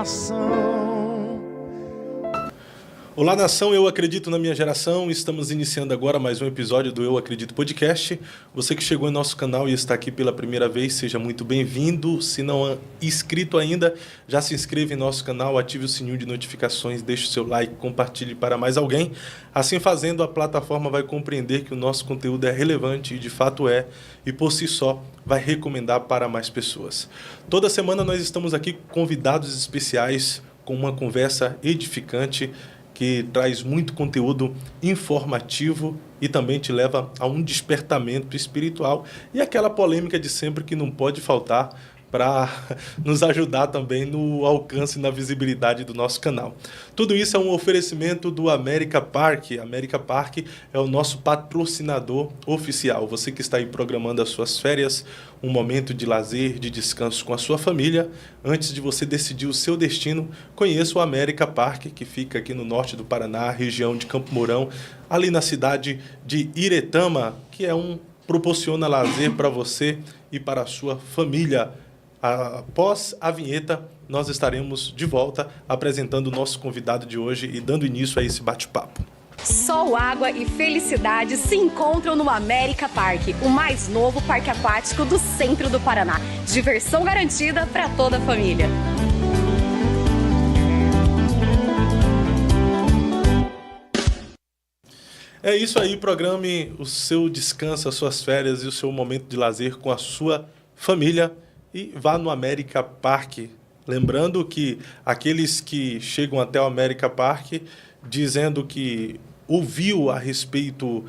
nação. Olá, nação, eu acredito na minha geração. Estamos iniciando agora mais um episódio do Eu Acredito Podcast. Você que chegou em nosso canal e está aqui pela primeira vez, seja muito bem-vindo. Se não é inscrito ainda, já se inscreva em nosso canal, ative o sininho de notificações, deixe o seu like, compartilhe para mais alguém. Assim fazendo, a plataforma vai compreender que o nosso conteúdo é relevante e de fato é, e por si só vai recomendar para mais pessoas. Toda semana nós estamos aqui com convidados especiais, com uma conversa edificante, que traz muito conteúdo informativo e também te leva a um despertamento espiritual e aquela polêmica de sempre que não pode faltar para nos ajudar também no alcance e na visibilidade do nosso canal. Tudo isso é um oferecimento do América Park. América Park é o nosso patrocinador oficial. Você que está aí programando as suas férias, um momento de lazer, de descanso com a sua família, antes de você decidir o seu destino, conheça o América Park, que fica aqui no norte do Paraná, região de Campo Mourão, ali na cidade de Iretama, que proporciona lazer para você e para a sua família. Após a vinheta, nós estaremos de volta apresentando o nosso convidado de hoje e dando início a esse bate-papo. Sol, água e felicidade se encontram no América Park, o mais novo parque aquático do centro do Paraná. Diversão garantida para toda a família. É isso aí, programe o seu descanso, as suas férias e o seu momento de lazer com a sua família. E vá no América Park. Lembrando que aqueles que chegam até o América Park dizendo que ouviu a respeito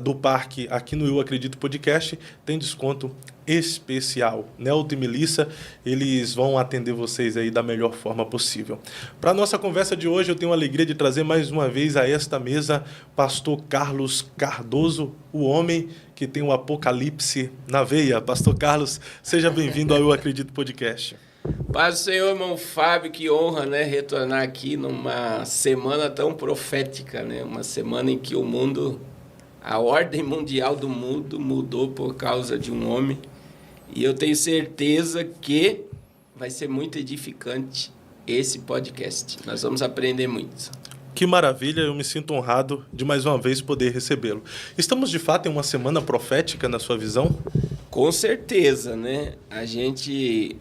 do parque aqui no Eu Acredito Podcast, tem desconto especial. Nelton e Melissa, eles vão atender vocês aí da melhor forma possível. Para a nossa conversa de hoje, eu tenho a alegria de trazer mais uma vez a esta mesa Pastor Carlos Cardoso, o homem que tem o Apocalipse na veia. Pastor Carlos, seja bem-vindo ao Eu Acredito Podcast. Paz do Senhor, irmão Fábio, que honra, né, retornar aqui numa semana tão profética, né, uma semana em que o mundo, a ordem mundial do mundo mudou por causa de um homem, e eu tenho certeza que vai ser muito edificante esse podcast. Nós vamos aprender muito. Que maravilha, eu me sinto honrado de mais uma vez poder recebê-lo. Estamos de fato em uma semana profética na sua visão? Com certeza, né?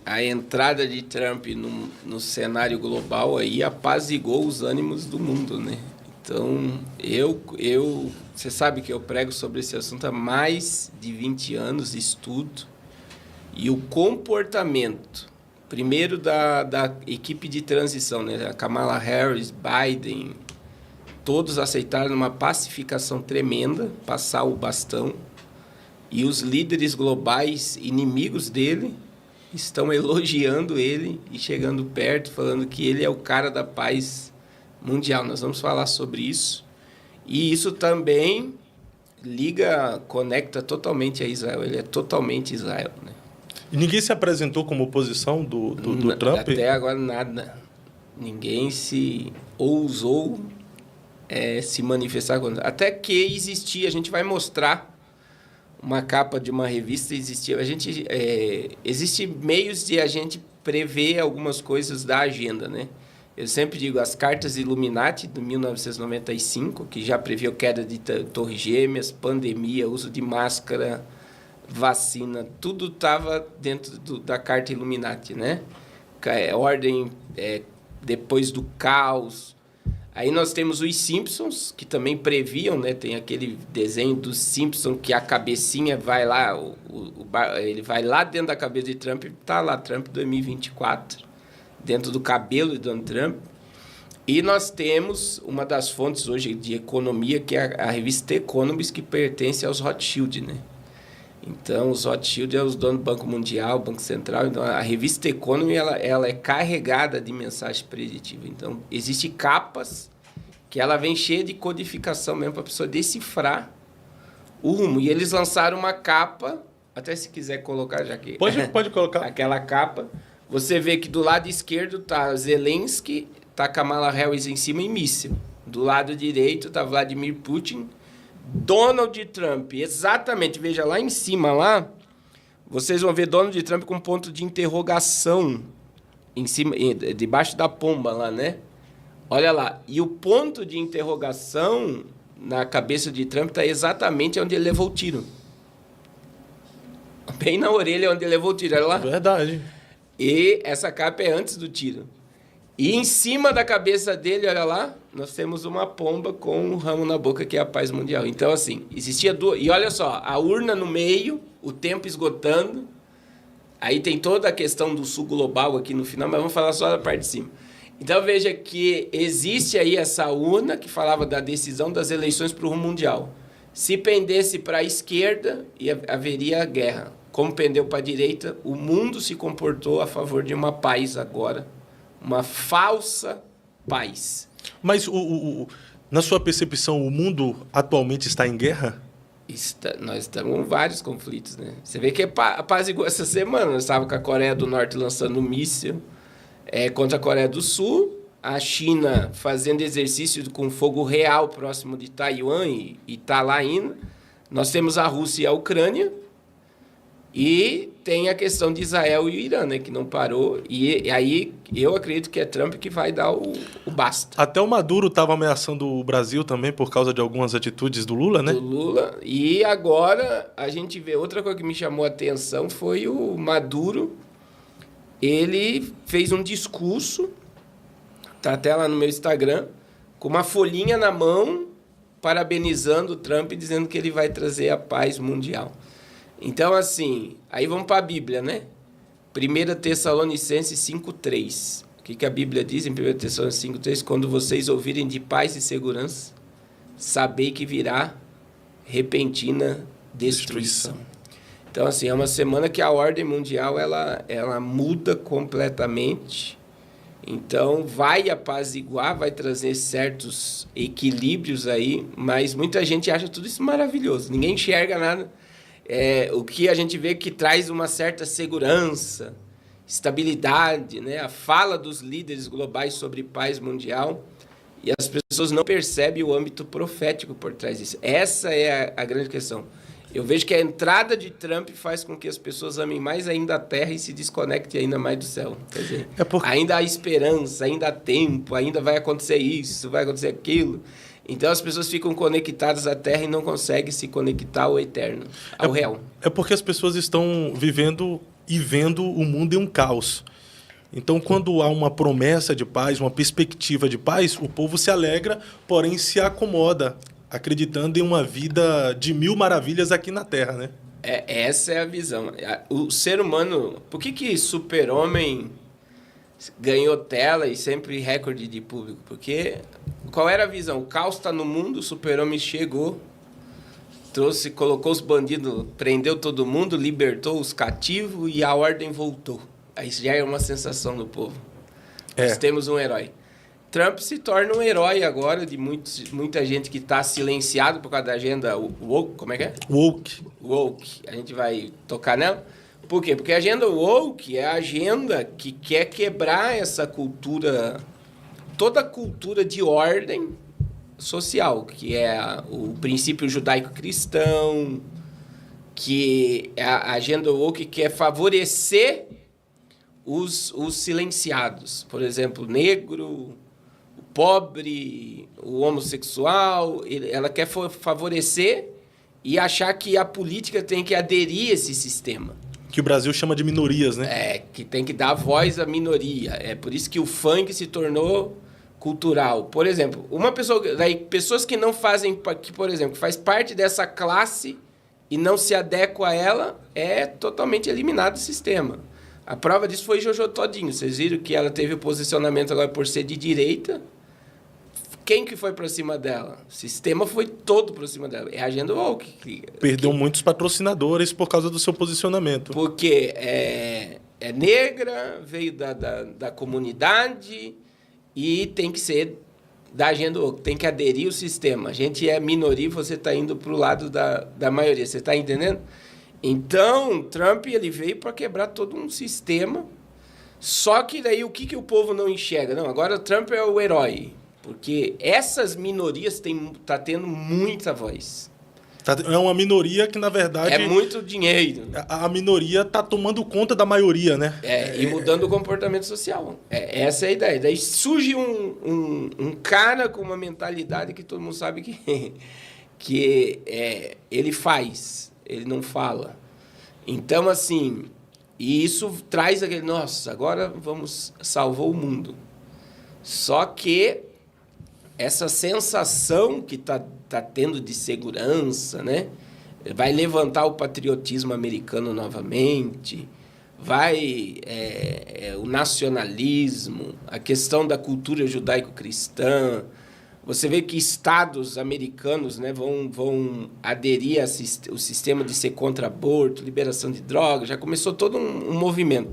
A entrada de Trump no cenário global aí apaziguou os ânimos do mundo, né? Então, você sabe que eu prego sobre esse assunto há mais de 20 anos, estudo, e o comportamento, primeiro da equipe de transição, né? A Kamala Harris, Biden, todos aceitaram uma pacificação tremenda, passar o bastão, e os líderes globais, inimigos dele, estão elogiando ele e chegando perto, falando que ele é o cara da paz mundial. Nós vamos falar sobre isso. E isso também conecta totalmente a Israel. Ele é totalmente Israel, né? E ninguém se apresentou como oposição do Trump? Até agora nada. Ninguém se ousou se manifestar contra. Até que existia, a gente vai mostrar uma capa de uma revista, existe meios de a gente prever algumas coisas da agenda, né? Eu sempre digo, as cartas Illuminati, de 1995, que já previu queda de torres gêmeas, pandemia, uso de máscara, vacina, tudo estava dentro da carta Illuminati, né? Ordem depois do caos. Aí nós temos os Simpsons, que também previam, né? Tem aquele desenho dos Simpsons que a cabecinha vai lá, ele vai lá dentro da cabeça de Trump e está lá, Trump 2024, dentro do cabelo de Donald Trump. E nós temos uma das fontes hoje de economia, que é a revista The Economist, que pertence aos Rothschild, né? Então, os Rothschild é os donos do Banco Mundial, Banco Central. Então, a revista Economy, ela é carregada de mensagem preditiva. Então, existem capas que ela vem cheia de codificação mesmo para a pessoa decifrar o rumo. E eles lançaram uma capa, até se quiser colocar, já que... Pode colocar. Aquela capa. Você vê que do lado esquerdo está Zelensky, está Kamala Harris em cima e míssil. Do lado direito está Vladimir Putin, Donald Trump, exatamente, veja lá em cima, lá, vocês vão ver Donald Trump com ponto de interrogação em cima, debaixo da pomba lá, né? Olha lá. E o ponto de interrogação na cabeça de Trump está exatamente onde ele levou o tiro. Bem na orelha onde ele levou o tiro, olha lá. Verdade. E essa capa é antes do tiro. E em cima da cabeça dele, olha lá, nós temos uma pomba com um ramo na boca, que é a paz mundial. Então, assim, existia duas... E olha só, a urna no meio, o tempo esgotando. Aí tem toda a questão do sul global aqui no final, mas vamos falar só da parte de cima. Então, veja que existe aí essa urna que falava da decisão das eleições para o rumo mundial. Se pendesse para a esquerda, haveria guerra. Como pendeu para a direita, o mundo se comportou a favor de uma paz agora. Uma falsa paz. Mas, na sua percepção, o mundo atualmente está em guerra? Nós estamos com vários conflitos, né? Você vê que apaziguou essa semana. Nós estávamos com a Coreia do Norte lançando um míssil contra a Coreia do Sul. A China fazendo exercício com fogo real próximo de Taiwan e está lá ainda. Nós temos a Rússia e a Ucrânia. E tem a questão de Israel e o Irã, né, que não parou. E aí eu acredito que é Trump que vai dar o basta. Até o Maduro estava ameaçando o Brasil também por causa de algumas atitudes do Lula, né? Do Lula. E agora a gente vê outra coisa que me chamou a atenção foi o Maduro. Ele fez um discurso, tá até lá no meu Instagram, com uma folhinha na mão, parabenizando o Trump, dizendo que ele vai trazer a paz mundial. Então, assim, aí vamos para a Bíblia, né? 1 Tessalonicenses 5,3. O que a Bíblia diz em 1 Tessalonicenses 5,3? Quando vocês ouvirem de paz e segurança, sabei que virá repentina destruição. Então, assim, é uma semana que a ordem mundial ela muda completamente. Então, vai apaziguar, vai trazer certos equilíbrios aí, mas muita gente acha tudo isso maravilhoso. Ninguém enxerga nada. O que a gente vê que traz uma certa segurança, estabilidade, né? A fala dos líderes globais sobre paz mundial, e as pessoas não percebem o âmbito profético por trás disso. Essa é a grande questão. Eu vejo que a entrada de Trump faz com que as pessoas amem mais ainda a terra e se desconectem ainda mais do céu. Quer dizer, ainda há esperança, ainda há tempo, ainda vai acontecer isso, vai acontecer aquilo. Então as pessoas ficam conectadas à terra e não conseguem se conectar ao eterno, ao real. É porque as pessoas estão vivendo e vendo o mundo em um caos. Então, quando há uma promessa de paz, uma perspectiva de paz, o povo se alegra, porém se acomoda, acreditando em uma vida de mil maravilhas aqui na Terra, né? Essa é a visão. O ser humano... Por que Super-Homem ganhou tela e sempre recorde de público? Porque qual era a visão? O caos está no mundo, o Super-Homem chegou, colocou os bandidos, prendeu todo mundo, libertou os cativos e a ordem voltou. Aí já é uma sensação no povo. Nós temos um herói. Trump se torna um herói agora de muita gente que está silenciado por causa da agenda woke. Como é que é? Woke. A gente vai tocar nela. Por quê? Porque a agenda woke é a agenda que quer quebrar essa cultura, toda a cultura de ordem social, que é o princípio judaico-cristão, que a agenda woke quer favorecer os silenciados. Por exemplo, o negro, o pobre, o homossexual. Ela quer favorecer e achar que a política tem que aderir a esse sistema. Que o Brasil chama de minorias, né? Que tem que dar voz à minoria. É por isso que o funk se tornou cultural. Por exemplo, pessoas que não fazem, que, por exemplo, faz parte dessa classe e não se adequa a ela, é totalmente eliminado do sistema. A prova disso foi Jojo Todinho. Vocês viram que ela teve o posicionamento agora por ser de direita. Quem que foi para cima dela? O sistema foi todo para cima dela. É a agenda woke. Perdeu muitos patrocinadores por causa do seu posicionamento. Porque é negra, veio da comunidade e tem que ser da agenda woke. Tem que aderir ao sistema. A gente é minoria e você está indo para o lado da maioria. Você está entendendo? Então, Trump ele veio para quebrar todo um sistema. Só que daí o que o povo não enxerga? Não, agora o Trump é o herói. Porque essas minorias tá tendo muita voz. É uma minoria que, na verdade... É muito dinheiro. A minoria está tomando conta da maioria, né? E mudando o comportamento social. Essa é a ideia. Daí surge um cara com uma mentalidade que todo mundo sabe que ele faz, ele não fala. Então, assim, e isso traz aquele, nossa, agora salvou o mundo. Só que essa sensação que tá tendo de segurança, né? Vai levantar o patriotismo americano novamente, vai o nacionalismo, a questão da cultura judaico-cristã. Você vê que estados americanos, né, vão aderir ao sistema de ser contra aborto, liberação de drogas, já começou todo um movimento.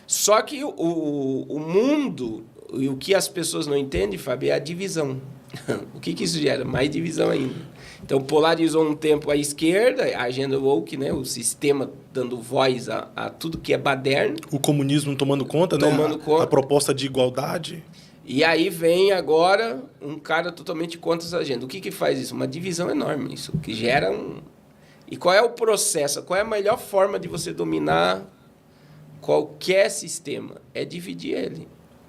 Só que o mundo, e o que as pessoas não entendem, Fábio, é a divisão. O que isso gera? Mais divisão ainda. Então, polarizou um tempo a esquerda, a agenda woke, né? O sistema dando voz a tudo que é baderno. O comunismo tomando conta, né? A proposta de igualdade. E aí vem agora um cara totalmente contra essa agenda. O que faz isso? Uma divisão enorme. Isso que gera E qual é o processo? Qual é a melhor forma de você dominar qualquer sistema? É dividir ele.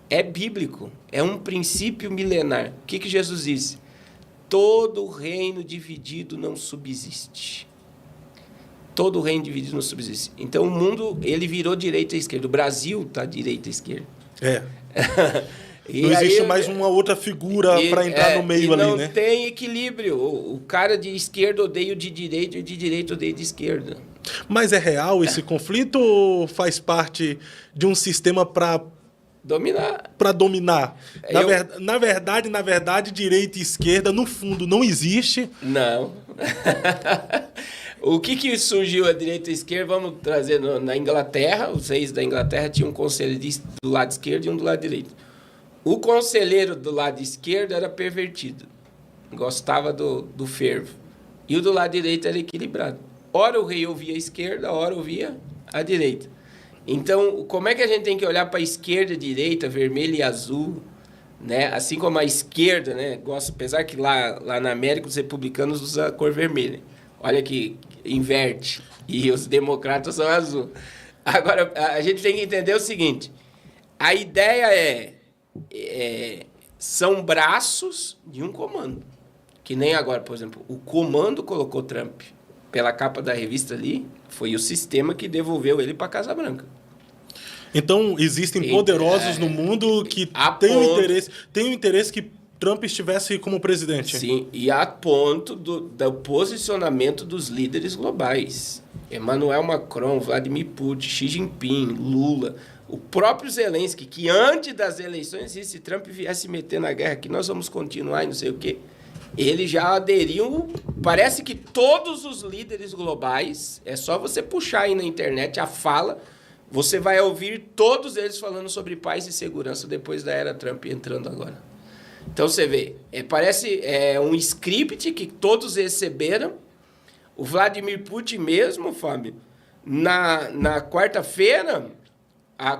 É bíblico, é um princípio milenar. O que Jesus disse? Todo reino dividido não subsiste. Todo reino dividido não subsiste. Então, o mundo, ele virou direita e esquerda. O Brasil está direita e esquerda. Não existe mais uma outra figura para entrar no meio ali, né? Não tem equilíbrio. O cara de esquerda odeia o de direita e o de direita odeia o de esquerda. Mas é real esse conflito ou faz parte de um sistema para dominar? Na verdade, direita e esquerda, no fundo, não existe. Não. O que surgiu a direita e a esquerda? Vamos trazer na Inglaterra. Os reis da Inglaterra tinham um conselheiro do lado esquerdo e um do lado direito. O conselheiro do lado esquerdo era pervertido. Gostava do fervo. E o do lado direito era equilibrado. Ora o rei ouvia a esquerda, ora ouvia a direita. Então, como é que a gente tem que olhar para a esquerda, direita, vermelho e azul, né? Assim como a esquerda, né? Apesar que lá na América os republicanos usam a cor vermelha. Olha que inverte. E os democratas são azul. Agora, a gente tem que entender o seguinte. A ideia são braços de um comando. Que nem agora, por exemplo, o comando colocou Trump pela capa da revista ali, foi o sistema que devolveu ele para a Casa Branca. Então, existem poderosos no mundo que têm o interesse que Trump estivesse como presidente. Sim, e a ponto do posicionamento dos líderes globais. Emmanuel Macron, Vladimir Putin, Xi Jinping, Lula, o próprio Zelensky, que antes das eleições, se Trump viesse meter na guerra aqui, nós vamos continuar e não sei o quê. Eles já aderiam, parece que todos os líderes globais, é só você puxar aí na internet a fala, você vai ouvir todos eles falando sobre paz e segurança depois da era Trump entrando agora. Então você vê, parece um script que todos receberam. O Vladimir Putin mesmo, Fábio, na quarta-feira,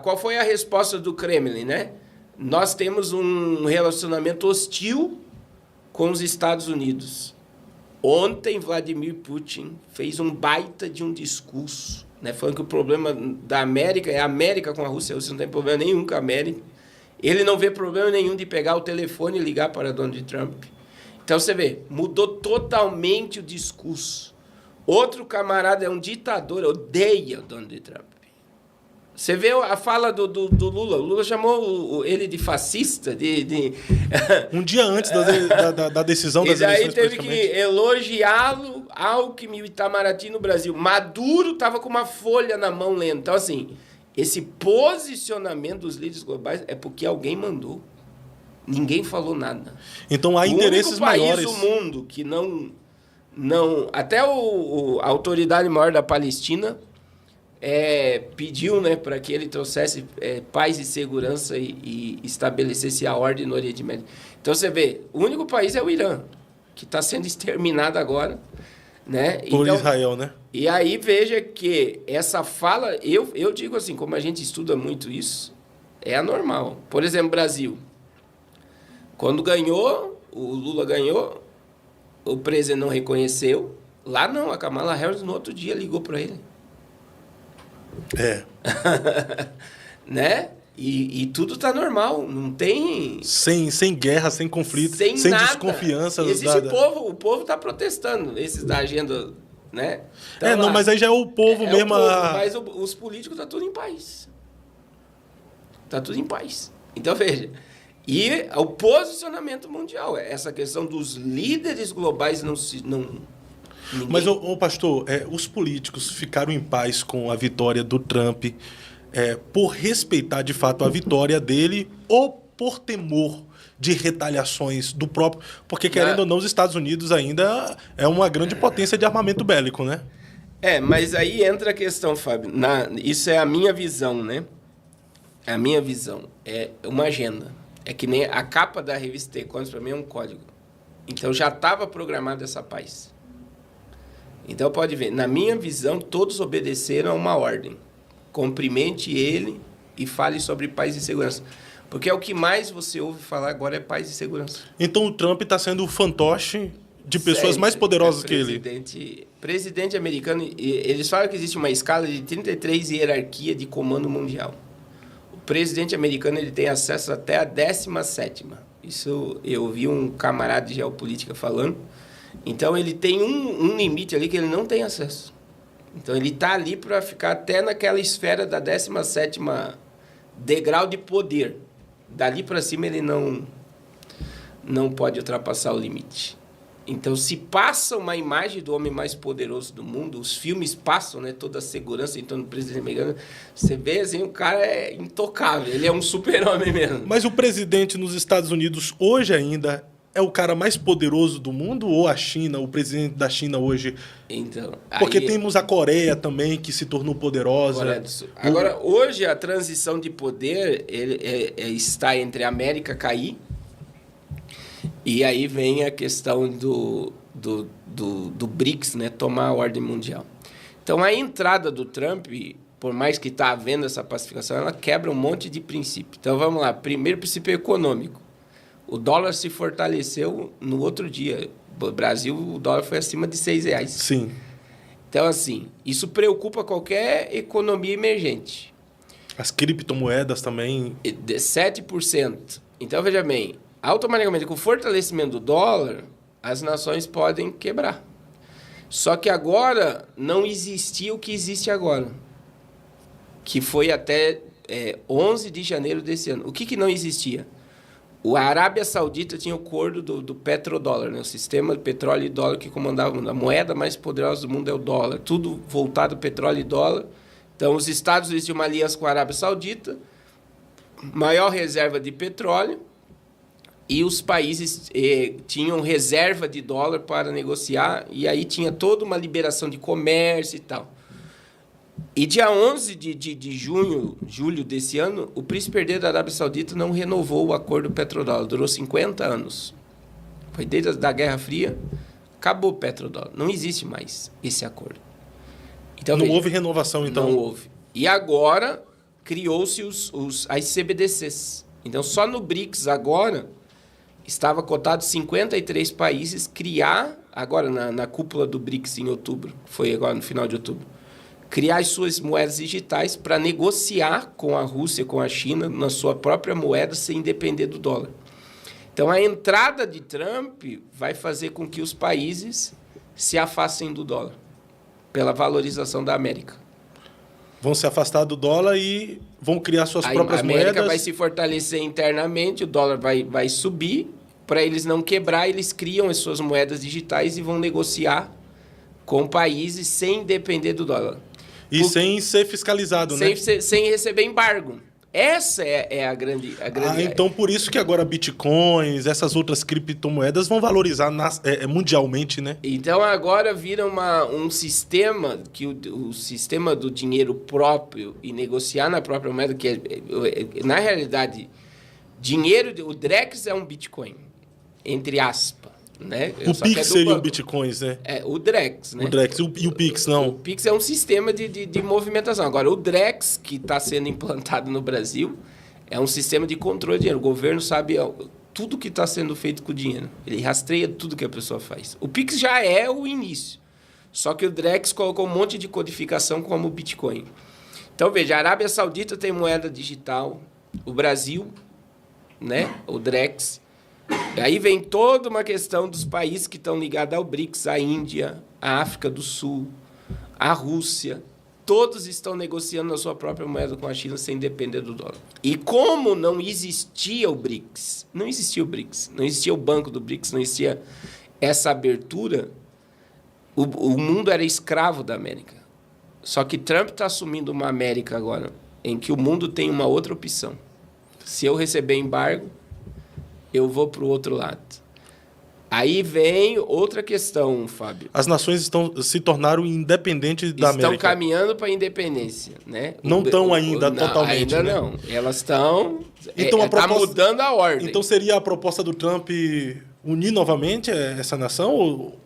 qual foi a resposta do Kremlin, né? Nós temos um relacionamento hostil com os Estados Unidos. Ontem, Vladimir Putin fez um baita de um discurso, né, falando que o problema da América é a América com a Rússia. A Rússia não tem problema nenhum com a América. Ele não vê problema nenhum de pegar o telefone e ligar para Donald Trump. Então, você vê, mudou totalmente o discurso. Outro camarada é um ditador, odeia o Donald Trump. Você vê a fala do Lula. O Lula chamou ele de fascista. Um dia antes da decisão das eleições. E daí teve que elogiá-lo, Alckmin e Itamaraty no Brasil. Maduro estava com uma folha na mão lendo. Então, assim, esse posicionamento dos líderes globais é porque alguém mandou. Ninguém falou nada. Então, há interesses maiores. O único país do mundo que não até a autoridade maior da Palestina pediu, né, para que ele trouxesse paz e segurança e estabelecesse a ordem no Oriente Médio. Então, você vê, o único país é o Irã, que está sendo exterminado agora, né? Por Israel, né? E aí, veja que essa fala, eu digo assim, como a gente estuda muito isso, é anormal. Por exemplo, Brasil. Quando ganhou, o Lula ganhou, o presidente não reconheceu, Lá não, a Kamala Harris no outro dia ligou para ele. Né? E tudo tá normal, não tem... Sem guerra, sem conflito, sem nada. Desconfiança. Existe o povo tá protestando, esses da agenda, né? Então, não, mas aí já é o povo mesmo... O povo, mas os políticos tá tudo em paz. Tá tudo em paz. Então, veja, e o posicionamento mundial, essa questão dos líderes globais não... Ninguém... Mas, pastor, os políticos ficaram em paz com a vitória do Trump por respeitar, de fato, a vitória dele ou por temor de retaliações do próprio... Porque, querendo ou não, os Estados Unidos ainda é uma grande potência de armamento bélico, né? Mas aí entra a questão, Fábio. Isso é a minha visão, né? A minha visão é uma agenda. É que nem a capa da revista The Economist, para mim, é um código. Então, já estava programada essa paz. Então, pode ver, na minha visão, todos obedeceram a uma ordem. Cumprimente ele e fale sobre paz e segurança. Porque é o que mais você ouve falar agora é paz e segurança. Então, o Trump está sendo o fantoche de pessoas mais poderosas que ele. Presidente americano, eles falam que existe uma escala de 33 hierarquia de comando mundial. O presidente americano ele tem acesso até a 17ª. Isso eu ouvi um camarada de geopolítica falando. Então, ele tem um limite ali que ele não tem acesso. Então, ele está ali para ficar até naquela esfera da 17ª degrau de poder. Dali para cima, ele não pode ultrapassar o limite. Então, se passa uma imagem do homem mais poderoso do mundo, os filmes passam, né, toda a segurança em torno do presidente americano, você vê assim, o cara é intocável, ele é um super-homem mesmo. Mas o presidente nos Estados Unidos hoje ainda é o cara mais poderoso do mundo ou a China, o presidente da China hoje? Então, porque temos a Coreia também, que se tornou poderosa. Agora, hoje, a transição de poder está entre a América cair e aí vem a questão do BRICS, né, tomar a ordem mundial. Então, a entrada do Trump, por mais que está havendo essa pacificação, ela quebra um monte de princípio. Então, vamos lá. Primeiro princípio econômico. O dólar se fortaleceu no outro dia. No Brasil, o dólar foi acima de R$6. Sim. Então, assim, isso preocupa qualquer economia emergente. As criptomoedas também... De 7%. Então, veja bem, automaticamente, com o fortalecimento do dólar, as nações podem quebrar. Só que agora não existia o que existe agora, que foi até 11 de janeiro desse ano. O que não existia? A Arábia Saudita tinha o acordo do petrodólar, né? O sistema de petróleo e dólar que comandava o mundo. A moeda mais poderosa do mundo é o dólar. Tudo voltado petróleo e dólar. Então, os Estados Unidos tinham uma aliança com a Arábia Saudita, maior reserva de petróleo, e os países tinham reserva de dólar para negociar, e aí tinha toda uma liberação de comércio e tal. E dia 11 de julho desse ano, o príncipe herdeiro da Arábia Saudita não renovou o acordo petrodólar. Durou 50 anos. Foi desde a Guerra Fria, acabou o petrodólar. Não existe mais esse acordo. Então, não houve renovação, então? Não houve. E agora, criou-se as CBDCs. Então, só no BRICS agora, estava cotado 53 países criar, agora na cúpula do BRICS em outubro, foi agora no final de outubro, criar as suas moedas digitais para negociar com a Rússia, com a China, na sua própria moeda, sem depender do dólar. Então, a entrada de Trump vai fazer com que os países se afastem do dólar, pela valorização da América. Vão se afastar do dólar e vão criar suas próprias moedas. A América vai se fortalecer internamente, o dólar vai subir. Para eles não quebrar, eles criam as suas moedas digitais e vão negociar com países sem depender do dólar. E sem ser fiscalizado, né? Sem receber embargo. Essa é a grande... Então, por isso que agora bitcoins, essas outras criptomoedas vão valorizar mundialmente, né? Então, agora vira um sistema, que o sistema do dinheiro próprio e negociar na própria moeda, que na realidade, o Drex é um bitcoin, entre aspas. Né? O Pix seria o Bitcoins, né? O Drex, né? O Drex. E o Pix, não? O Pix é um sistema de movimentação. Agora, o Drex, que está sendo implantado no Brasil, é um sistema de controle de dinheiro. O governo sabe tudo que está sendo feito com o dinheiro. Ele rastreia tudo que a pessoa faz. O Pix já é o início. Só que o Drex colocou um monte de codificação como o Bitcoin. Então, veja, a Arábia Saudita tem moeda digital, o Brasil, né, o Drex. Aí vem toda uma questão dos países que estão ligados ao BRICS, a Índia, a África do Sul, a Rússia. Todos estão negociando a sua própria moeda com a China sem depender do dólar. E como não existia o BRICS, não existia o banco do BRICS, não existia essa abertura, o mundo era escravo da América. Só que Trump está assumindo uma América agora, em que o mundo tem uma outra opção. Se eu receber embargo, eu vou para o outro lado. Aí vem outra questão, Fábio. As nações se tornaram independentes da América. Estão caminhando para a independência, né? Não estão ainda totalmente, ainda né? não. Elas estão... Então, está mudando a ordem. Então seria a proposta do Trump unir novamente essa nação? Ou...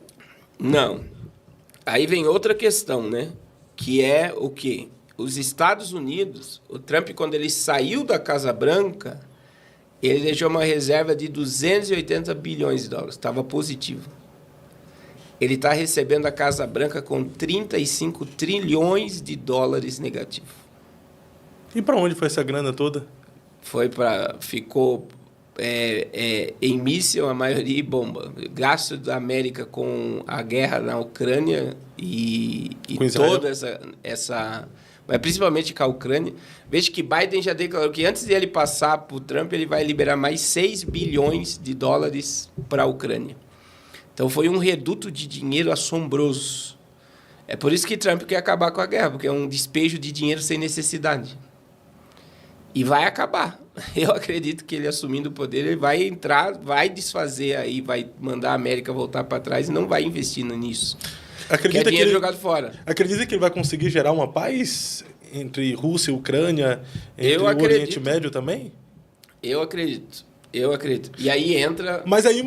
Não. Aí vem outra questão, né? Que é o quê? Os Estados Unidos, o Trump, quando ele saiu da Casa Branca, ele deixou uma reserva de 280 bilhões de dólares. Estava positivo. Ele está recebendo a Casa Branca com 35 trilhões de dólares negativo. E para onde foi essa grana toda? Ficou em míssil, a maioria, e bomba. Gasto da América com a guerra na Ucrânia e toda essa mas principalmente com a Ucrânia. Veja que Biden já declarou que antes de ele passar para o Trump, ele vai liberar mais 6 bilhões de dólares para a Ucrânia. Então, foi um reduto de dinheiro assombroso. É por isso que Trump quer acabar com a guerra, porque é um despejo de dinheiro sem necessidade. E vai acabar. Eu acredito que ele, assumindo o poder, ele vai entrar, vai desfazer aí, vai mandar a América voltar para trás e não vai investir nisso. Acredita que é dinheiro que jogado fora. Acredita que ele vai conseguir gerar uma paz entre Rússia e Ucrânia, entre o Oriente Médio também? Eu acredito. E aí entra... Mas aí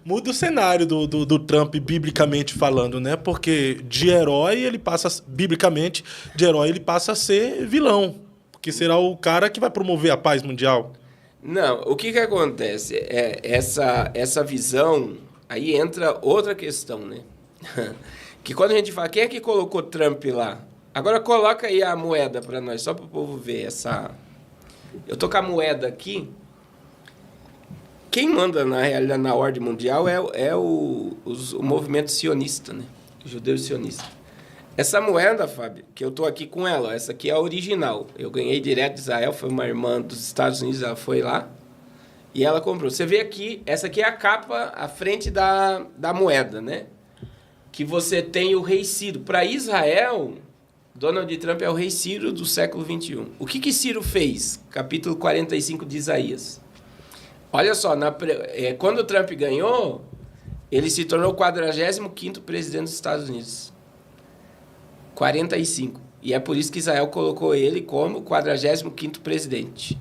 muda o cenário do Trump, biblicamente falando, né? Porque de herói ele passa, biblicamente, ele passa a ser vilão. Porque será o cara que vai promover a paz mundial. Não, o que acontece? Essa visão, aí entra outra questão, né? Que quando a gente fala, quem é que colocou Trump lá? Agora coloca aí a moeda para nós, só para o povo ver essa... Eu tô com a moeda aqui. Quem manda, na realidade, na ordem mundial é o movimento sionista, né? O judeu sionista. Essa moeda, Fábio, que eu tô aqui com ela, essa aqui é a original. Eu ganhei direto de Israel, foi uma irmã dos Estados Unidos, ela foi lá e ela comprou. Você vê aqui, essa aqui é a capa, a frente da moeda, né? Que você tem o rei Ciro. Para Israel, Donald Trump é o rei Ciro do século XXI. O que Ciro fez? Capítulo 45 de Isaías. Olha só, quando o Trump ganhou, ele se tornou o 45º presidente dos Estados Unidos. 45. E é por isso que Israel colocou ele como 45º presidente.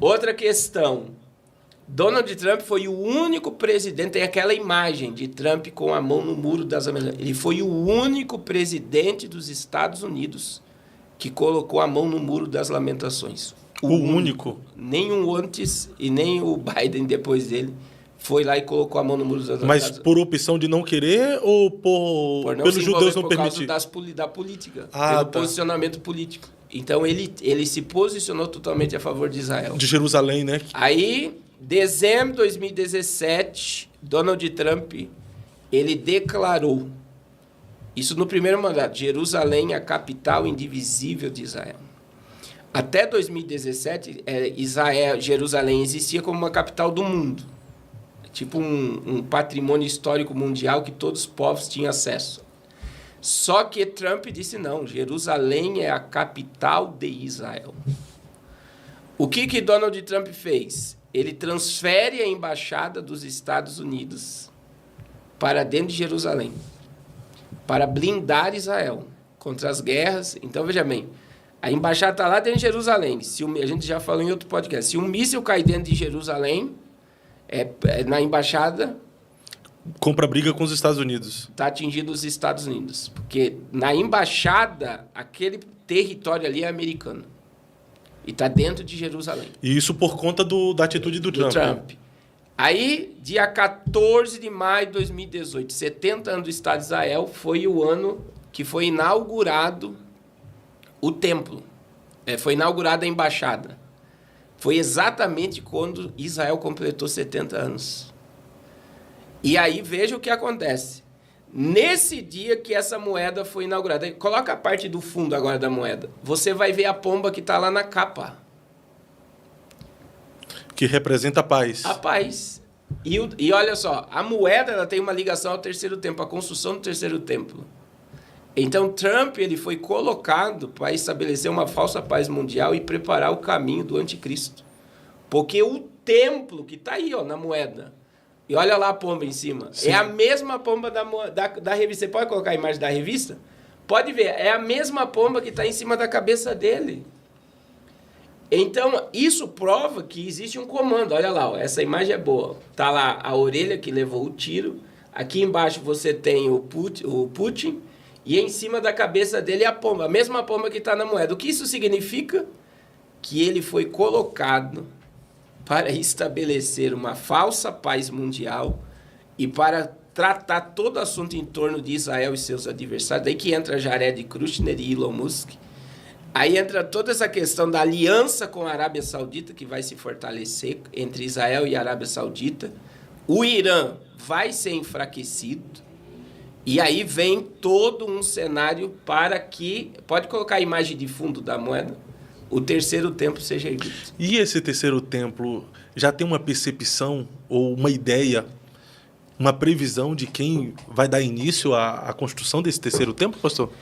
Outra questão. Donald Trump foi o único presidente, tem aquela imagem de Trump com a mão no muro das Américas. Ele foi o único presidente dos Estados Unidos que colocou a mão no muro das lamentações. O único? Nenhum antes e nem o Biden depois dele foi lá e colocou a mão no muro das lamentações. Mas por opção de não querer ou pelos judeus não permitir? Por causa da política, pelo posicionamento político. Então ele se posicionou totalmente a favor de Israel. De Jerusalém, né? Aí... Dezembro de 2017, Donald Trump, ele declarou, isso no primeiro mandato, Jerusalém, a capital indivisível de Israel. Até 2017, Jerusalém existia como uma capital do mundo. Tipo um patrimônio histórico mundial que todos os povos tinham acesso. Só que Trump disse não, Jerusalém é a capital de Israel. O que Donald Trump fez? Ele transfere a embaixada dos Estados Unidos para dentro de Jerusalém, para blindar Israel contra as guerras. Então, veja bem, a embaixada está lá dentro de Jerusalém. A gente já falou em outro podcast. Se um míssil cai dentro de Jerusalém, na embaixada... Compra briga com os Estados Unidos. Está atingindo os Estados Unidos. Porque na embaixada, aquele território ali é americano. E está dentro de Jerusalém. E isso por conta da atitude do Trump. Aí, dia 14 de maio de 2018, 70 anos do Estado de Israel, foi o ano que foi inaugurado o templo. Foi inaugurada a embaixada. Foi exatamente quando Israel completou 70 anos. E aí, veja o que acontece. Nesse dia que essa moeda foi inaugurada, coloca a parte do fundo agora da moeda. Você vai ver a pomba que está lá na capa. Que representa a paz. A paz. E olha só, a moeda ela tem uma ligação ao terceiro templo, à construção do terceiro templo. Então, Trump ele foi colocado para estabelecer uma falsa paz mundial e preparar o caminho do anticristo. Porque o templo que está aí, ó, na moeda, e olha lá a pomba em cima, Sim. é a mesma pomba da revista. Você pode colocar a imagem da revista? Pode ver, é a mesma pomba que está em cima da cabeça dele. Então, isso prova que existe um comando. Olha lá, ó, essa imagem é boa. Está lá a orelha que levou o tiro. Aqui embaixo você tem o Putin. E em cima da cabeça dele é a pomba. A mesma pomba que está na moeda. O que isso significa? Que ele foi colocado para estabelecer uma falsa paz mundial e para tratar todo o assunto em torno de Israel e seus adversários. Daí que entra Jared Kushner e Elon Musk. Aí entra toda essa questão da aliança com a Arábia Saudita, que vai se fortalecer entre Israel e a Arábia Saudita. O Irã vai ser enfraquecido. E aí vem todo um cenário para que... Pode colocar a imagem de fundo da moeda. O terceiro templo seja erguido. E esse terceiro templo já tem uma percepção ou uma ideia, uma previsão de quem vai dar início à construção desse terceiro templo, pastor?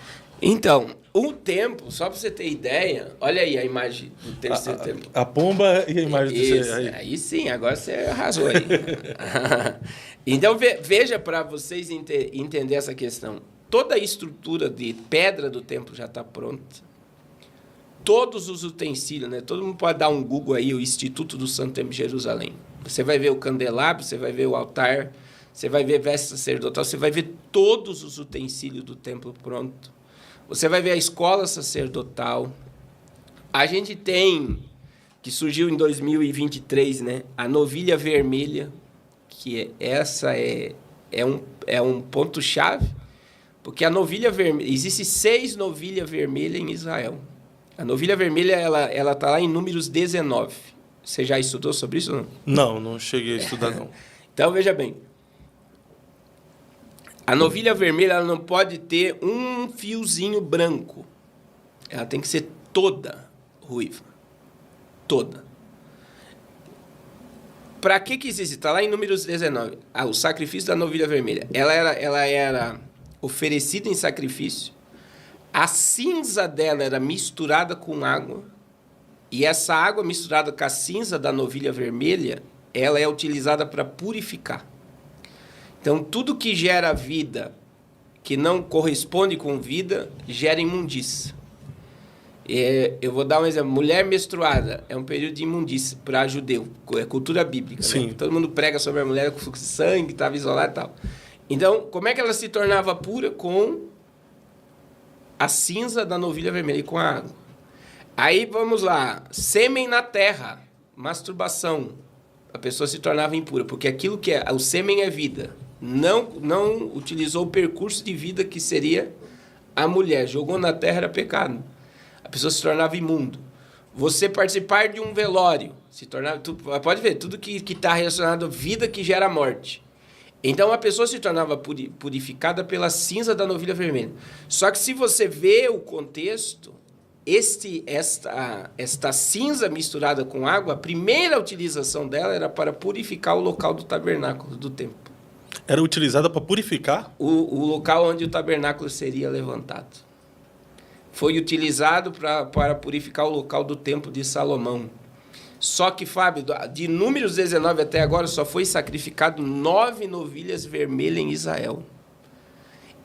Então, o templo, só para você ter ideia, olha aí a imagem do terceiro templo. A pomba e a imagem do Isso, aí. aí sim, agora você arrasou aí. Então, veja para vocês entender essa questão. Toda a estrutura de pedra do templo já está pronta. Todos os utensílios, né? Todo mundo pode dar um Google aí, o Instituto do Santo Templo de Jerusalém. Você vai ver o candelabro, você vai ver o altar, você vai ver veste sacerdotal, você vai ver todos os utensílios do templo pronto. Você vai ver a escola sacerdotal. A gente tem, que surgiu em 2023, né? A novilha vermelha, que essa é um ponto-chave, porque a novilha vermelha... Existem 6 novilhas vermelhas em Israel. A novilha vermelha, ela está lá em Números 19. Você já estudou sobre isso ou não? Não cheguei a estudar, não. Então, veja bem. A novilha vermelha ela não pode ter um fiozinho branco. Ela tem que ser toda ruiva. Toda. Para que existe? Está lá em Números 19. O sacrifício da novilha vermelha. Ela era oferecida em sacrifício. A cinza dela era misturada com água. E essa água misturada com a cinza da novilha vermelha, ela é utilizada para purificar. Então, tudo que gera vida, que não corresponde com vida, gera imundícia. Eu vou dar um exemplo. Mulher menstruada é um período de imundícia para judeu. É cultura bíblica. Sim. Né? Todo mundo prega sobre a mulher com fluxo de sangue, estava isolada e tal. Então, como é que ela se tornava pura? Com a cinza da novilha vermelha e com a água. Aí, vamos lá. Sêmen na terra. Masturbação. A pessoa se tornava impura, porque aquilo que o sêmen é vida. Não utilizou o percurso de vida que seria a mulher. Jogou na terra, era pecado. A pessoa se tornava imundo. Você participar de um velório, se tornava... Pode ver, tudo que está relacionado à vida que gera morte. Então, a pessoa se tornava purificada pela cinza da novilha vermelha. Só que se você vê o contexto, esta cinza misturada com água, a primeira utilização dela era para purificar o local do tabernáculo, do templo. Era utilizada para purificar? O local onde o tabernáculo seria levantado. Foi utilizado para purificar o local do templo de Salomão. Só que, Fábio, de Números 19 até agora, só foi sacrificado 9 novilhas vermelhas em Israel.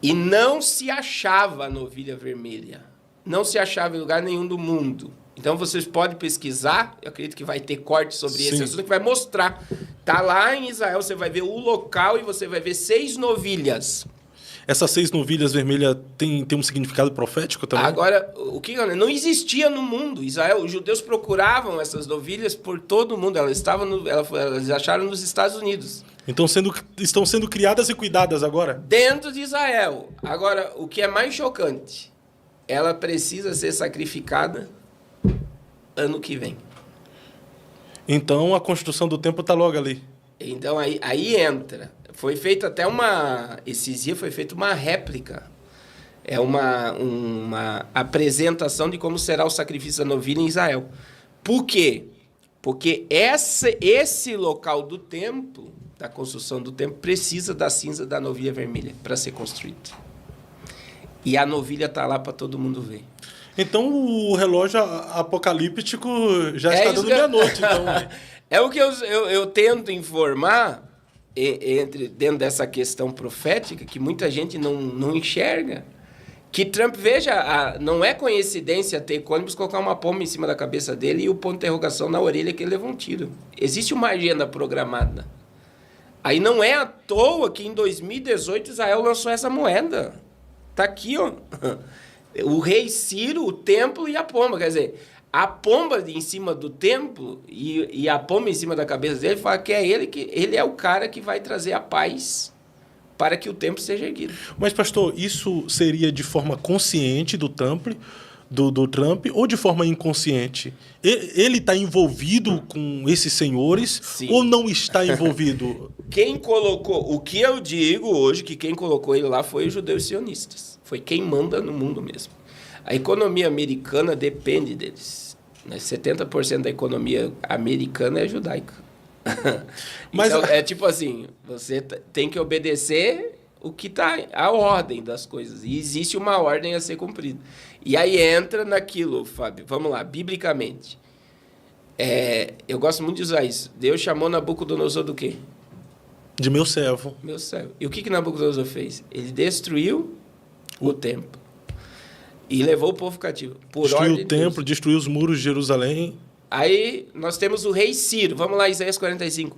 E não se achava a novilha vermelha. Não se achava em lugar nenhum do mundo. Então, vocês podem pesquisar, eu acredito que vai ter corte sobre esse assunto, que vai mostrar. Está lá em Israel, você vai ver o local e você vai ver 6 novilhas. Essas 6 novilhas vermelhas tem um significado profético também? Agora, o que não existia no mundo. Israel, os judeus procuravam essas novilhas por todo o mundo. Elas acharam nos Estados Unidos. Então estão sendo criadas e cuidadas agora? Dentro de Israel. Agora, o que é mais chocante, ela precisa ser sacrificada ano que vem. Então a construção do templo está logo ali. Então aí entra. Foi feita até esses dias foi feita uma réplica. É uma apresentação de como será o sacrifício da novilha em Israel. Por quê? Porque esse local do templo, da construção do templo, precisa da cinza da novilha vermelha para ser construído. E a novilha está lá para todo mundo ver. Então o relógio apocalíptico já está dando meia-noite. Então, é o que eu tento informar dentro dessa questão profética, que muita gente não enxerga. Que Trump, veja, não é coincidência ter ônibus colocar uma pomba em cima da cabeça dele e o ponto de interrogação na orelha que ele levou um tiro. Existe uma agenda programada. Aí não é à toa que em 2018 Israel lançou essa moeda. Está aqui, ó. O rei Ciro, o templo e a pomba. Quer dizer, a pomba em cima do templo e a pomba em cima da cabeça dele fala que ele é o cara que vai trazer a paz para que o templo seja erguido. Mas, pastor, isso seria de forma consciente do Trump ou de forma inconsciente? Ele está envolvido com esses senhores? Sim. Ou não está envolvido? O que eu digo hoje, que quem colocou ele lá foi os judeus sionistas. Foi quem manda no mundo mesmo. A economia americana depende deles. 70% da economia americana é judaica. Mas então, é tipo assim, você tem que obedecer o que está a ordem das coisas. E existe uma ordem a ser cumprida. E aí entra naquilo, Fábio. Vamos lá, biblicamente. Eu gosto muito de usar isso. Deus chamou Nabucodonosor do quê? De meu servo. Meu servo. E o que Nabucodonosor fez? Ele destruiu o templo. E levou o povo cativo. Destruiu o templo, destruiu os muros de Jerusalém. Aí nós temos o rei Ciro. Vamos lá, Isaías 45.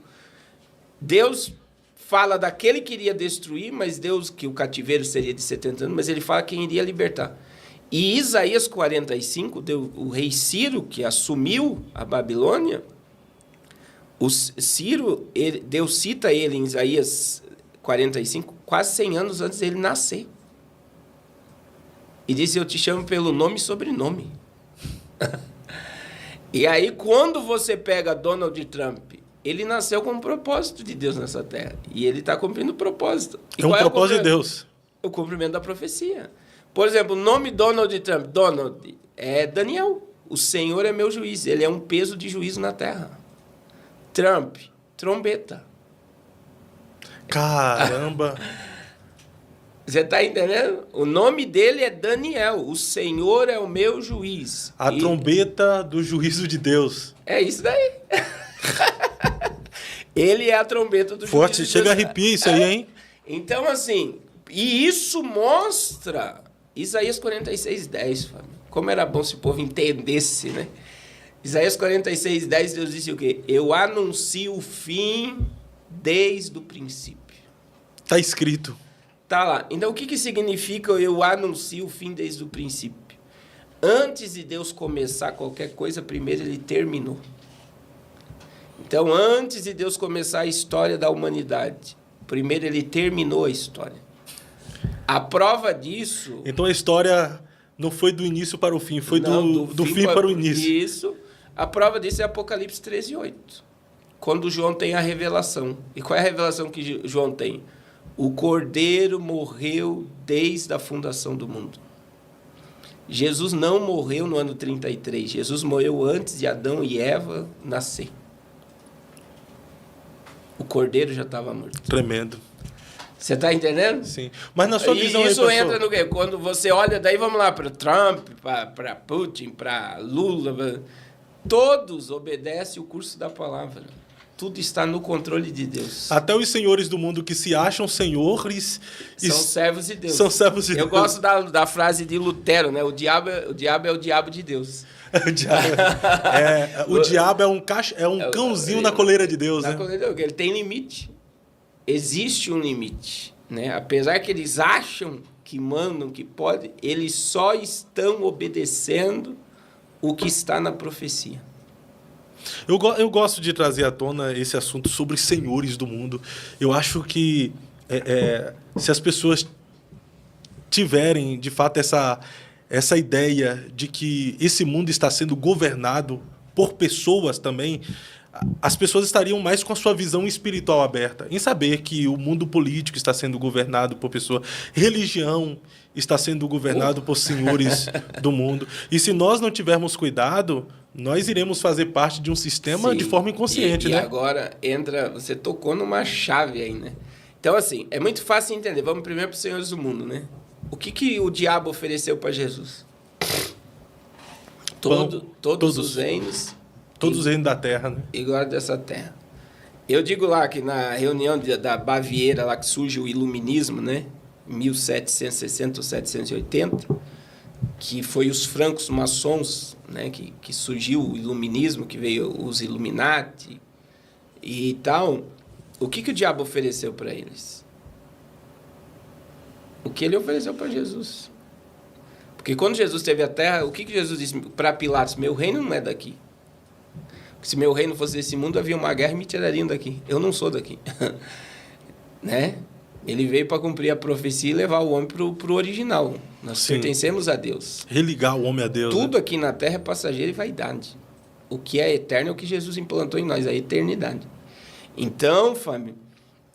Deus fala daquele que iria destruir, mas Deus, que o cativeiro seria de 70 anos, mas ele fala quem iria libertar. E Isaías 45, o rei Ciro, que assumiu a Babilônia, Ciro, Deus cita ele em Isaías 45, quase 100 anos antes dele nascer. E disse, eu te chamo pelo nome e sobrenome. E aí, quando você pega Donald Trump, ele nasceu com um propósito de Deus nessa terra. E ele está cumprindo o propósito. E é um propósito de Deus. O cumprimento da profecia. Por exemplo, o nome Donald Trump, Donald, é Daniel. O Senhor é meu juiz. Ele é um peso de juízo na terra. Trump, trombeta. Caramba! Você está entendendo? O nome dele é Daniel. O Senhor é o meu juiz. A trombeta do juízo de Deus. É isso daí. Ele é a trombeta do forte, juízo de Deus. Chega a arrepiar isso aí, hein? Então, assim, e isso mostra Isaías 46:10, Fábio. Como era bom se o povo entendesse, né? Isaías 46:10, Deus disse o quê? Eu anuncio o fim desde o princípio. Está escrito. Tá lá. Então, o que significa eu anuncio o fim desde o princípio? Antes de Deus começar qualquer coisa, primeiro ele terminou. Então, antes de Deus começar a história da humanidade, primeiro ele terminou a história. A prova disso... Então, a história não foi do início para o fim, foi do fim para o início. Isso. A prova disso é Apocalipse 13:8. Quando João tem a revelação. E qual é a revelação que João tem? O Cordeiro morreu desde a fundação do mundo. Jesus não morreu no ano 33. Jesus morreu antes de Adão e Eva nascer. O Cordeiro já estava morto. Tremendo. Você está entendendo? Sim. Mas na sua visão... Isso entra no quê? Quando você olha, daí vamos lá, para Trump, para Putin, para Lula... Todos obedecem o curso da palavra. Tudo está no controle de Deus. Até os senhores do mundo que se acham senhores... São servos de Deus. São servos de Deus. Eu gosto da frase de Lutero, né? O diabo é o diabo de Deus. O diabo é um cãozinho na coleira de Deus, né? Ele tem limite. Existe um limite. né? Apesar que eles acham que mandam, que podem, eles só estão obedecendo o que está na profecia. Eu gosto de trazer à tona esse assunto sobre senhores do mundo. Eu acho que se as pessoas tiverem, de fato, essa ideia de que esse mundo está sendo governado por pessoas também, as pessoas estariam mais com a sua visão espiritual aberta, em saber que o mundo político está sendo governado por pessoas, religião está sendo governado por senhores do mundo. E se nós não tivermos cuidado, nós iremos fazer parte de um sistema de forma inconsciente, né? E agora você tocou numa chave aí, né? Então, assim, é muito fácil entender. Vamos primeiro para os senhores do mundo, né? O que o diabo ofereceu para Jesus? Todos os reinos. Todos os reinos da terra, né? E glória dessa terra. Eu digo lá que na reunião da Baviera, lá que surge o iluminismo, né? 1760 ou 780, que foi os francos maçons, né? Que surgiu o iluminismo, que veio os Illuminati e tal. O que o diabo ofereceu para eles? O que ele ofereceu para Jesus? Porque quando Jesus esteve à terra, o que Jesus disse para Pilatos? Meu reino não é daqui. Se meu reino fosse desse mundo, havia uma guerra e me tirariam daqui. Eu não sou daqui. Né? Ele veio para cumprir a profecia e levar o homem para o original. Nós pertencemos a Deus. Religar o homem a Deus. Tudo aqui na terra é passageiro e vaidade. O que é eterno é o que Jesus implantou em nós, a eternidade. Então, Fábio,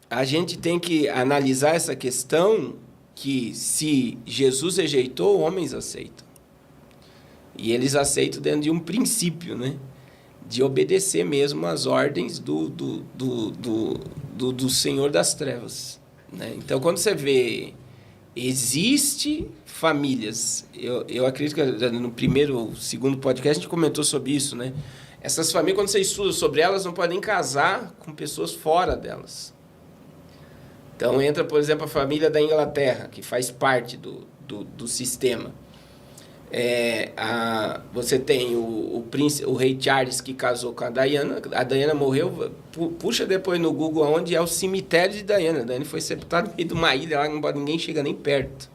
a gente tem que analisar essa questão que se Jesus rejeitou, homens aceitam. E eles aceitam dentro de um princípio, né? De obedecer mesmo às ordens do Senhor das Trevas, né? Então, quando você vê, existe famílias, eu acredito que no primeiro, segundo podcast a gente comentou sobre isso, né? Essas famílias, quando você estuda sobre elas, não podem casar com pessoas fora delas. Então, entra, por exemplo, a família da Inglaterra, que faz parte do sistema. Você tem o rei Charles, que casou com a Diana morreu, puxa depois no Google onde é o cemitério de Diana. Diana foi sepultada no meio de uma ilha, lá ninguém chega nem perto.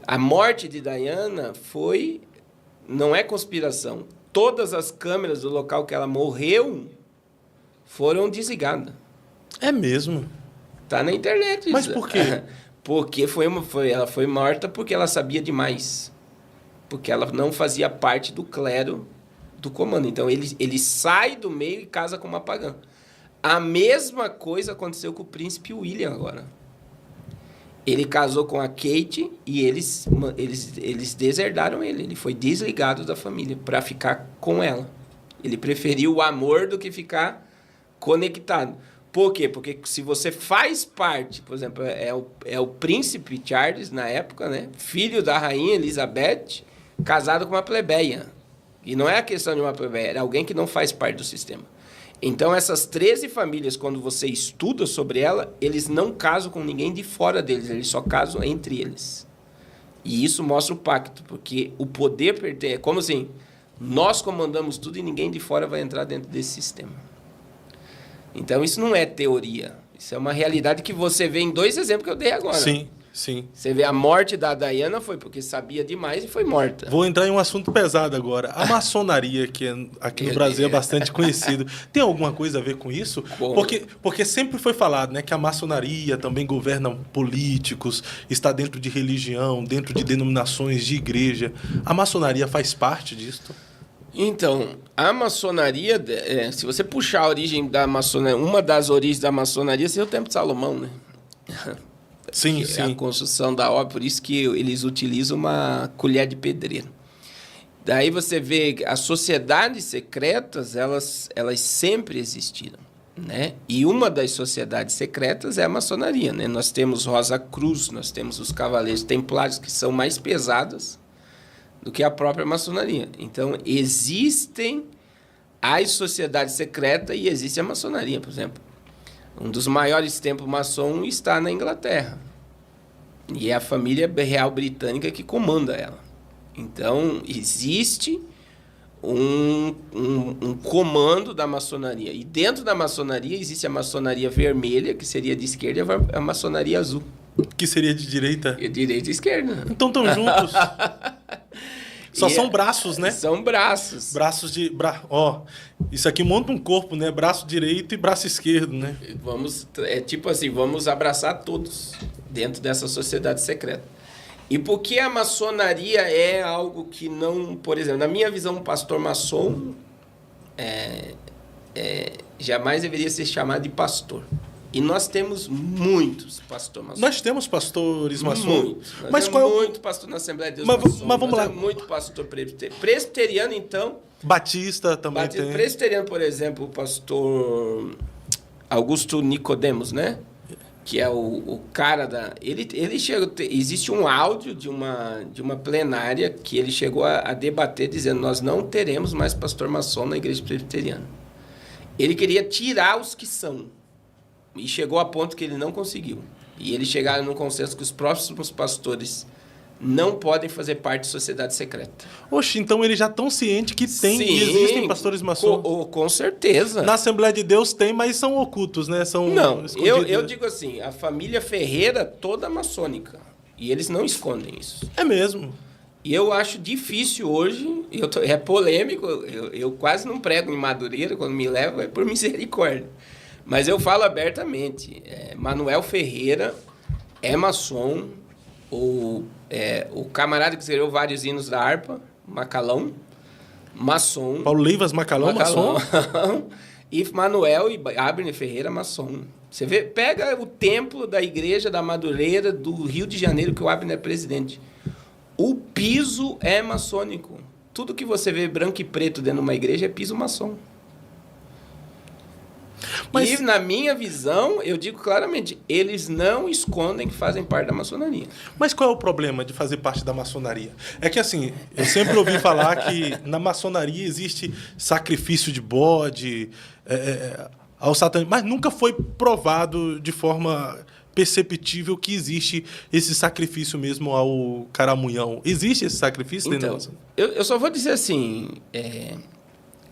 A morte de Diana não é conspiração. Todas as câmeras do local que ela morreu foram desligadas. É mesmo? Tá na internet isso. Mas por quê? Porque ela foi morta porque ela sabia demais. Porque ela não fazia parte do clero do comando. Então, ele sai do meio e casa com uma pagã. A mesma coisa aconteceu com o príncipe William agora. Ele casou com a Kate e eles deserdaram ele. Ele foi desligado da família para ficar com ela. Ele preferiu o amor do que ficar conectado. Por quê? Porque se você faz parte, por exemplo, é o príncipe Charles, na época, né? Filho da rainha Elizabeth, casado com uma plebeia. E não é a questão de uma plebeia, é alguém que não faz parte do sistema. Então, essas 13 famílias, quando você estuda sobre ela, eles não casam com ninguém de fora deles, eles só casam entre eles. E isso mostra o pacto, porque o poder pertence... É como assim, nós comandamos tudo e ninguém de fora vai entrar dentro desse sistema. Então, isso não é teoria. Isso é uma realidade que você vê em 2 exemplos que eu dei agora. Sim. Sim. Você vê a morte da Diana foi porque sabia demais e foi morta. Vou entrar em um assunto pesado agora. A maçonaria, que aqui no Brasil é bastante conhecido, tem alguma coisa a ver com isso? Porque sempre foi falado, né, que a maçonaria também governa políticos, está dentro de religião, dentro de denominações de igreja. A maçonaria faz parte disso? Então, a maçonaria, se você puxar a origem da maçonaria, uma das origens da maçonaria seria o Templo de Salomão, né? Sim, sim. A construção da obra, por isso que eles utilizam uma colher de pedreiro. Daí você vê que as sociedades secretas, elas sempre existiram, né? E uma das sociedades secretas é a maçonaria, né? Nós temos Rosa Cruz, nós temos os Cavaleiros Templários, que são mais pesadas do que a própria maçonaria. Então, existem as sociedades secretas e existe a maçonaria, por exemplo. Um dos maiores templos maçom está na Inglaterra. E é a família real britânica que comanda ela. Então, existe um comando da maçonaria. E dentro da maçonaria existe a maçonaria vermelha, que seria de esquerda, e a maçonaria azul. Que seria de direita? Direita e esquerda. Então estão juntos. Só E são braços, né? São braços. Braços de... Ó, isso aqui monta um corpo, né? Braço direito e braço esquerdo, né? É tipo assim, vamos abraçar todos dentro dessa sociedade secreta. E por que a maçonaria é algo que não... Por exemplo, na minha visão, um pastor maçom jamais deveria ser chamado de pastor. E nós temos muitos pastores maçons. Nós temos pastores maçons. Muitos. Mas qual é o... muito pastor na Assembleia de Deus Mas vamos lá. Muito pastor presbiteriano, então. Batista também tem. Presbiteriano, por exemplo, o pastor Augusto Nicodemos, né? Que é o cara da... Ele chegou... Existe um áudio de uma plenária que ele chegou a debater, dizendo: nós não teremos mais pastor maçom na igreja presbiteriana. Ele queria tirar os que são. E chegou a ponto que ele não conseguiu. E eles chegaram num consenso que os próximos pastores não podem fazer parte de sociedade secreta. Oxe, então eles já estão cientes que tem e existem pastores maçons. Com certeza. Na Assembleia de Deus tem, mas são ocultos, né? São não, eu digo assim, a família Ferreira toda maçônica. E eles não escondem isso. É mesmo. E eu acho difícil hoje, é polêmico, eu quase não prego em Madureira, quando me levo é por misericórdia. Mas eu falo abertamente, Manuel Ferreira é maçom, o camarada que escreveu vários hinos da harpa, Macalão, maçom. Paulo Leivas Macalão, maçom. E Manuel e Abner Ferreira, maçom. Você vê, pega o templo da igreja da Madureira do Rio de Janeiro, que o Abner é presidente. O piso é maçônico. Tudo que você vê branco e preto dentro de uma igreja é piso maçom. Mas... E, na minha visão, eu digo claramente, eles não escondem que fazem parte da maçonaria. Mas qual é o problema de fazer parte da maçonaria? É que, assim, eu sempre ouvi falar que na maçonaria existe sacrifício de bode ao satanismo, mas nunca foi provado de forma perceptível que existe esse sacrifício mesmo ao caramunhão. Existe esse sacrifício? Então, eu só vou dizer assim...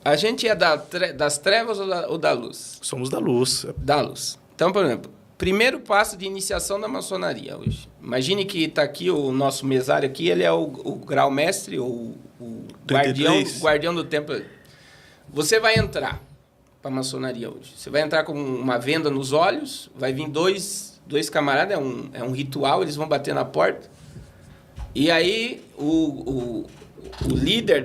A gente é das trevas ou da luz? Somos da luz. Da luz. Então, por exemplo, primeiro passo de iniciação da maçonaria hoje. Imagine que está aqui o nosso mesário aqui, ele é o grau-mestre, ou o guardião do templo. Você vai entrar para a maçonaria hoje. Você vai entrar com uma venda nos olhos, vai vir dois camaradas, é um ritual, eles vão bater na porta. E aí o líder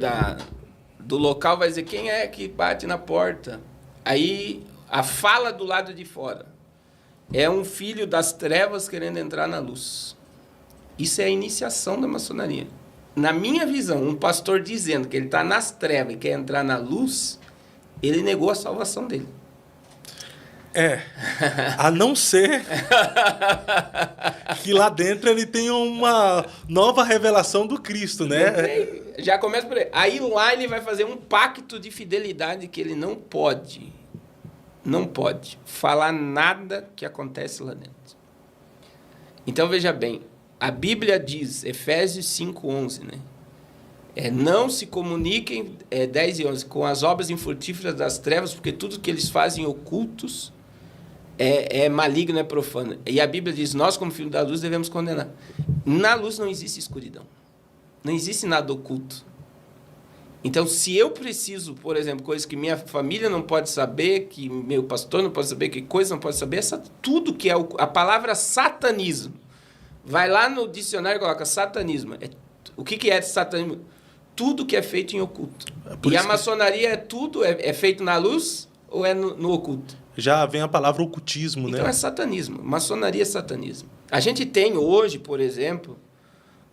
do local vai dizer quem é que bate na porta. Aí a fala do lado de fora é um filho das trevas querendo entrar na luz. Isso é a iniciação da maçonaria. Na minha visão, um pastor dizendo que ele está nas trevas e quer entrar na luz, ele negou a salvação dele. A não ser que lá dentro ele tenha uma nova revelação do Cristo, né? Já começa por aí. Aí lá ele vai fazer um pacto de fidelidade que ele não pode falar nada que acontece lá dentro. Então, veja bem, a Bíblia diz, Efésios 5:11, né? Não se comuniquem, 10 e 11, com as obras infrutíferas das trevas, porque tudo que eles fazem ocultos é maligno, é profano. E a Bíblia diz, nós como filhos da luz devemos condenar. Na luz não existe escuridão. Não existe nada oculto. Então, se eu preciso, por exemplo, coisas que minha família não pode saber, que meu pastor não pode saber, que coisa não pode saber, tudo que é a palavra satanismo. Vai lá no dicionário e coloca satanismo. O que é satanismo? Tudo que é feito em oculto. E a maçonaria é feito na luz ou é no oculto? Já vem a palavra ocultismo, né? Então é satanismo. Maçonaria é satanismo. A gente tem hoje, por exemplo,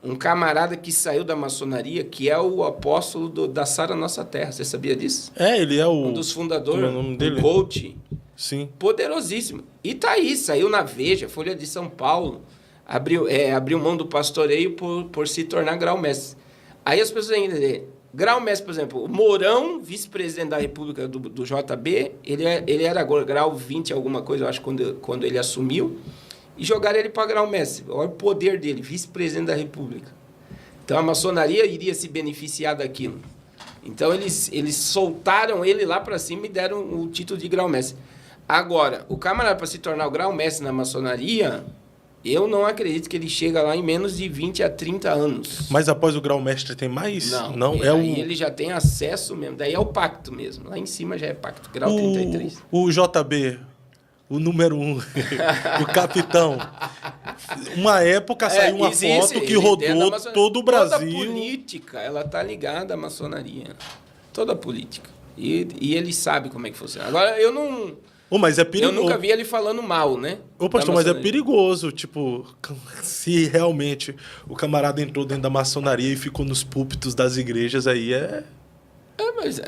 um camarada que saiu da maçonaria, que é o apóstolo da Sara Nossa Terra. Você sabia disso? Ele é um dos fundadores, como é o nome dele? Um coach. Sim. Poderosíssimo. E tá aí, saiu na Veja, Folha de São Paulo, abriu mão do pastoreio por se tornar grau-mestre. Aí as pessoas ainda dizem, grau-mestre, por exemplo, o Mourão, vice-presidente da República do JB, ele era agora grau 20 alguma coisa, eu acho, quando ele assumiu, e jogaram ele para grau-mestre. Olha o poder dele, vice-presidente da República. Então a maçonaria iria se beneficiar daquilo. Então eles soltaram ele lá para cima e deram o título de grau-mestre. Agora, o camarada para se tornar o grau-mestre na maçonaria, Eu não acredito que ele chega lá em menos de 20 a 30 anos. Mas após o grau-mestre tem mais? Não, aí ele já tem acesso mesmo. Daí é o pacto mesmo. Lá em cima já é pacto, grau 33. O JB, o número 1, o capitão. Uma época saiu uma foto que rodou todo o Brasil. Toda a política, ela tá ligada à maçonaria. Toda a política. E ele sabe como é que funciona. Agora, eu não... mas é perigoso. Eu nunca vi ele falando mal, né? Ô, pastor, mas é perigoso, tipo, se realmente o camarada entrou dentro da maçonaria e ficou nos púlpitos das igrejas, aí mas...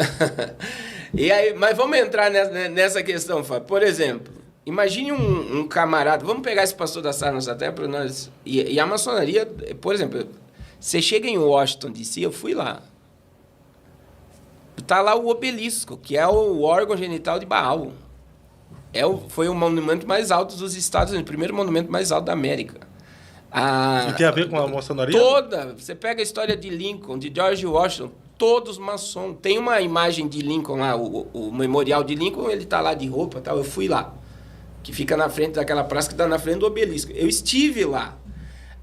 E aí, mas vamos entrar nessa questão, Fábio. Por exemplo, imagine um camarada... Vamos pegar esse pastor da Sara Nossa Terra para nós... E a maçonaria, por exemplo, você chega em Washington, D.C., eu fui lá. Tá lá o obelisco, que é o órgão genital de Baal. Foi o monumento mais alto dos Estados Unidos, o primeiro monumento mais alto da América. E tem a ver com a maçonaria? Toda. Você pega a história de Lincoln, de George Washington, todos maçons. Tem uma imagem de Lincoln lá, o memorial de Lincoln, ele tá lá de roupa e tal. Eu fui lá, que fica na frente daquela praça que tá na frente do obelisco. Eu estive lá.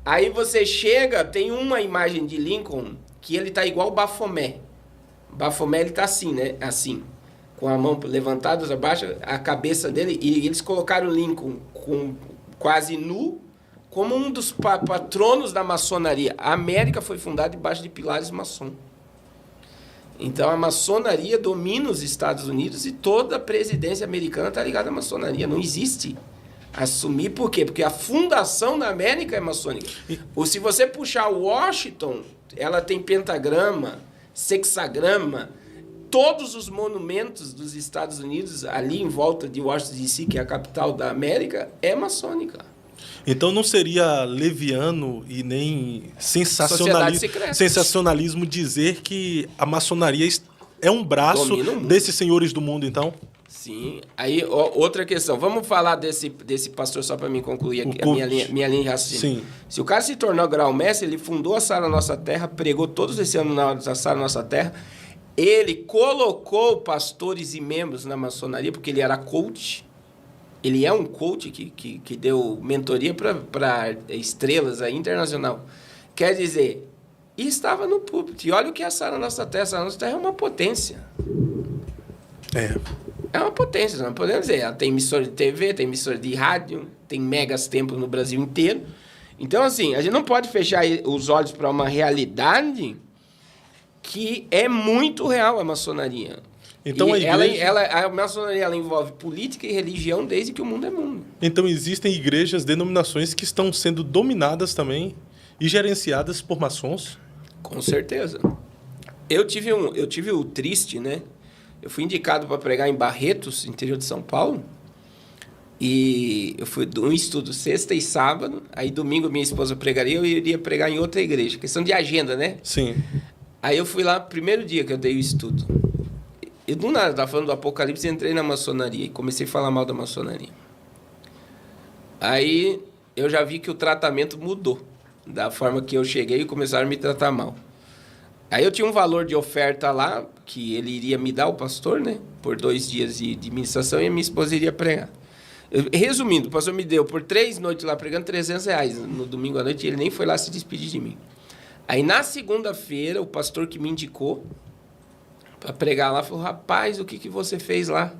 Aí você chega, tem uma imagem de Lincoln que ele tá igual o Bafomé. Bafomé, ele tá assim, né? Assim. Com a mão levantada abaixo, a cabeça dele, e eles colocaram Lincoln quase nu, como um dos patronos da maçonaria. A América foi fundada debaixo de pilares maçom. Então, a maçonaria domina os Estados Unidos e toda a presidência americana está ligada à maçonaria. Não existe assumir. Por quê? Porque a fundação da América é maçônica. Se você puxar Washington, ela tem pentagrama, sexagrama. Todos os monumentos dos Estados Unidos, ali em volta de Washington, D.C., que é a capital da América, é maçônica. Então não seria leviano e nem sensacionalismo dizer que a maçonaria é um braço desses senhores do mundo, então? Sim. Aí, outra questão. Vamos falar desse pastor, só para mim concluir aqui, a minha linha de raciocínio. Sim. Se o cara se tornou grau-mestre, ele fundou a Sara Nossa Terra, pregou todos esse ano na Sara Nossa Terra. Ele colocou pastores e membros na maçonaria, porque ele era coach. Ele é um coach que deu mentoria para estrelas aí, internacional. Quer dizer, e estava no púlpito. E olha o que é a Sara Nossa Terra. A Sara Nossa Terra é uma potência. É uma potência, não podemos dizer. Ela tem emissora de TV, tem emissora de rádio, tem megas templos no Brasil inteiro. Então, assim, a gente não pode fechar os olhos para uma realidade que é muito real a maçonaria. Então, a maçonaria ela envolve política e religião desde que o mundo é mundo. Então existem igrejas, denominações que estão sendo dominadas também e gerenciadas por maçons? Com certeza. Eu tive o triste, né? Eu fui indicado para pregar em Barretos, interior de São Paulo. E eu fui um estudo sexta e sábado. Aí domingo minha esposa pregaria, eu iria pregar em outra igreja. Questão de agenda, né? Sim. Aí eu fui lá, primeiro dia que eu dei o estudo. Eu do nada, estava falando do Apocalipse, entrei na maçonaria e comecei a falar mal da maçonaria. Aí eu já vi que o tratamento mudou. Da forma que eu cheguei e começaram a me tratar mal. Aí eu tinha um valor de oferta lá, que ele iria me dar, o pastor, né? Por 2 dias de ministração, e a minha esposa iria pregar. Resumindo, o pastor me deu por 3 noites lá pregando R$300 no domingo à noite, e ele nem foi lá se despedir de mim. Aí, na segunda-feira, o pastor que me indicou para pregar lá falou: rapaz, o que você fez lá?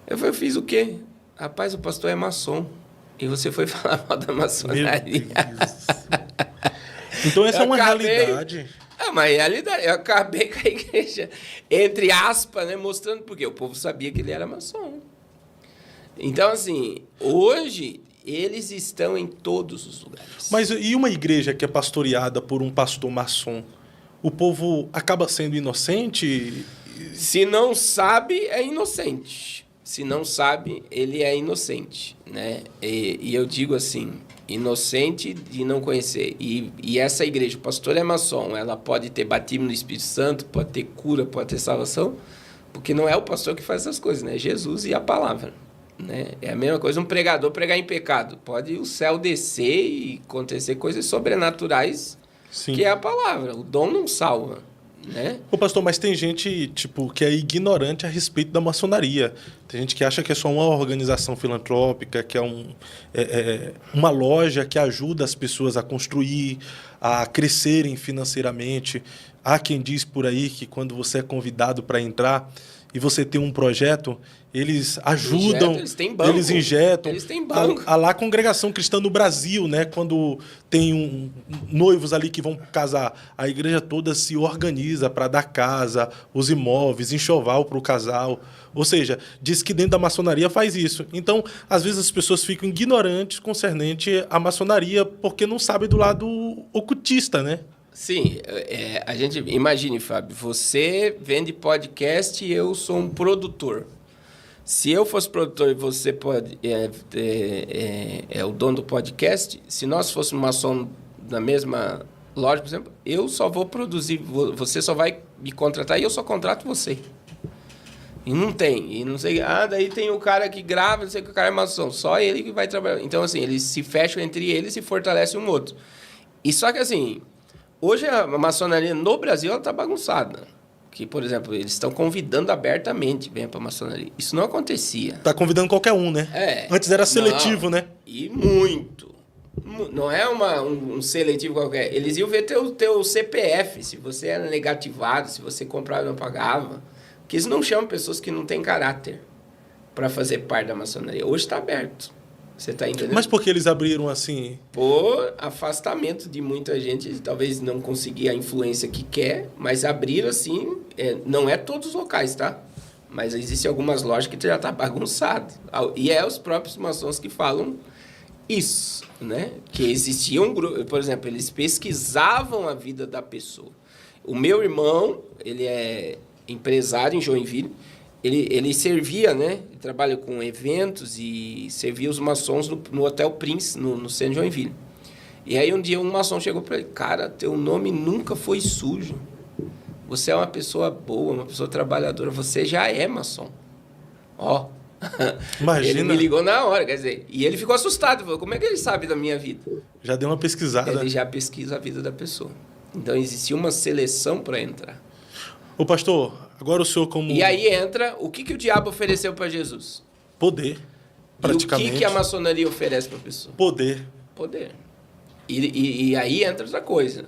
Eu falei: eu fiz o quê? Rapaz, o pastor é maçom. E você foi falar mal da maçonaria. Então, essa é uma realidade. É uma realidade. Eu acabei com a igreja, entre aspas, né, mostrando porque o povo sabia que ele era maçom. Então, assim, hoje eles estão em todos os lugares. Mas e uma igreja que é pastoreada por um pastor maçom? O povo acaba sendo inocente? Se não sabe, é inocente. Se não sabe, ele é inocente, né? E eu digo assim, inocente de não conhecer. E essa igreja, o pastor é maçom, ela pode ter batismo no Espírito Santo, pode ter cura, pode ter salvação, porque não é o pastor que faz essas coisas, né? É Jesus e a palavra. Né? É a mesma coisa um pregador pregar em pecado. Pode o céu descer e acontecer coisas sobrenaturais. Sim. Que é a palavra. O dom não salva. né? Ô, pastor, mas tem gente, tipo, que é ignorante a respeito da maçonaria. Tem gente que acha que é só uma organização filantrópica, que é uma loja que ajuda as pessoas a construir, a crescerem financeiramente. Há quem diz por aí que quando você é convidado para entrar e você tem um projeto, eles ajudam, eles têm banco. eles injetam. Eles têm banco. A lá Congregação Cristã no Brasil, né, quando tem noivos ali que vão casar, a igreja toda se organiza para dar casa, os imóveis, enxoval para o casal. Ou seja, diz que dentro da maçonaria faz isso. Então, às vezes as pessoas ficam ignorantes concernente à maçonaria porque não sabem do lado ocultista, né? Sim, a gente... Imagine, Fábio, você vende podcast e eu sou um produtor. Se eu fosse produtor e você é o dono do podcast, se nós fôssemos maçom na mesma loja, por exemplo, eu só vou produzir, você só vai me contratar e eu só contrato você. E não tem, e não sei, daí tem o cara que grava, não sei que o cara é maçom, só ele que vai trabalhar. Então, assim, eles se fecham entre eles e fortalecem um outro. E só que, assim, hoje a maçonaria no Brasil, ela tá bagunçada. Que, por exemplo, eles estão convidando abertamente, venha para a maçonaria. Isso não acontecia. Tá convidando qualquer um, né? Antes era seletivo, né? E muito. Não é um seletivo qualquer. Eles iam ver teu CPF, se você era negativado, se você comprava e não pagava. Porque eles não chamam pessoas que não têm caráter para fazer parte da maçonaria. Hoje está aberto. Você está entendendo? Mas por que eles abriram assim? Por afastamento de muita gente, talvez não conseguir a influência que quer, mas abriram assim, não é todos os locais, tá? Mas existem algumas lojas que já está bagunçado. E é os próprios maçons que falam isso, né? Que existia um grupo, por exemplo, eles pesquisavam a vida da pessoa. O meu irmão, ele é empresário em Joinville, ele servia, né? Ele trabalha com eventos e servia os maçons no Hotel Prince, no centro de Joinville. E aí um dia um maçom chegou para ele: cara, teu nome nunca foi sujo. Você é uma pessoa boa, uma pessoa trabalhadora. Você já é maçom. Ó. Imagina. Ele me ligou na hora, quer dizer. E ele ficou assustado. Falou: como é que ele sabe da minha vida? Já deu uma pesquisada. Ele já pesquisa a vida da pessoa. Então existia uma seleção para entrar. Ô pastor, agora o senhor como... E aí entra, o que o diabo ofereceu para Jesus? Poder, praticamente. E o que a maçonaria oferece para a pessoa? Poder. Poder. E aí entra outra coisa.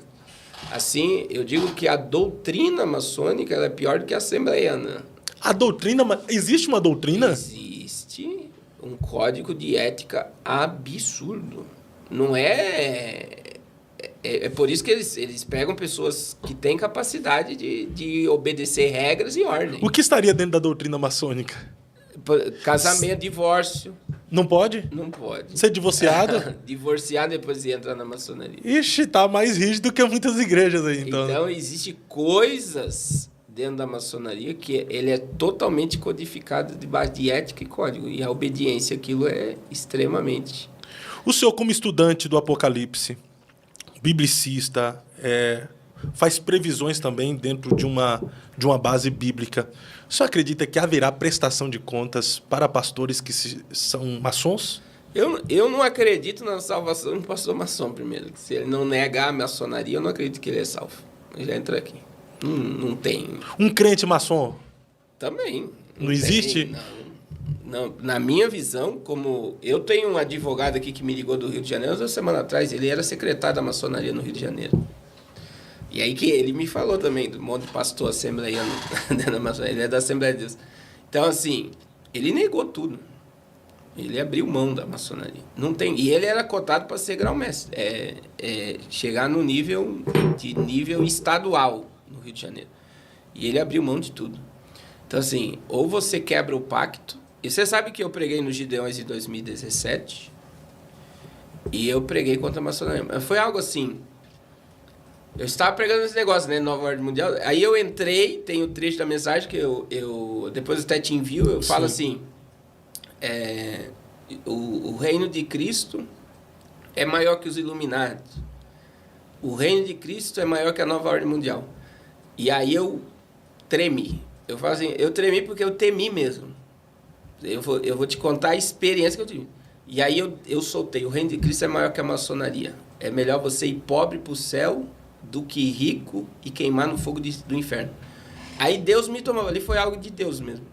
Assim, eu digo que a doutrina maçônica ela é pior do que a assembleiana. A doutrina... Existe uma doutrina? Existe um código de ética absurdo. Não é... É por isso que eles pegam pessoas que têm capacidade de obedecer regras e ordem. O que estaria dentro da doutrina maçônica? Casamento, divórcio. Não pode? Não pode. Ser divorciado? Divorciar depois de entrar na maçonaria. Ixi, tá mais rígido que muitas igrejas aí, então. Então, existem coisas dentro da maçonaria que ele é totalmente codificado debaixo de ética e código. E a obediência àquilo é extremamente... O senhor, como estudante do Apocalipse, biblicista, faz previsões também dentro de uma base bíblica. O senhor acredita que haverá prestação de contas para pastores que são maçons? Eu não acredito na salvação do pastor maçom, primeiro. Se ele não negar a maçonaria, eu não acredito que ele é salvo. Eu já entro aqui. Não tem... Um crente maçom? Também. Não existe? Não. Na minha visão, como... Eu tenho um advogado aqui que me ligou do Rio de Janeiro, uma semana atrás, ele era secretário da maçonaria no Rio de Janeiro. E aí que ele me falou também do monte de pastor assembleiano da maçonaria. Ele é da Assembleia de Deus. Então, assim, ele negou tudo. Ele abriu mão da maçonaria. Não tem... E ele era cotado para ser grão-mestre. Chegar no nível estadual no Rio de Janeiro. E ele abriu mão de tudo. Então, assim, ou você quebra o pacto... E você sabe que eu preguei nos Gideões em 2017. E eu preguei contra a maçonaria. Mas foi algo assim... Eu estava pregando esse negócio, né? Nova Ordem Mundial. Aí eu entrei, tem o trecho da mensagem que eu depois até te envio. Eu falo assim... O reino de Cristo é maior que os Illuminati. O reino de Cristo é maior que a Nova Ordem Mundial. E aí eu tremi. Eu falo assim, eu tremi porque eu temi mesmo. Eu vou te contar a experiência que eu tive. E aí eu soltei. O reino de Cristo é maior que a maçonaria. É melhor você ir pobre para o céu do que rico e queimar no fogo do inferno. Aí Deus me tomou, ali foi algo de Deus mesmo.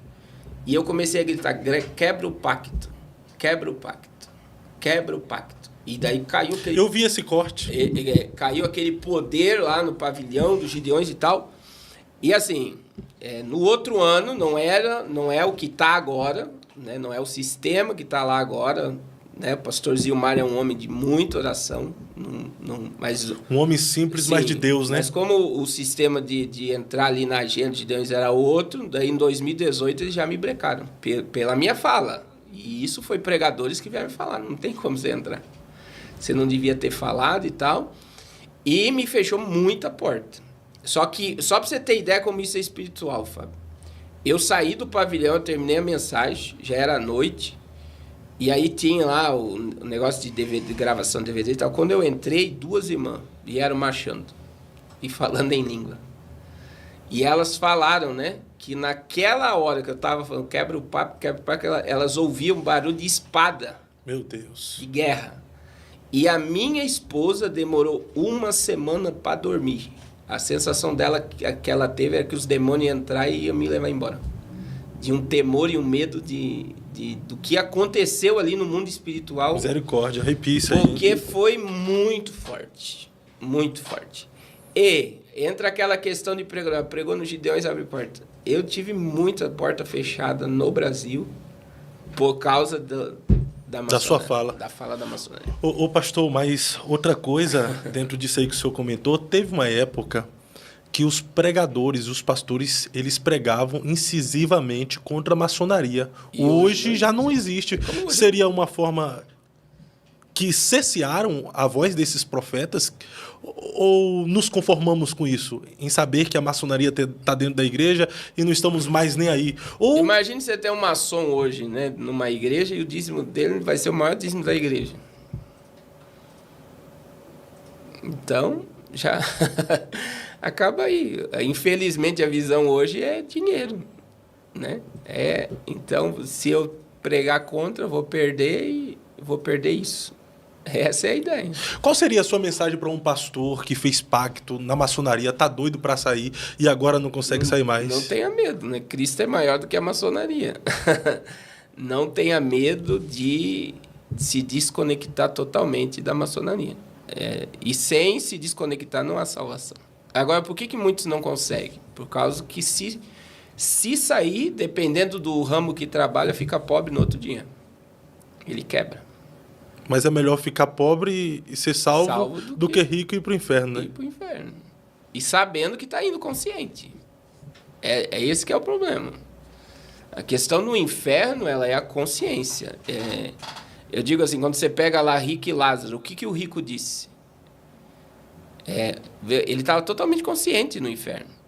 E eu comecei a gritar, quebra o pacto, quebra o pacto, quebra o pacto. E daí caiu aquele... Eu vi esse corte. Caiu aquele poder lá no pavilhão dos Gideões e tal. E assim, no outro ano, não é o que está agora, né? Não é o sistema que está lá agora, né? O pastor Zilmar é um homem de muita oração, mas... Um homem simples, sim, mas de Deus, né? Mas como o sistema de entrar ali na agenda de Deus era outro, daí em 2018 eles já me brecaram, pela minha fala. E isso foi pregadores que vieram me falar, não tem como você entrar. Você não devia ter falado e tal. E me fechou muita porta. Só para você ter ideia como isso é espiritual, Fábio. Eu saí do pavilhão, eu terminei a mensagem, já era noite. E aí tinha lá o negócio de DVD, de gravação de DVD e tal. Quando eu entrei, 2 irmãs vieram marchando e falando em língua. E elas falaram, né, que naquela hora que eu estava falando quebra o papo, elas ouviam um barulho de espada. Meu Deus. De guerra. E a minha esposa demorou 1 semana para dormir. A sensação dela que ela teve era que os demônios iam entrar e iam me levar embora. De um temor e um medo do que aconteceu ali no mundo espiritual. Misericórdia, arrepia isso aí. Porque foi muito forte. Muito forte. E entra aquela questão de pregar. Pregou no Gideões, abre porta. Eu tive muita porta fechada no Brasil por causa da sua fala. Da fala da maçonaria. Ô pastor, mas outra coisa dentro disso aí que o senhor comentou, teve uma época que os pregadores, os pastores, eles pregavam incisivamente contra a maçonaria. Hoje já não existe. Seria uma forma que cessearam a voz desses profetas ou nos conformamos com isso? Em saber que a maçonaria está dentro da igreja e não estamos mais nem aí? Ou... Imagine você ter um maçom hoje, né, numa igreja e o dízimo dele vai ser o maior dízimo da igreja. Então, já... acaba aí. Infelizmente, a visão hoje é dinheiro, né? Então, se eu pregar contra, eu vou perder e vou perder isso. Essa é a ideia. Qual seria a sua mensagem para um pastor que fez pacto na maçonaria, tá doido para sair e agora não consegue sair mais? Não tenha medo, né? Cristo é maior do que a maçonaria. Não tenha medo de se desconectar totalmente da maçonaria. E sem se desconectar não há salvação. Agora, por que muitos não conseguem? Por causa que se sair, dependendo do ramo que trabalha, fica pobre no outro dia. Ele quebra. Mas é melhor ficar pobre e ser salvo do que rico e ir para o inferno, né? Ir para o inferno. E sabendo que está indo consciente. É esse que é o problema. A questão no inferno, ela é a consciência. Eu digo assim, quando você pega lá Rico e Lázaro, o que o rico disse? Ele estava totalmente consciente no inferno.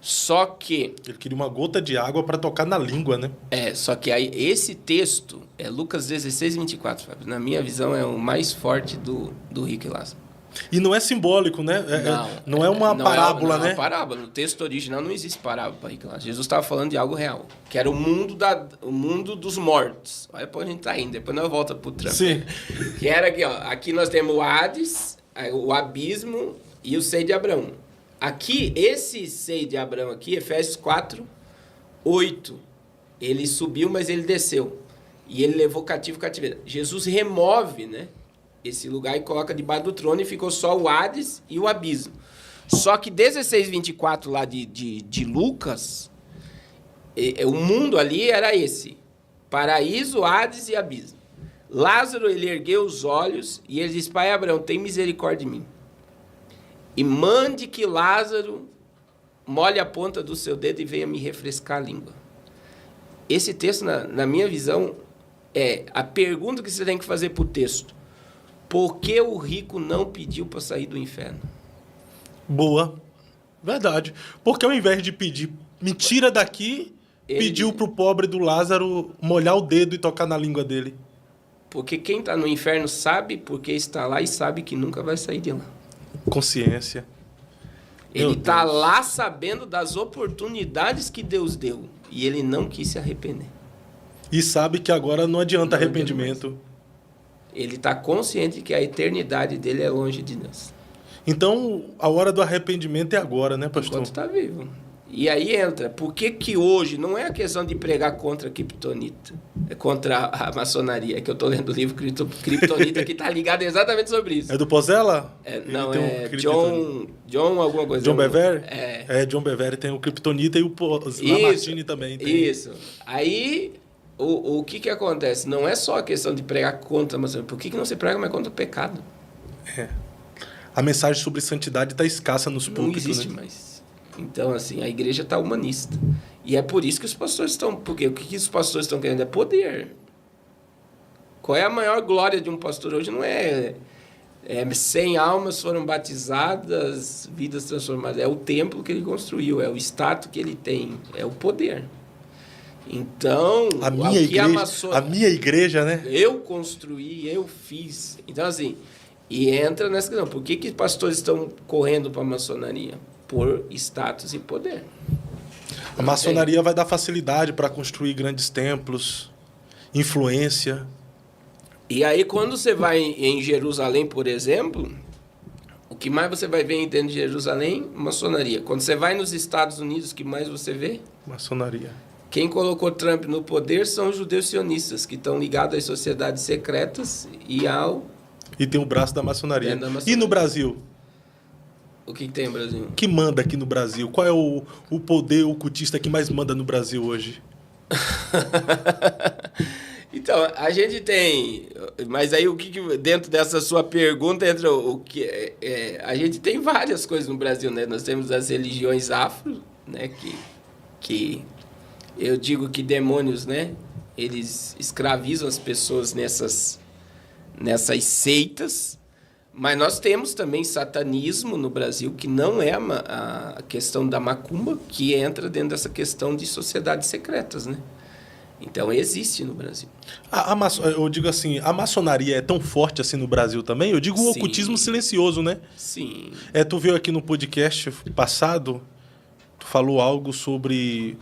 Só que... Ele queria uma gota de água para tocar na língua, né? Só que aí esse texto é Lucas 16, 24, Fábio. Na minha visão, é o mais forte do Rico e Lázaro. E não é simbólico, né? Não é uma parábola, né? Não é uma parábola. No texto original não existe parábola para Rico e Lázaro. Jesus estava falando de algo real, que era o mundo dos mortos. Olha para onde a gente está indo, depois nós voltamos para o Trump. Sim. Que era aqui, ó. Aqui nós temos o Hades, o abismo e o seio de Abraão. Aqui, esse seio de Abraão aqui, Efésios 4, 8. Ele subiu, mas ele desceu. E ele levou cativo o cativeiro. Jesus remove, né, esse lugar e coloca debaixo do trono e ficou só o Hades e o abismo. Só que 16, 24 lá de Lucas, o mundo ali era esse. Paraíso, Hades e abismo. Lázaro, ele ergueu os olhos e ele disse, Pai Abraão, tem misericórdia de mim. E mande que Lázaro molhe a ponta do seu dedo e venha me refrescar a língua. Esse texto, na minha visão, a pergunta que você tem que fazer para o texto. Por que o rico não pediu para sair do inferno? Boa. Verdade. Porque ao invés de pedir, me tira daqui, pediu para o pobre do Lázaro molhar o dedo e tocar na língua dele. Porque quem está no inferno sabe porque está lá e sabe que nunca vai sair de lá. Consciência. Ele está lá sabendo das oportunidades que Deus deu. E ele não quis se arrepender. E sabe que agora não adianta arrependimento. Ele está consciente que a eternidade dele é longe de Deus. Então, a hora do arrependimento é agora, né, pastor? Enquanto está vivo. E aí entra, por que hoje não é a questão de pregar contra a Kryptonita, é contra a maçonaria, é que eu estou lendo o livro Kryptonita que está ligado exatamente sobre isso. É do Pozella? Não, é John alguma coisa. John Bevere? É. John Bevere tem o Kryptonita e o Lamartine também. Isso. Aí, o que acontece? Não é só a questão de pregar contra a maçonaria, por que não se prega mais contra o pecado? A mensagem sobre santidade está escassa nos púlpitos. Não existe né? mais. Então, assim, a igreja está humanista. E é por isso que os pastores estão... Porque o que os pastores estão querendo é poder. Qual é a maior glória de um pastor hoje? Não é 100 almas foram batizadas, vidas transformadas. É o templo que ele construiu, é o status que ele tem, é o poder. Então, a minha igreja, né? Eu construí, eu fiz. Então, assim, e entra nessa questão. Por que pastores estão correndo para a maçonaria? Por status e poder. A maçonaria vai dar facilidade para construir grandes templos, influência. E aí, quando você vai em Jerusalém, por exemplo, o que mais você vai ver dentro de Jerusalém? Maçonaria. Quando você vai nos Estados Unidos, o que mais você vê? Maçonaria. Quem colocou Trump no poder são os judeus sionistas, que estão ligados às sociedades secretas E tem o braço da maçonaria. maçonaria. E no Brasil? O que tem no Brasil? O que manda aqui no Brasil? Qual é o poder ocultista que mais manda no Brasil hoje? Então, a gente tem... Mas aí, dentro dessa sua pergunta, entra o que... a gente tem várias coisas no Brasil, né? Nós temos as religiões afro, né? Que eu digo que demônios, né? Eles escravizam as pessoas nessas seitas. Mas nós temos também satanismo no Brasil, que não é a questão da macumba, que entra dentro dessa questão de sociedades secretas, né? Então, existe no Brasil. Eu digo assim, a maçonaria é tão forte assim no Brasil também? Eu digo o ocultismo silencioso, né? Sim. Tu veio aqui no podcast passado, tu falou algo sobre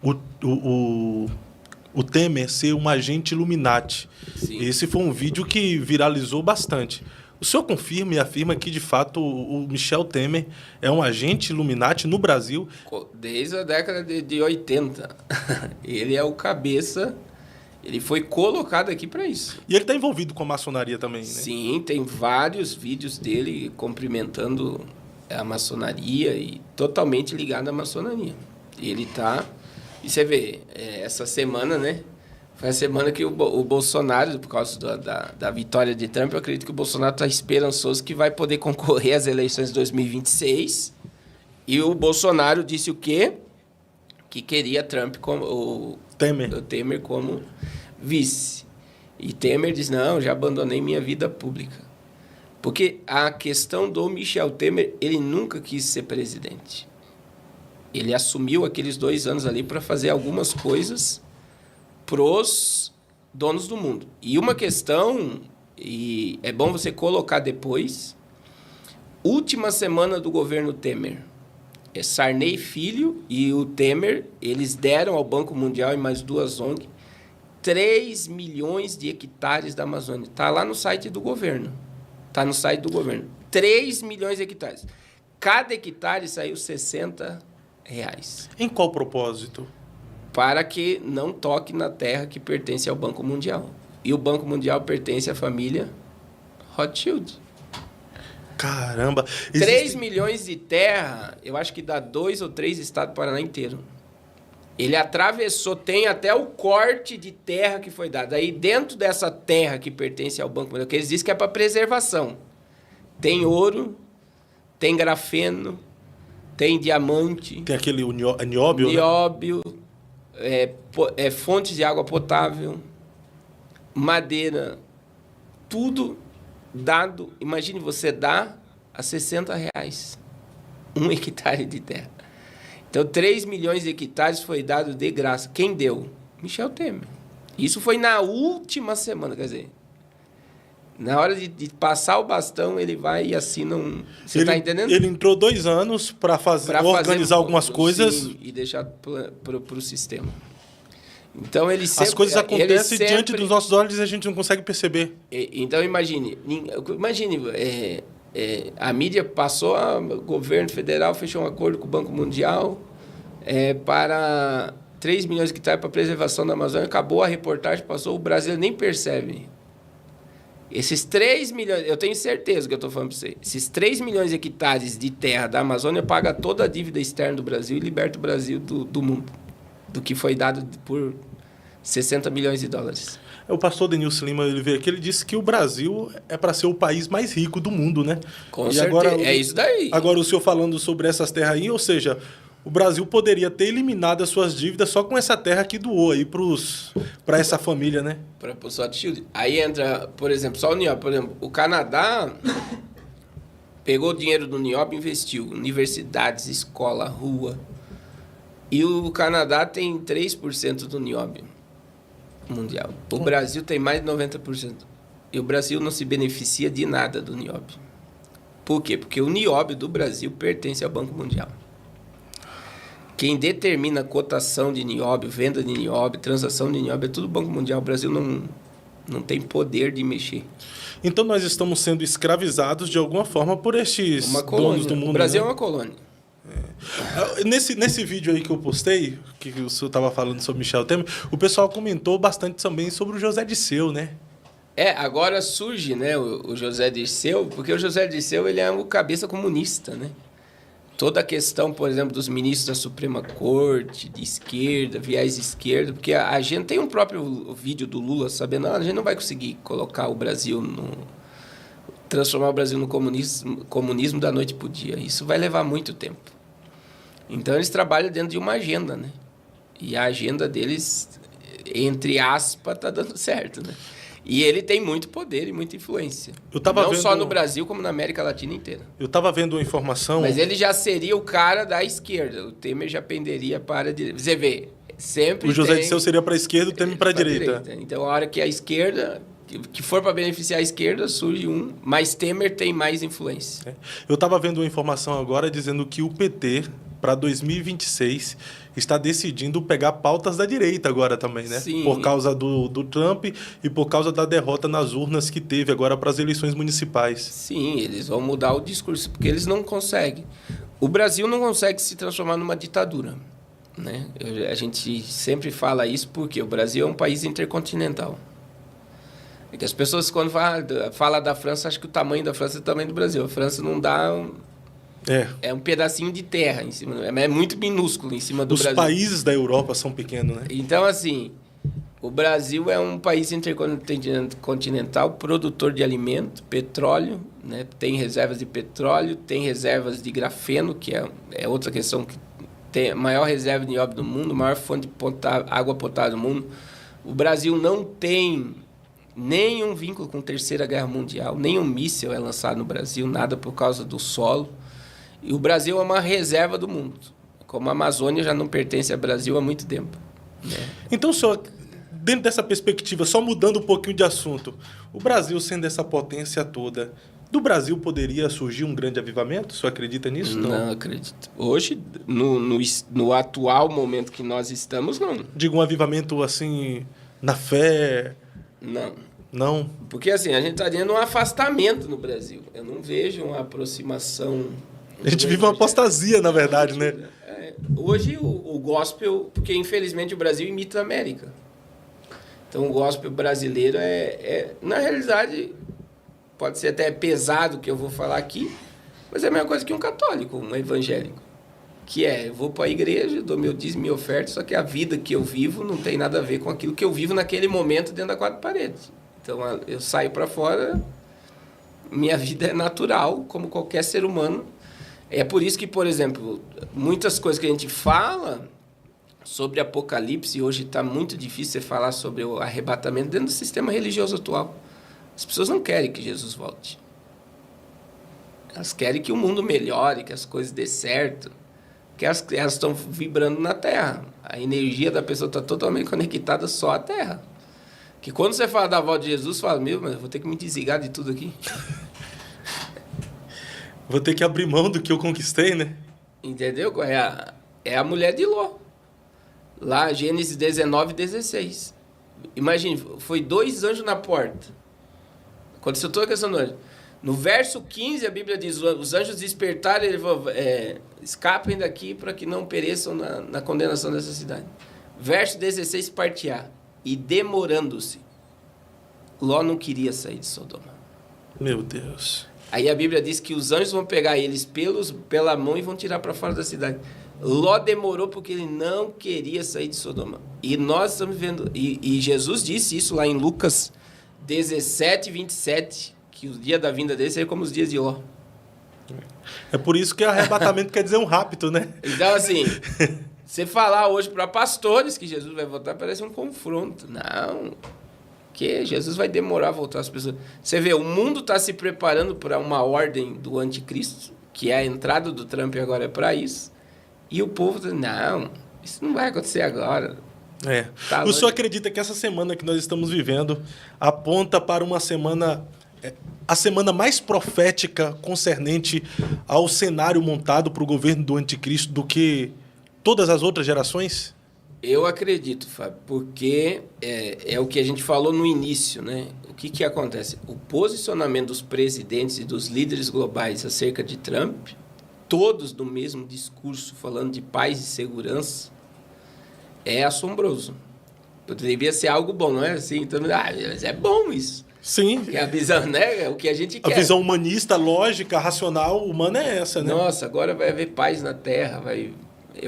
o Temer ser um agente Illuminati. Sim. Esse foi um vídeo que viralizou bastante. O senhor confirma e afirma que, de fato, o Michel Temer é um agente Illuminati no Brasil? Desde a década de 80. Ele é o cabeça... Ele foi colocado aqui para isso. E ele está envolvido com a maçonaria também, né? Sim, tem vários vídeos dele cumprimentando a maçonaria e totalmente ligado à maçonaria. Ele está... E você vê, essa semana, né? Foi a semana que o Bolsonaro, por causa da vitória de Trump, eu acredito que o Bolsonaro está esperançoso que vai poder concorrer às eleições de 2026. E o Bolsonaro disse o quê? Que queria Trump como... o Temer como vice. E Temer diz, não, já abandonei minha vida pública. Porque a questão do Michel Temer, ele nunca quis ser presidente. Ele assumiu aqueles 2 anos ali para fazer algumas coisas pros donos do mundo. E uma questão, e é bom você colocar depois, última semana do governo Temer. Sarney Filho e o Temer, eles deram ao Banco Mundial e mais 2 ONG 3 milhões de hectares da Amazônia. Está lá no site do governo. 3 milhões de hectares. Cada hectare saiu R$60. Em qual propósito? Para que não toque na terra que pertence ao Banco Mundial. E o Banco Mundial pertence à família Rothschild. Caramba! 3 milhões de terra, eu acho que dá 2 ou 3 estados do Paraná inteiro. Ele atravessou, tem até o corte de terra que foi dado. Aí dentro dessa terra que pertence ao Banco Mundial, que eles dizem que é para preservação. Tem ouro, tem grafeno, tem diamante. Tem aquele nióbio, nióbio, né? Fontes de água potável, madeira, tudo dado. Imagine você dá a R$60 1 hectare de terra. Então, 3 milhões de hectares foi dado de graça. Quem deu? Michel Temer. Isso foi na última semana, quer dizer, na hora de passar o bastão, ele vai e assina um... Você está entendendo? Ele entrou 2 anos para organizar algumas coisas. Sim, e deixar para o sistema. Então, ele sempre... As coisas acontecem diante dos nossos olhos e a gente não consegue perceber. Então, imagine A mídia passou, o governo federal fechou um acordo com o Banco Mundial para 3 milhões de hectares para preservação da Amazônia. Acabou a reportagem, passou, o Brasil nem percebe. Esses 3 milhões, eu tenho certeza que eu estou falando para você, esses 3 milhões de hectares de terra da Amazônia paga toda a dívida externa do Brasil e liberta o Brasil do mundo, do que foi dado por 60 milhões de dólares. O pastor Denilson Lima, ele veio aqui, ele disse que o Brasil é para ser o país mais rico do mundo, né? Com certeza, agora, é isso daí. Agora o senhor falando sobre essas terras aí, ou seja, o Brasil poderia ter eliminado as suas dívidas só com essa terra que doou aí para essa família, né? Para o Swat Shield. Aí entra, por exemplo, só o NIOB. Por exemplo, o Canadá pegou o dinheiro do NIOB e investiu. Universidades, escola, rua. E o Canadá tem 3% do NIOB mundial. O Brasil tem mais de 90%. E o Brasil não se beneficia de nada do NIOB. Por quê? Porque o NIOB do Brasil pertence ao Banco Mundial. Quem determina a cotação de NIOB, venda de NIOB, transação de NIOB, é tudo Banco Mundial. O Brasil não tem poder de mexer. Então nós estamos sendo escravizados de alguma forma por estes donos do mundo. O Brasil, né? É uma colônia. Nesse vídeo aí que eu postei, que o senhor estava falando sobre Michel Temer, o pessoal comentou bastante também sobre o José Dirceu, né? Agora surge, né, o José Dirceu, porque o José Dirceu ele é um cabeça comunista, né? Toda a questão, por exemplo, dos ministros da Suprema Corte, de esquerda, viés de esquerda, porque a gente tem um próprio vídeo do Lula sabendo, a gente não vai conseguir colocar o Brasil transformar o Brasil no comunismo da noite para o dia. Isso vai levar muito tempo. Então, eles trabalham dentro de uma agenda, né? E a agenda deles, entre aspas, está dando certo, né? E ele tem muito poder e muita influência. Não só no Brasil, como na América Latina inteira. Eu estava vendo uma informação... Mas ele já seria o cara da esquerda. O Temer já penderia para a direita. Você vê, sempre o José Dirceu seria para a esquerda, o Temer para a direita. Então, a hora que a esquerda... que for para beneficiar a esquerda, surge mas Temer tem mais influência. Eu estava vendo uma informação agora dizendo que o PT, para 2026, está decidindo pegar pautas da direita agora também, né? Sim. Por causa do Trump e por causa da derrota nas urnas que teve agora para as eleições municipais. Sim, eles vão mudar o discurso, porque eles não conseguem. O Brasil não consegue se transformar numa ditadura, né? A gente sempre fala isso porque o Brasil é um país intercontinental. É que as pessoas, quando falam da França, acham que o tamanho da França é o tamanho do Brasil. A França não dá... É um pedacinho de terra em cima. É muito minúsculo em cima do Brasil. Os países da Europa são pequenos, né? Então, assim, o Brasil é um país intercontinental, produtor de alimento, petróleo, né? Tem reservas de petróleo, tem reservas de grafeno, que é outra questão, que tem a maior reserva de nióbio do mundo, maior fonte de água potável do mundo. O Brasil não tem nenhum vínculo com a Terceira Guerra Mundial, nenhum míssil é lançado no Brasil, nada por causa do solo. E o Brasil é uma reserva do mundo. Como a Amazônia já não pertence ao Brasil há muito tempo. Né? Então, senhor, dentro dessa perspectiva, só mudando um pouquinho de assunto, o Brasil sendo essa potência toda, do Brasil poderia surgir um grande avivamento? O senhor acredita nisso? Não acredito. Hoje, no atual momento que nós estamos, não. Digo, um avivamento assim, na fé... Não? Porque assim, a gente está dentro de um afastamento no Brasil. Eu não vejo uma aproximação... A gente vive uma apostasia, na verdade, né? Hoje o gospel... Porque, infelizmente, o Brasil imita a América. Então, o gospel brasileiro na realidade, pode ser até pesado o que eu vou falar aqui, mas é a mesma coisa que um católico, um evangélico. Que eu vou para a igreja, dou meu dízimo e minha oferta, só que a vida que eu vivo não tem nada a ver com aquilo que eu vivo naquele momento dentro das quatro paredes. Então, eu saio para fora, minha vida é natural, como qualquer ser humano. É por isso que, por exemplo, muitas coisas que a gente fala sobre Apocalipse, hoje está muito difícil você falar sobre o arrebatamento dentro do sistema religioso atual. As pessoas não querem que Jesus volte. Elas querem que o mundo melhore, que as coisas dê certo. Porque elas estão vibrando na Terra. A energia da pessoa está totalmente conectada só à Terra. Que quando você fala da volta de Jesus, você fala, mas eu vou ter que me desligar de tudo aqui. Vou ter que abrir mão do que eu conquistei, né? Entendeu? É a mulher de Ló. Lá, Gênesis 19, 16. Imagine, foi 2 anjos na porta. Aconteceu toda a questão do anjo. No verso 15, a Bíblia diz, os anjos despertaram, ele falou, escapem daqui para que não pereçam na condenação dessa cidade. Verso 16, partear. E demorando-se, Ló não queria sair de Sodoma. Meu Deus. Aí a Bíblia diz que os anjos vão pegar eles pela mão e vão tirar para fora da cidade. Ló demorou porque ele não queria sair de Sodoma. E nós estamos vendo... E Jesus disse isso lá em Lucas 17, 27, que o dia da vinda dele seria como os dias de Ló. É por isso que arrebatamento quer dizer um rapto, né? Então, assim, você falar hoje para pastores que Jesus vai voltar, parece um confronto. Não, que Jesus vai demorar a voltar às pessoas. Você vê, o mundo está se preparando para uma ordem do anticristo, que é a entrada do Trump agora é para isso. E o povo diz, não, isso não vai acontecer agora. Tá, o senhor acredita que essa semana que nós estamos vivendo aponta para uma semana... a semana mais profética concernente ao cenário montado para o governo do anticristo do que todas as outras gerações? Eu acredito, Fábio, porque é o que a gente falou no início, né? O que acontece? O posicionamento dos presidentes e dos líderes globais acerca de Trump, todos no mesmo discurso, falando de paz e segurança, é assombroso. Devia ser algo bom, não é assim? Então, mas é bom isso. Sim. É a visão, né? É o que a gente quer. A visão humanista, lógica, racional, humana é essa, né? Nossa, agora vai haver paz na Terra,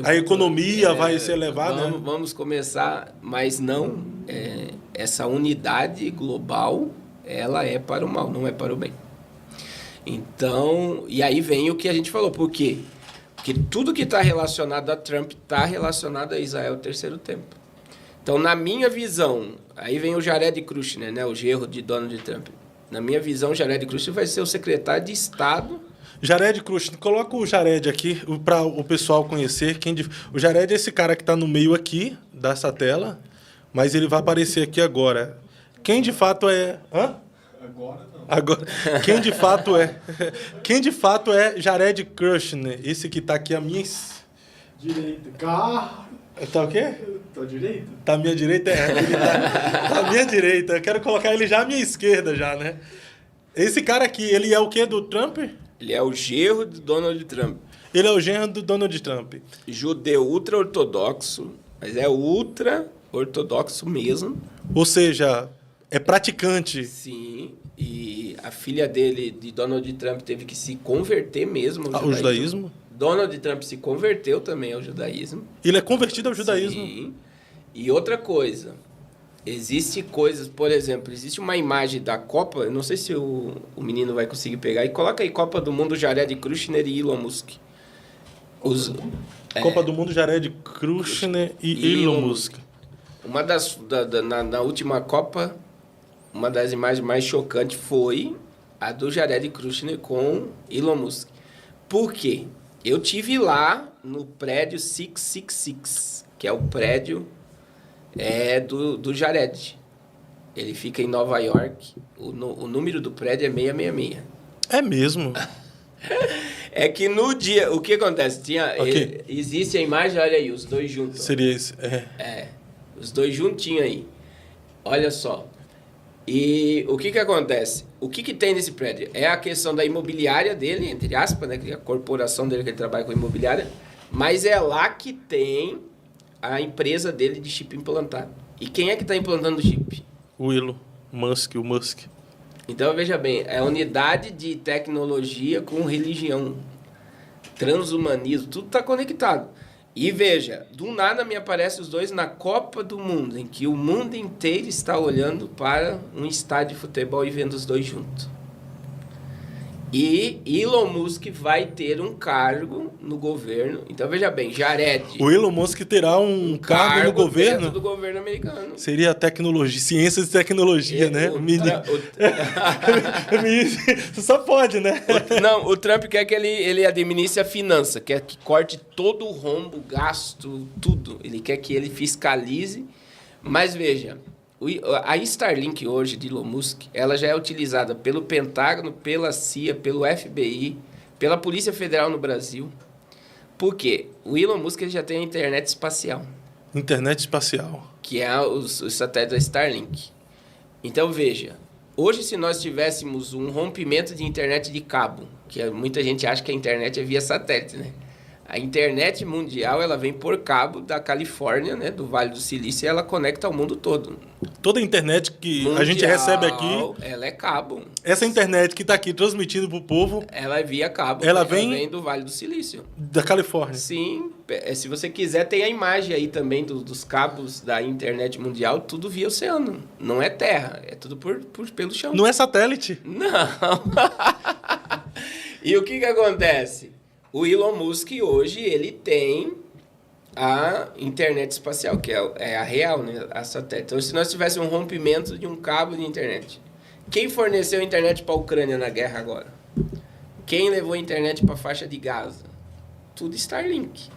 a economia vai se elevar, né? Vamos começar, mas não, essa unidade global, ela é para o mal, não é para o bem. Então, e aí vem o que a gente falou, por quê? Porque tudo que está relacionado a Trump está relacionado a Israel terceiro tempo. Então, na minha visão, aí vem o Jared Kushner, né, o genro de Donald Trump. Na minha visão, o Jared Kushner vai ser o secretário de Estado. Jared Kushner, coloca o Jared aqui para o pessoal conhecer. O Jared é esse cara que está no meio aqui dessa tela, mas ele vai aparecer aqui agora. Quem de fato é... Hã? Agora. Quem de fato é Jared Kushner? Esse que está aqui à minha... Direita. Carro. Tá o quê? Tá à direita? Tá à minha direita? Ele tá à minha direita. Eu quero colocar ele já à minha esquerda, já, né? Esse cara aqui, ele é o quê do Trump? Ele é o genro de Donald Trump. Ele é o genro do Donald Trump. Judeu ultra-ortodoxo, mas é ultra-ortodoxo mesmo. Ou seja, é praticante. Sim, e a filha dele, de Donald Trump, teve que se converter mesmo ao judaísmo. Donald Trump se converteu também ao judaísmo. Ele é convertido ao judaísmo. Sim. E outra coisa, existem coisas, por exemplo, existe uma imagem da Copa, eu não sei se o menino vai conseguir pegar, e coloca aí Copa do Mundo, Jared Kushner e Elon Musk. Copa do Mundo, Jared Kushner e Elon Musk. Uma na última Copa, uma das imagens mais chocantes foi a do Jared Kushner com Elon Musk. Por quê? Eu tive lá no prédio 666, que é o prédio do Jared. Ele fica em Nova York. O número do prédio é 666. É mesmo? É que no dia... O que acontece? Existe a imagem, olha aí, os dois juntos. Seria isso. Os dois juntinhos aí. Olha só. E o que acontece? O que tem nesse prédio? É a questão da imobiliária dele, entre aspas, né? Que é a corporação dele que ele trabalha com imobiliária. Mas é lá que tem a empresa dele de chip implantado. E quem é que está implantando o chip? O Elon Musk, o Musk. Então, veja bem, é unidade de tecnologia com religião. Transhumanismo, tudo está conectado. E veja, do nada me aparecem os dois na Copa do Mundo, em que o mundo inteiro está olhando para um estádio de futebol e vendo os dois juntos. E Elon Musk vai ter um cargo no governo. Então, veja bem, Jared... O Elon Musk terá um cargo no governo? Dentro do governo americano. Seria tecnologia, ciências e tecnologia, né? Só pode, né? O Trump quer que ele administre a finança, quer que corte todo o rombo, gasto, tudo. Ele quer que ele fiscalize. Mas, veja... A Starlink hoje, de Elon Musk, ela já é utilizada pelo Pentágono, pela CIA, pelo FBI, pela Polícia Federal no Brasil. Por quê? O Elon Musk já tem a internet espacial. Internet espacial. Que é os satélites da Starlink. Então, veja, Hoje, se nós tivéssemos um rompimento de internet de cabo, que muita gente acha que a internet é via satélite, né? A internet mundial, ela vem por cabo da Califórnia, né? Do Vale do Silício, e ela conecta ao mundo todo. Toda a internet que Mundial, a gente recebe aqui, ela é cabo. essa internet que está aqui transmitindo para o povo, Ela é via cabo. Ela vem do Vale do Silício. da Califórnia. Sim, se você quiser, tem a imagem aí também dos cabos da internet mundial, tudo via oceano. Não é terra, é tudo pelo chão. Não é satélite. Não. E o que acontece? O Elon Musk hoje, ele tem a internet espacial, que é a real, né? A satélite. Então, se nós tivéssemos um rompimento de um cabo de internet, quem forneceu a internet para a Ucrânia na guerra agora? Quem levou a internet para a faixa de Gaza? Tudo Starlink.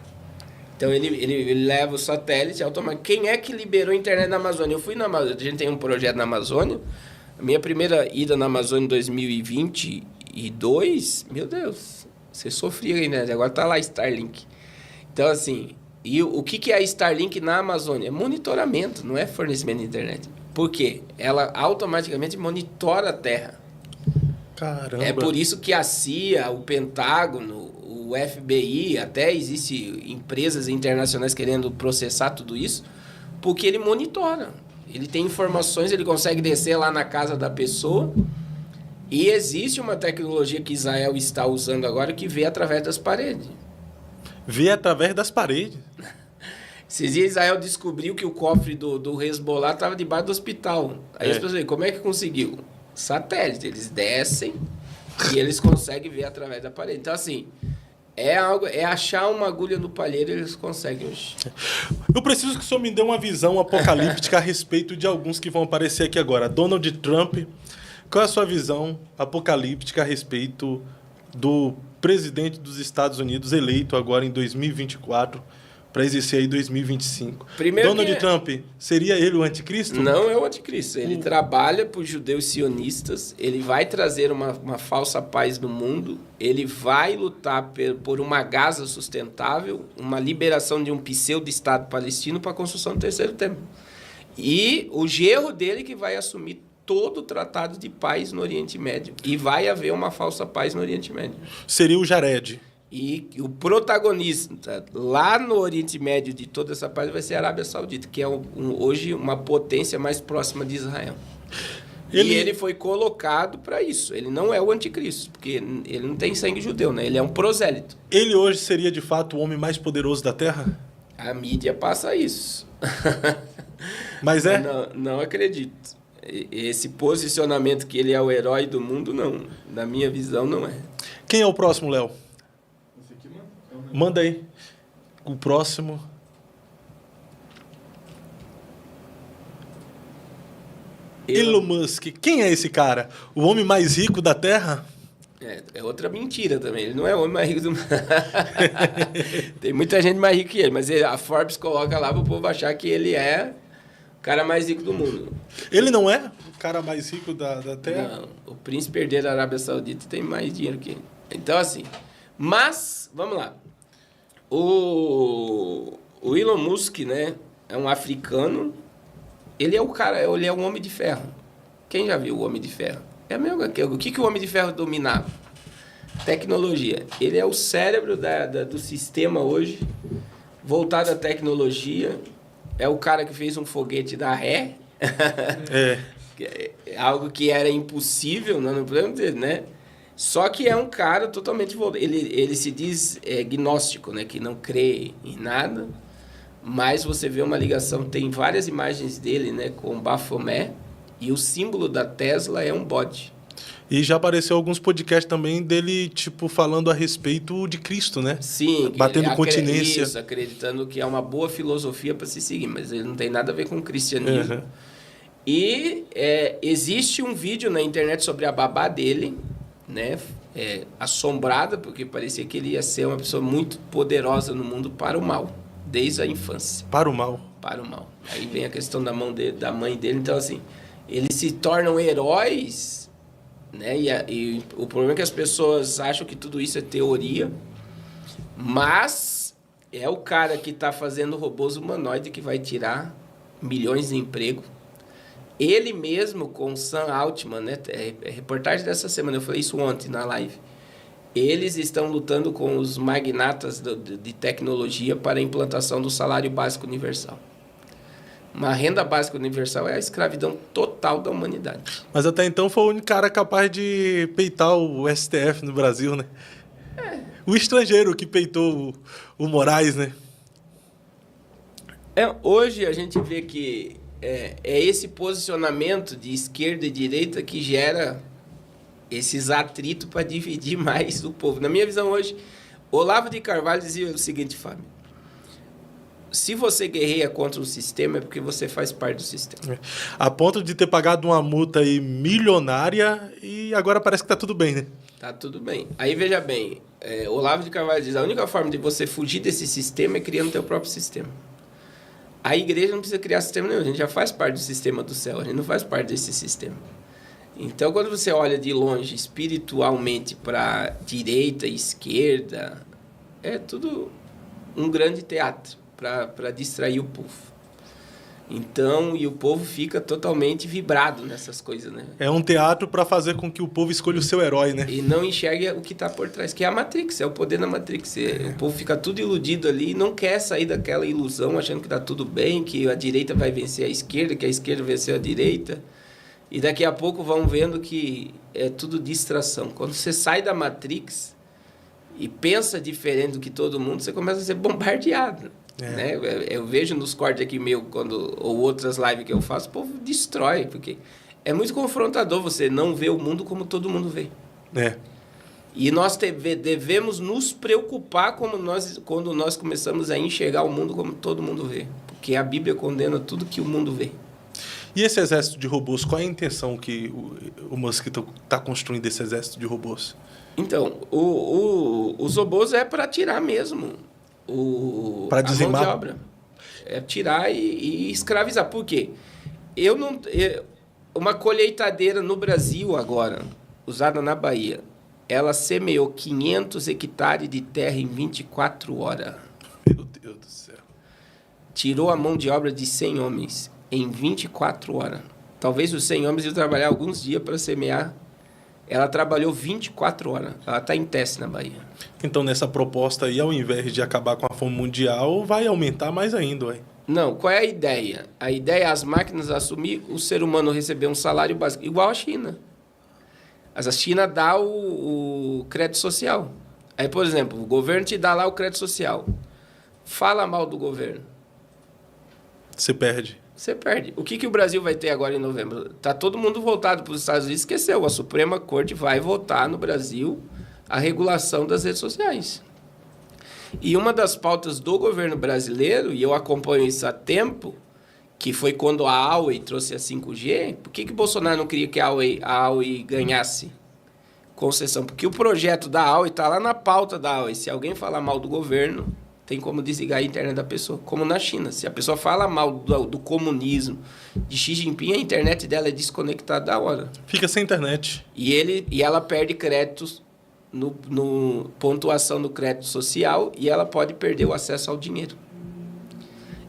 Então, ele leva o satélite automático. Quem é que liberou a internet na Amazônia? Eu fui na Amazônia, a gente tem um projeto na Amazônia. A minha primeira ida na Amazônia em 2022, meu Deus, você sofria aí, né? Agora tá lá Starlink. Então, assim, e o que é a Starlink na Amazônia? É monitoramento, não é fornecimento de internet. Por quê? Ela automaticamente monitora a Terra. Caramba. É por isso que a CIA, o Pentágono, o FBI, até existe empresas internacionais querendo processar tudo isso, porque ele monitora. Ele tem informações, ele consegue descer lá na casa da pessoa. E existe uma tecnologia que Israel está usando agora que vê através das paredes. Vê através das paredes. Esses dias Israel descobriu que o cofre do Hezbollah estava debaixo do hospital. Aí as pessoas dizem, como é que conseguiu? Satélite. Eles descem e eles conseguem ver através da parede. Então, assim, é achar uma agulha no palheiro e eles conseguem hoje. Eu preciso que o senhor me dê uma visão apocalíptica a respeito de alguns que vão aparecer aqui agora. Donald Trump. Qual é a sua visão apocalíptica a respeito do presidente dos Estados Unidos eleito agora em 2024 para exercer aí 2025? Primeiro Donald Trump, seria ele o anticristo? Não é o anticristo. Ele trabalha para os judeus sionistas, ele vai trazer uma falsa paz no mundo, ele vai lutar por uma Gaza sustentável, uma liberação de um pseudo-estado palestino para a construção do terceiro templo. E o genro dele que vai assumir todo o tratado de paz no Oriente Médio. E vai haver uma falsa paz no Oriente Médio. Seria o Jared. E o protagonista lá no Oriente Médio de toda essa paz vai ser a Arábia Saudita, que é hoje uma potência mais próxima de Israel. E ele foi colocado para isso. Ele não é o anticristo, porque ele não tem sangue judeu, né? Ele é um prosélito. Ele hoje seria, de fato, o homem mais poderoso da Terra? A mídia passa isso. Mas é? Não acredito. Esse posicionamento que ele é o herói do mundo, não. Na minha visão, não é. Quem é o próximo, Léo? Esse aqui, mano? Manda aí. O próximo. Elon Musk. Quem é esse cara? O homem mais rico da Terra? É outra mentira também. Ele não é o homem mais rico do mundo. Tem muita gente mais rica que ele, mas a Forbes coloca lá para o povo achar que ele é o cara mais rico do mundo. Ele não é o cara mais rico da Terra? Não. O príncipe herdeiro da Arábia Saudita tem mais dinheiro que ele. Então, assim... Mas, vamos lá. O Elon Musk, né? É um africano. Ele é o cara... Ele é um homem de ferro. Quem já viu o Homem de Ferro? É a mesma coisa. O que o Homem de Ferro dominava? Tecnologia. Ele é o cérebro do sistema hoje, voltado à tecnologia. É o cara que fez um foguete da ré. Algo que era impossível, não podemos dizer, né? Só que é um cara totalmente voltado. Ele se diz gnóstico, né? Que não crê em nada. Mas você vê uma ligação, tem várias imagens dele, né? Com Baphomet. E o símbolo da Tesla é um bode. E já apareceu alguns podcasts também dele, tipo, falando a respeito de Cristo, né? Sim. Batendo continência. Isso, acreditando que é uma boa filosofia para se seguir, mas ele não tem nada a ver com o cristianismo. Uhum. E existe um vídeo na internet sobre a babá dele, né? Assombrada, porque parecia que ele ia ser uma pessoa muito poderosa no mundo para o mal, desde a infância. Para o mal. Para o mal. Aí vem a questão da mãe dele. Então, assim, eles se tornam heróis, né? E o problema é que as pessoas acham que tudo isso é teoria, mas é o cara que está fazendo robôs humanoides que vai tirar milhões de emprego Ele mesmo, com o Sam Altman, né? É reportagem dessa semana, eu falei isso ontem na live. Eles estão lutando com os magnatas de tecnologia para a implantação do salário básico universal. Uma renda básica universal é a escravidão total da humanidade. Mas até então foi o único cara capaz de peitar o STF no Brasil, né? O estrangeiro que peitou o Moraes, né? Hoje a gente vê que é esse posicionamento de esquerda e direita que gera esses atritos para dividir mais o povo. Na minha visão hoje, Olavo de Carvalho dizia o seguinte, Fábio: se você guerreia contra o sistema é porque você faz parte do sistema. A ponto de ter pagado uma multa aí milionária e agora parece que tá tudo bem, né? Tá tudo bem. Aí veja bem, Olavo de Carvalho diz: a única forma de você fugir desse sistema é criando teu próprio sistema. A igreja não precisa criar sistema nenhum, a gente já faz parte do sistema do céu, a gente não faz parte desse sistema. Então, quando você olha de longe, espiritualmente, para direita e esquerda, é tudo um grande teatro para distrair o povo. Então, e o povo fica totalmente vibrado nessas coisas, né? É um teatro para fazer com que o povo escolha o seu herói, né? E não enxerga o que está por trás, que é a Matrix, é o poder da Matrix. O povo fica tudo iludido ali e não quer sair daquela ilusão, achando que está tudo bem, que a direita vai vencer a esquerda, que a esquerda venceu a direita. E daqui a pouco vão vendo que é tudo distração. Quando você sai da Matrix e pensa diferente do que todo mundo, você começa a ser bombardeado. Né? Eu vejo nos cortes aqui meu, ou outras lives que eu faço, o povo destrói, porque é muito confrontador você não ver o mundo como todo mundo vê. E nós devemos nos preocupar quando nós começamos a enxergar o mundo como todo mundo vê. Porque a Bíblia condena tudo que o mundo vê. E esse exército de robôs, qual é a intenção que o Musk está construindo esse exército de robôs? Então, os robôs é para tirar mesmo para dizimar a mão de obra. É tirar e escravizar. Por quê? Uma colheitadeira no Brasil agora, usada na Bahia, ela semeou 500 hectares de terra em 24 horas. Meu Deus do céu. Tirou a mão de obra de 100 homens em 24 horas. Talvez os 100 homens iam trabalhar alguns dias para semear. Ela trabalhou 24 horas. Ela está em teste na Bahia. Então, nessa proposta aí, ao invés de acabar com a fome mundial, vai aumentar mais ainda, ué. Não, qual é a ideia? A ideia é as máquinas assumir, o ser humano receber um salário básico, igual a China. Mas a China dá o crédito social. Aí, por exemplo, o governo te dá lá o crédito social. Fala mal do governo. Você perde. Você perde. O que o Brasil vai ter agora em novembro? Está todo mundo voltado para os Estados Unidos. Esqueceu. A Suprema Corte vai votar no Brasil a regulação das redes sociais. E uma das pautas do governo brasileiro, e eu acompanho isso há tempo, que foi quando a Huawei trouxe a 5G, por que Bolsonaro não queria que a Huawei ganhasse concessão? Porque o projeto da Huawei está lá na pauta da Huawei. Se alguém falar mal do governo, tem como desligar a internet da pessoa. Como na China. Se a pessoa fala mal do comunismo, de Xi Jinping, a internet dela é desconectada da hora. Fica sem internet. E ela perde créditos no pontuação do crédito social e ela pode perder o acesso ao dinheiro.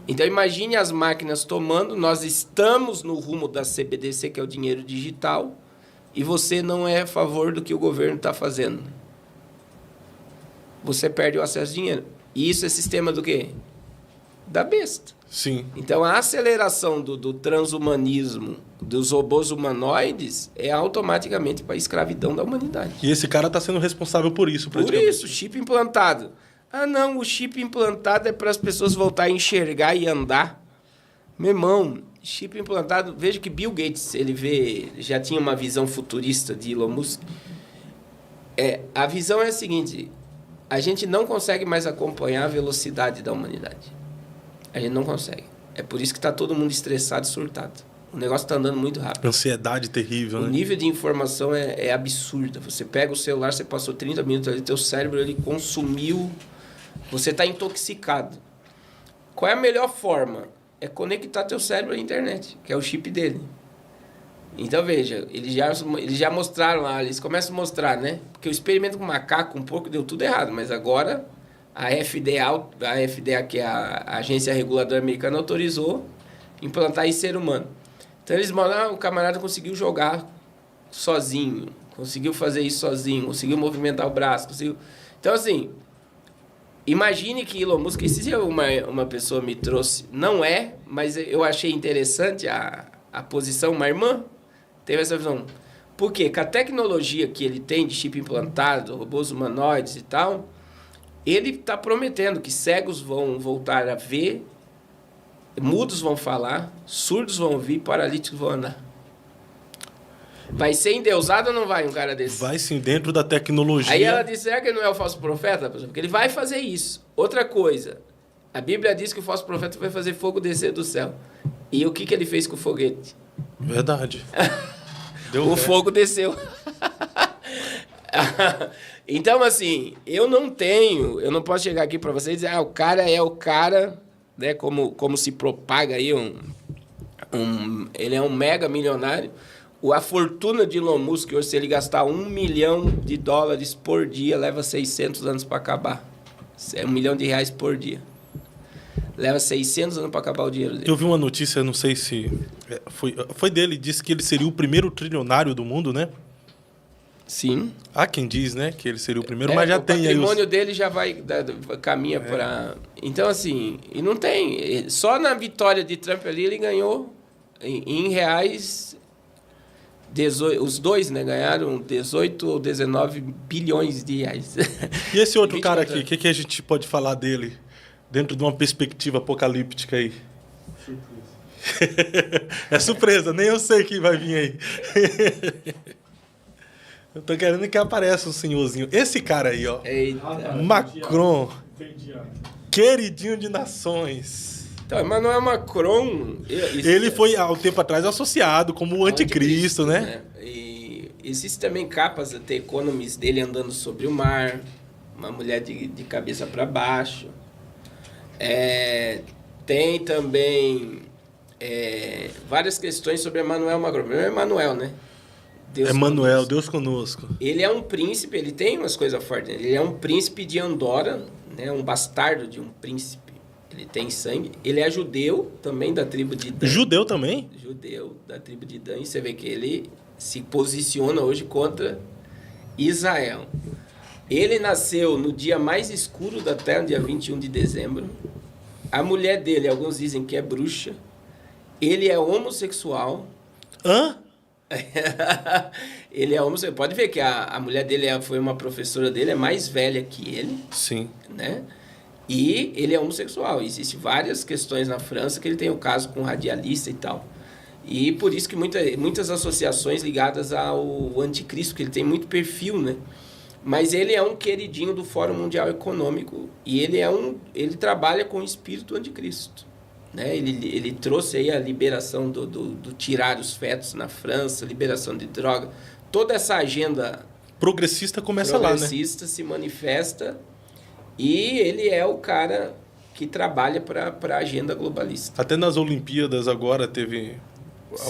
Então, imagine as máquinas tomando. Nós estamos no rumo da CBDC, que é o dinheiro digital, e você não é a favor do que o governo está fazendo. Você perde o acesso ao dinheiro. E isso é sistema do quê? Da besta. Sim. Então, a aceleração do transhumanismo, dos robôs humanoides, é automaticamente para a escravidão da humanidade. E esse cara está sendo responsável por isso, Por isso, chip implantado. Ah, não, o chip implantado é para as pessoas voltarem a enxergar e andar. Meu irmão, chip implantado... Veja que Bill Gates, já tinha uma visão futurista de Elon Musk. A visão é a seguinte: a gente não consegue mais acompanhar a velocidade da humanidade. A gente não consegue. É por isso que está todo mundo estressado e surtado. O negócio está andando muito rápido. Ansiedade terrível, O né? nível de informação é absurdo. Você pega o celular, você passou 30 minutos ali, teu cérebro ele consumiu, você está intoxicado. Qual é a melhor forma? É conectar teu cérebro à internet, que é o chip dele. Então, veja, eles já mostraram lá, eles começam a mostrar, né? Porque o experimento com macaco, um pouco, deu tudo errado, mas agora a FDA, que é a agência reguladora americana, autorizou implantar em ser humano. Então eles mandam, o camarada conseguiu jogar sozinho, conseguiu fazer isso sozinho, conseguiu movimentar o braço, conseguiu... Então, assim, imagine que Elon Musk, esse dia uma pessoa me trouxe, não é, mas eu achei interessante a posição, uma irmã teve essa visão. Por quê? Com a tecnologia que ele tem de chip implantado, robôs humanoides e tal, ele está prometendo que cegos vão voltar a ver, mudos vão falar, surdos vão ouvir, paralíticos vão andar. Vai ser endeusado ou não vai um cara desse? Vai sim, dentro da tecnologia. Aí ela disse, será que ele não é o falso profeta? Porque ele vai fazer isso. Outra coisa, a Bíblia diz que o falso profeta vai fazer fogo descer do céu. E o que ele fez com o foguete? Verdade. O fogo desceu. Então, assim, eu não posso chegar aqui para vocês e dizer, o cara é o cara, né, como se propaga aí, ele é um mega milionário. A fortuna de Elon Musk, hoje, se ele gastar $1 milhão por dia, leva 600 anos para acabar. É R$1 milhão por dia. Leva 600 anos para acabar o dinheiro dele. Eu vi uma notícia, não sei se foi dele, disse que ele seria o primeiro trilionário do mundo, né? Sim. Há quem diz, né, que ele seria o primeiro, mas já tem aí. O patrimônio dele já caminha para... Então, assim, e não tem... Só na vitória de Trump ali, ele ganhou em reais... os dois, né, ganharam 18 ou 19 bilhões de reais. E esse outro cara aqui, o que a gente pode falar dele? Dentro de uma perspectiva apocalíptica aí. Surpresa. É surpresa, nem eu sei quem vai vir aí. Eu tô querendo que apareça um senhorzinho. Esse cara aí, ó. Eita. Macron. Queridinho de nações. Então, Emmanuel Macron... Ele foi, há um tempo atrás, associado como o anticristo, né? E existem também capas da The Economist dele andando sobre o mar, uma mulher de cabeça para baixo. Tem também várias questões sobre Emmanuel Macron. Primeiro, Emmanuel, né? Emmanuel, Deus conosco. Ele é um príncipe, ele tem umas coisas fortes. Ele é um príncipe de Andorra, né? Um bastardo de um príncipe. Ele tem sangue. Ele é judeu, também da tribo de Dan. Judeu também? Judeu, da tribo de Dan. E você vê que ele se posiciona hoje contra Israel. Ele nasceu no dia mais escuro da Terra, no dia 21 de dezembro. A mulher dele, alguns dizem que é bruxa. Ele é homossexual. Hã? Ele é homossexual. Pode ver que a mulher dele foi uma professora dele, é mais velha que ele. Sim. Né? E ele é homossexual. Existem várias questões na França que ele tem o caso com um radialista e tal. E por isso que muitas associações ligadas ao anticristo, que ele tem muito perfil, né? Mas ele é um queridinho do Fórum Mundial Econômico e ele trabalha com o espírito anticristo. Né? Ele trouxe aí a liberação do tirar os fetos na França, liberação de droga. Toda essa agenda progressista começa lá, né? Progressista se manifesta e ele é o cara que trabalha para a agenda globalista. Até nas Olimpíadas agora teve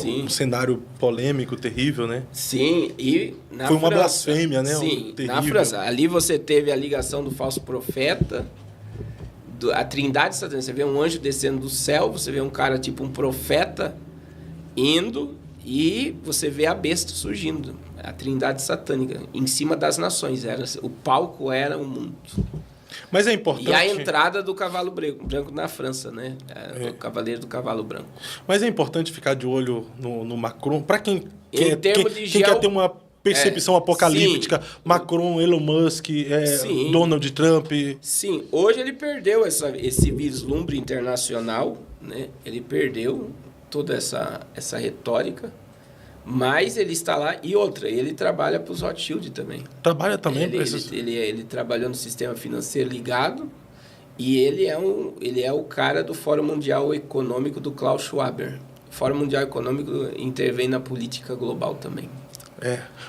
um cenário polêmico, terrível, né? Sim, e na Foi uma França, blasfêmia, né? Sim, terrível. Na França. Ali você teve a ligação do falso profeta, a trindade satânica. Você vê um anjo descendo do céu, você vê um cara tipo um profeta indo e você vê a besta surgindo. A trindade satânica, em cima das nações. O palco era o mundo. Mas é importante... E a entrada do cavalo branco na França, né? O cavaleiro do cavalo branco. Mas é importante ficar de olho no Macron. Para quem quer ter uma percepção apocalíptica, sim. Macron, Elon Musk, Donald Trump... Sim, hoje ele perdeu esse vislumbre internacional, né? Ele perdeu toda essa retórica. Mas ele está lá. E outra, ele trabalha para os Rothschild também. Trabalha também para esses... Ele trabalhou no sistema financeiro ligado. E ele é o cara do Fórum Mundial Econômico do Klaus Schwab. O Fórum Mundial Econômico intervém na política global também.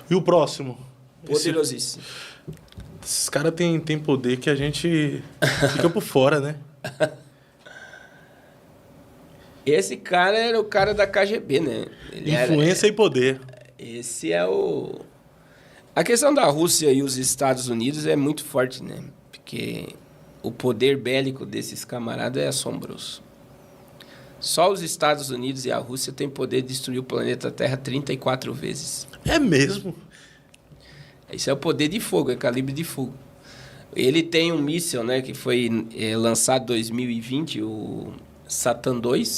E o próximo? Poderosíssimo. Esses caras têm poder que a gente fica por fora, né? Esse cara era o cara da KGB, né? Influência e poder. Esse é o... A questão da Rússia e os Estados Unidos é muito forte, né? Porque o poder bélico desses camaradas é assombroso. Só os Estados Unidos e a Rússia têm poder de destruir o planeta Terra 34 vezes. É mesmo? Isso é o poder de fogo, é calibre de fogo. Ele tem um míssil, né, que foi lançado em 2020, o Satan II,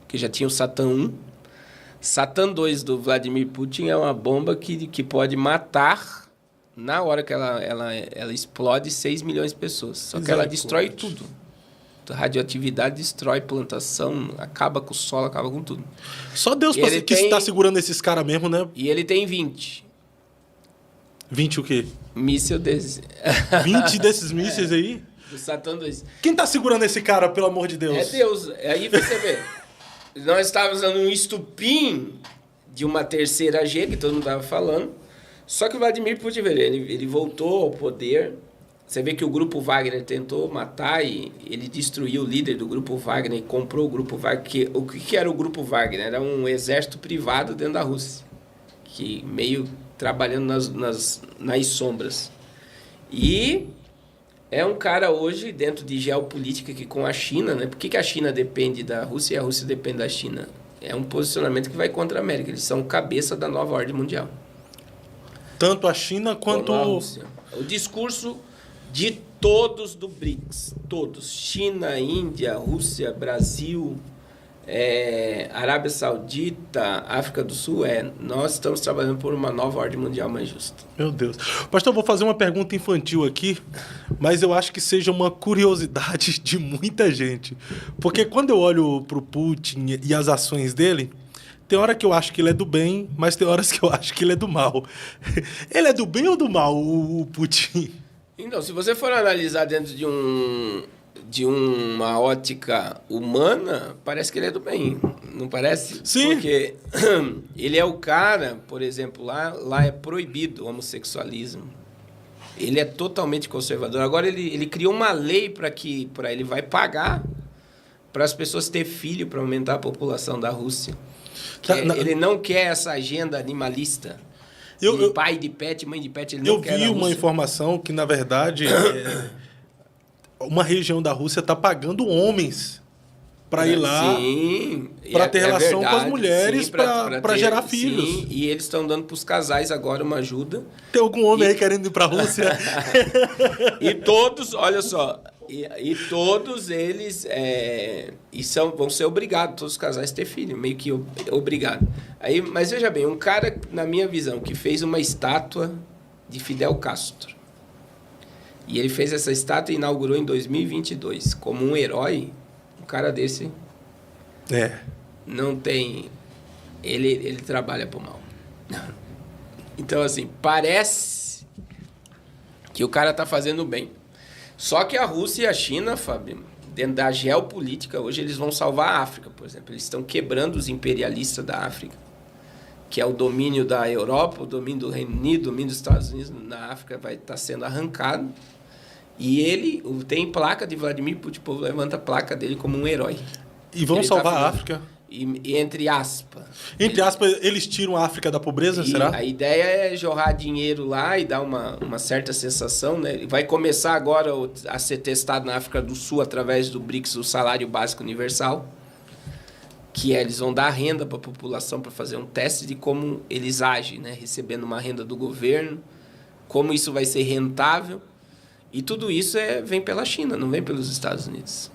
que já tinha o Satan 1. Satan II do Vladimir Putin é uma bomba que pode matar, na hora que ela explode, 6 milhões de pessoas. Só que ela destrói tudo. A radioatividade destrói plantação, acaba com o solo, acaba com tudo. Só Deus que está segurando esses caras mesmo, né? E ele tem 20. 20 o quê? Míssil desse. 20 desses mísseis aí? Do Satan II. Quem tá segurando esse cara, pelo amor de Deus? É Deus. Aí você vê. Nós estávamos usando um estupim de uma terceira G, que todo mundo estava falando. Só que o Vladimir Putin, ele voltou ao poder. Você vê que o Grupo Wagner tentou matar e ele destruiu o líder do Grupo Wagner e comprou o Grupo Wagner. O que era o Grupo Wagner? Era um exército privado dentro da Rússia, que meio trabalhando nas sombras. E é um cara hoje dentro de geopolítica que com a China, né? Por que a China depende da Rússia e a Rússia depende da China? É um posicionamento que vai contra a América. Eles são cabeça da nova ordem mundial. Tanto a China quanto a Rússia. O discurso de todos do BRICS, todos, China, Índia, Rússia, Brasil, Arábia Saudita, África do Sul, nós estamos trabalhando por uma nova ordem mundial mais justa. Meu Deus. Pastor, eu vou fazer uma pergunta infantil aqui, mas eu acho que seja uma curiosidade de muita gente. Porque quando eu olho para o Putin e as ações dele, tem hora que eu acho que ele é do bem, mas tem horas que eu acho que ele é do mal. Ele é do bem ou do mal, o Putin? Então, se você for analisar dentro de uma ótica humana, parece que ele é do bem, não parece? Sim. Porque ele é o cara, por exemplo, lá é proibido o homossexualismo. Ele é totalmente conservador. Agora ele criou uma lei para ele vai pagar para as pessoas ter filho para aumentar a população da Rússia. Ele não quer essa agenda animalista. Pai de pet, mãe de pet, ele não quer. Eu vi uma informação que, na verdade, uma região da Rússia está pagando homens para ir lá, para ter relação com as mulheres, para gerar filhos. Sim, e eles estão dando para os casais agora uma ajuda. Tem algum homem aí querendo ir para a Rússia? E todos, olha só, e todos eles vão ser obrigados, todos os casais, a ter filho, meio que obrigado. Aí, mas veja bem, um cara, na minha visão, que fez uma estátua de Fidel Castro. E ele fez essa estátua e inaugurou em 2022 como um herói. Um cara desse não tem... Ele trabalha pro mal. Então, assim, parece que o cara tá fazendo bem. Só que a Rússia e a China, Fábio, dentro da geopolítica, hoje eles vão salvar a África, por exemplo. Eles estão quebrando os imperialistas da África, que é o domínio da Europa, o domínio do Reino Unido, o domínio dos Estados Unidos na África vai estar sendo arrancado. E ele tem placa de Vladimir Putin, o povo levanta a placa dele como um herói. E vão salvar a África? E entre aspas. Entre aspas, eles tiram a África da pobreza, será? A ideia é jorrar dinheiro lá e dar uma certa sensação, né? Vai começar agora a ser testado na África do Sul através do BRICS, o salário básico universal, que eles vão dar renda para a população para fazer um teste de como eles agem, né? Recebendo uma renda do governo, como isso vai ser rentável. E tudo isso vem pela China, não vem pelos Estados Unidos.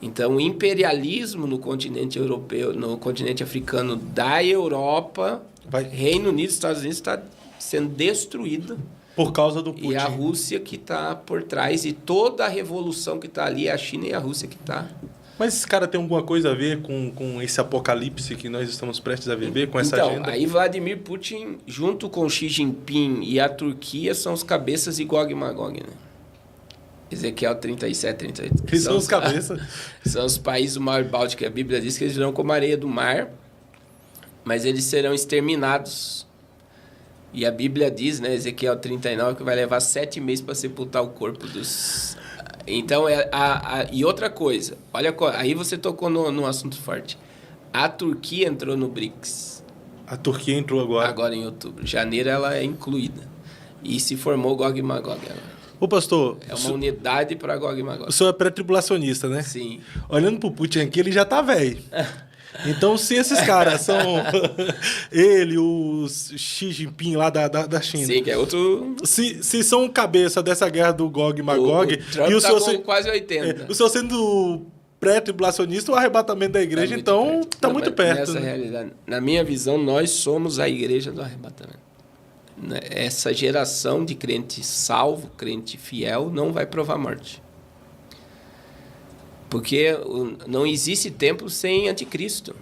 Então, o imperialismo no continente europeu, no continente africano da Europa, Reino Unido, Estados Unidos, está sendo destruído. Por causa do Putin. E a Rússia que está por trás, e toda a revolução que está ali, é a China e a Rússia que está. Mas esse cara tem alguma coisa a ver com esse apocalipse que nós estamos prestes a viver, com essa agenda? Então, aí Vladimir Putin, junto com Xi Jinping e a Turquia, são os cabeças de Gog e Magog, né? Ezequiel 37, 38. Eles são os cabeças. São os países do Mar Báltico. A Bíblia diz que eles virão como a areia do mar, mas eles serão exterminados. E a Bíblia diz, né, Ezequiel 39, que vai levar 7 meses para sepultar o corpo dos... Então, e outra coisa, olha, aí você tocou num assunto forte. A Turquia entrou no BRICS. A Turquia entrou agora. Agora em outubro. Janeiro ela é incluída. E se formou Gog e Magog. Ô, pastor, É uma unidade para Gog e Magog. o senhor é pré-tribulacionista, né? Sim. Olhando pro Putin aqui, ele já tá velho. Então, se esses caras são ele, o Xi Jinping lá da China, Sim, que é outro... se são cabeça dessa guerra do Gog e Magog, O Trump e o tá senhor, com quase 80. o senhor sendo pré-tribulacionista, o arrebatamento da igreja, então, tá Não, muito mas perto. Nessa Né? realidade, na minha visão, nós somos a igreja do arrebatamento. Essa geração de crente salvo, crente fiel, não vai provar morte. Porque não existe templo sem anticristo.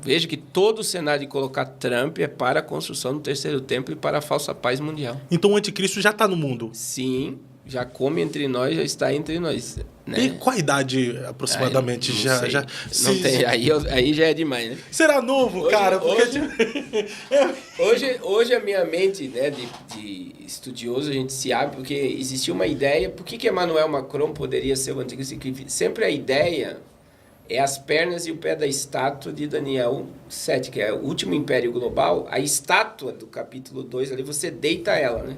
Veja que todo o cenário de colocar Trump é para a construção do terceiro templo e para a falsa paz mundial. Então o anticristo já tá no mundo. Sim, já come entre nós, já está entre nós. Né? E qual a idade aproximadamente? Não sei. já Não tem, aí já é demais, né? Será novo, Hoje- cara? Porque Hoje a minha mente, né, de estudioso, a gente se abre, porque existia uma ideia, por que Emmanuel Macron poderia ser o anticristo? Que sempre a ideia é as pernas e o pé da estátua de Daniel 7, que é o último império global. A estátua do capítulo 2, ali você deita ela, né?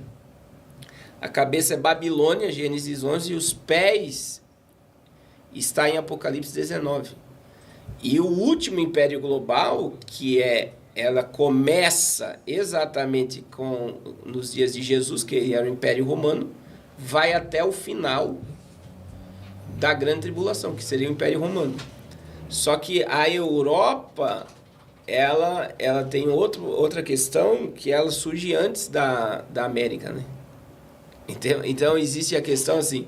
A cabeça é Babilônia, Gênesis 11, e os pés está em Apocalipse 19. E o último império global, ela começa exatamente nos dias de Jesus, que era o Império Romano, vai até o final da Grande Tribulação, que seria o Império Romano. Só que a Europa, ela tem outra questão, que ela surge antes da América, né? Então existe a questão assim,